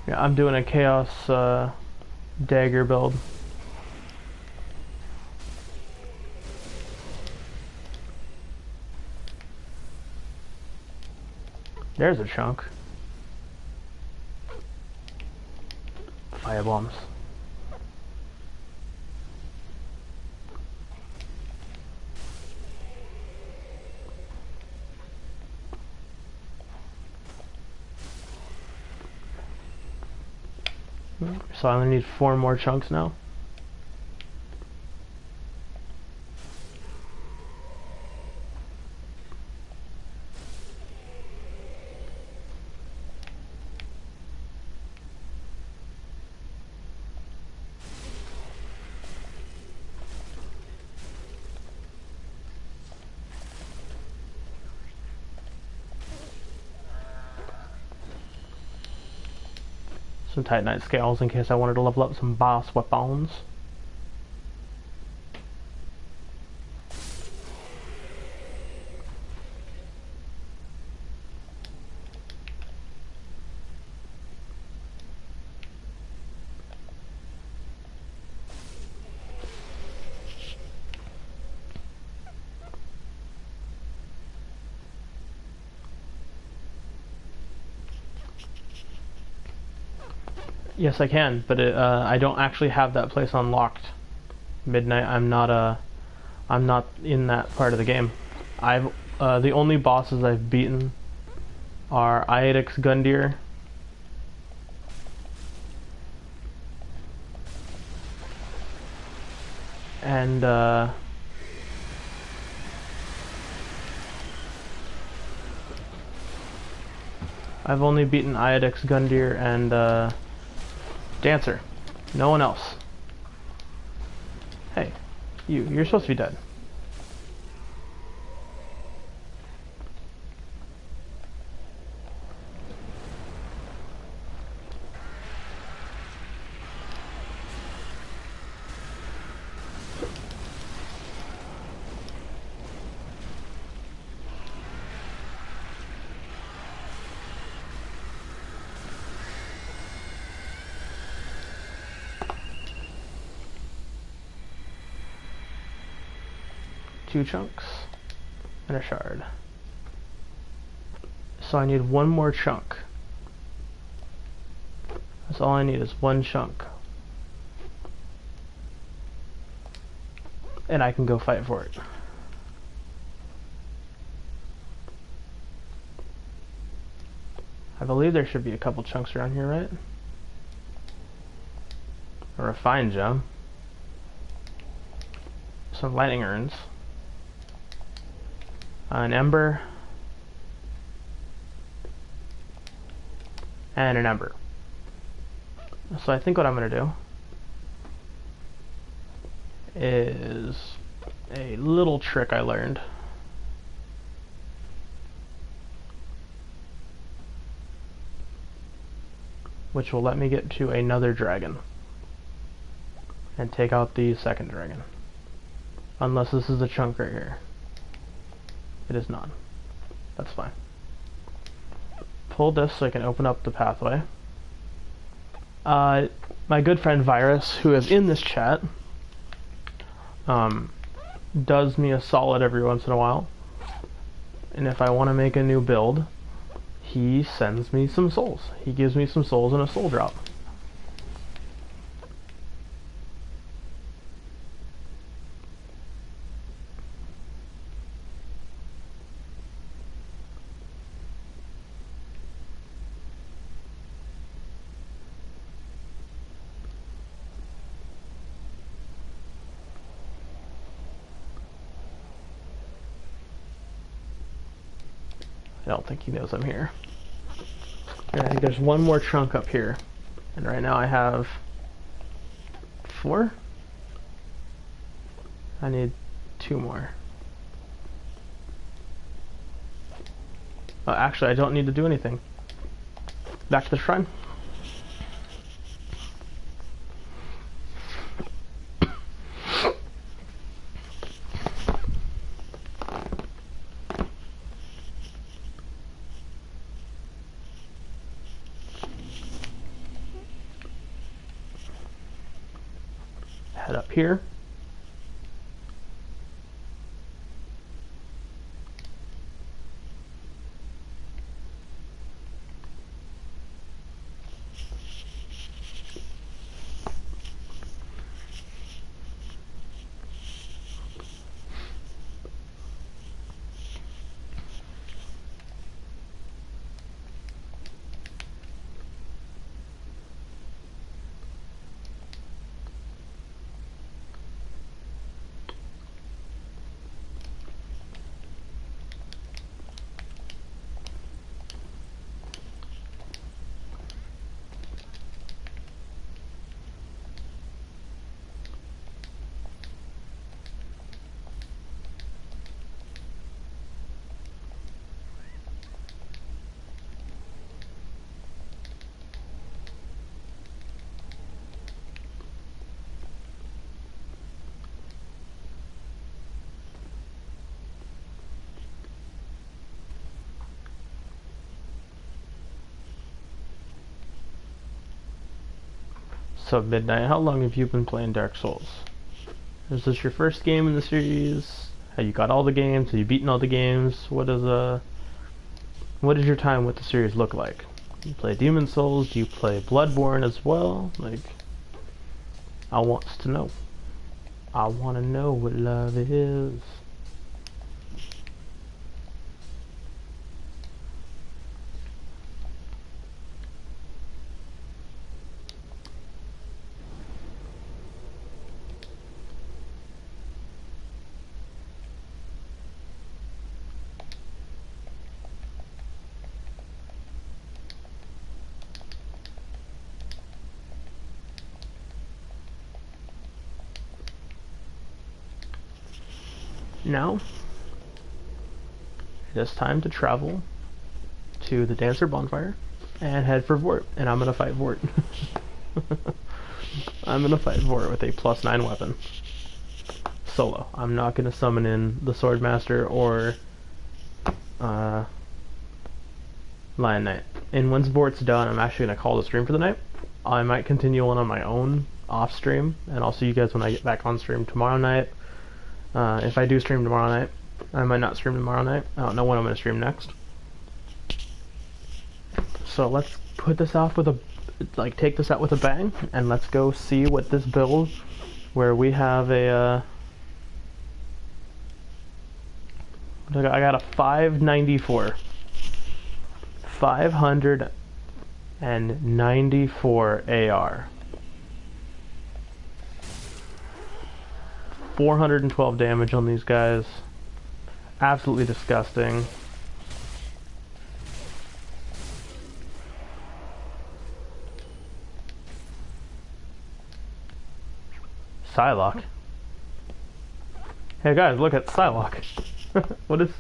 Yeah, I'm doing a chaos dagger build. There's a chunk. Firebombs. So I only need 4 more chunks now. Some Titanite scales in case I wanted to level up some boss weapons. Yes, I can, but I don't actually have that place unlocked. Midnight, I'm not in that part of the game. The only bosses I've beaten are Iadix Gundyr, and I've only beaten Iadix Gundyr and Dancer. No one else. Hey, you're supposed to be dead. Two chunks and a shard. So I need 1 more chunk. That's all I need is 1 chunk. And I can go fight for it. I believe there should be a couple chunks around here, right? A refined gem. Some lightning urns. An ember. And an ember. So I think what I'm going to do is a little trick I learned. Which will let me get to another dragon. And take out the second dragon. Unless this is a chunk right here. It is not. That's fine. Pull this so I can open up the pathway. My good friend Virus, who is in this chat, does me a solid every once in a while. And if I want to make a new build, he sends me some souls. He gives me some souls and a soul drop. I don't think he knows I'm here. And I think there's 1 more chunk up here. And right now I have 4. I need 2 more. Actually, I don't need to do anything. Back to the shrine. here. So Midnight, how long have you been playing Dark Souls? Is this your first game in the series? Have you got all the games? Have you beaten all the games? What does your time with the series look like? Do you play Demon Souls? Do you play Bloodborne as well? Like, I want to know. I want to know what love is. Now, it is time to travel to the Dancer Bonfire and head for Vort, and I'm gonna fight Vort. I'm gonna fight Vort with a +9 weapon. Solo. I'm not gonna summon in the Swordmaster or Lion Knight. And once Vort's done, I'm actually gonna call the stream for the night. I might continue on my own off stream, and I'll see you guys when I get back on stream tomorrow night. If I do stream tomorrow night, I might not stream tomorrow night. I don't know when I'm going to stream next. So let's put this off with take this out with a bang, and let's go see what this build, where we have a, I got a 594. 594 AR. 412 damage on these guys. Absolutely disgusting. Psylocke. Hey guys, look at Psylocke. what is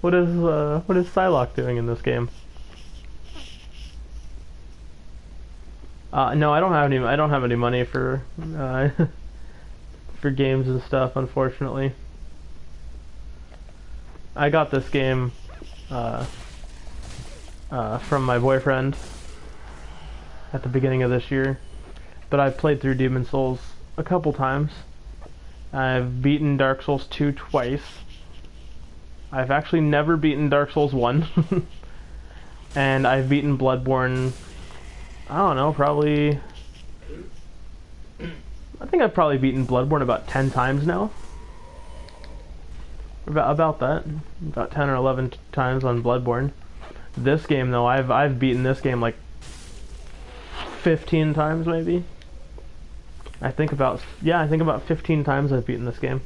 Psylocke doing in this game? No, I don't have any money for for games and stuff, unfortunately. I got this game from my boyfriend at the beginning of this year, but I've played through Demon Souls a couple times. I've beaten Dark Souls 2 twice. I've actually never beaten Dark Souls 1. And I've beaten Bloodborne, I don't know, probably... I think I've probably beaten Bloodborne about 10 times now. About that. About 10 or 11 times on Bloodborne. This game, though, I've beaten this game like 15 times, maybe. I think about 15 times I've beaten this game.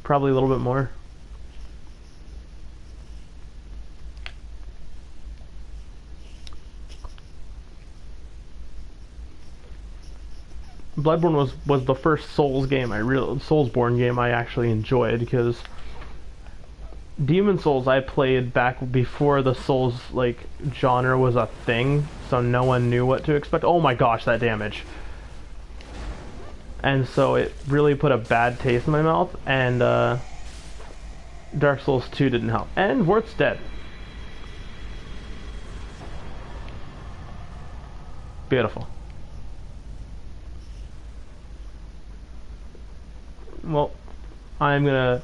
Probably a little bit more. Bloodborne was the first Soulsborne game I actually enjoyed, because Demon Souls I played back before the Souls genre was a thing, so no one knew what to expect. Oh my gosh, that damage. And so it really put a bad taste in my mouth, and Dark Souls 2 didn't help. And Vort's dead. Beautiful. well, I'm gonna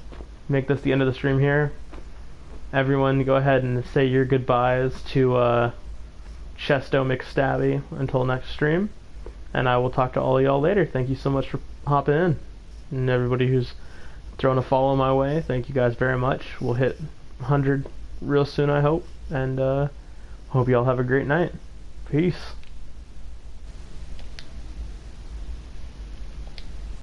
make this the end of the stream here. Everyone, go ahead and say your goodbyes to Chesto McStabby until next stream, and I will talk to all of y'all later. Thank you so much for hopping in, and everybody who's thrown a follow my way, thank you guys very much. We'll hit 100 real soon, I hope, and hope y'all have a great night. Peace.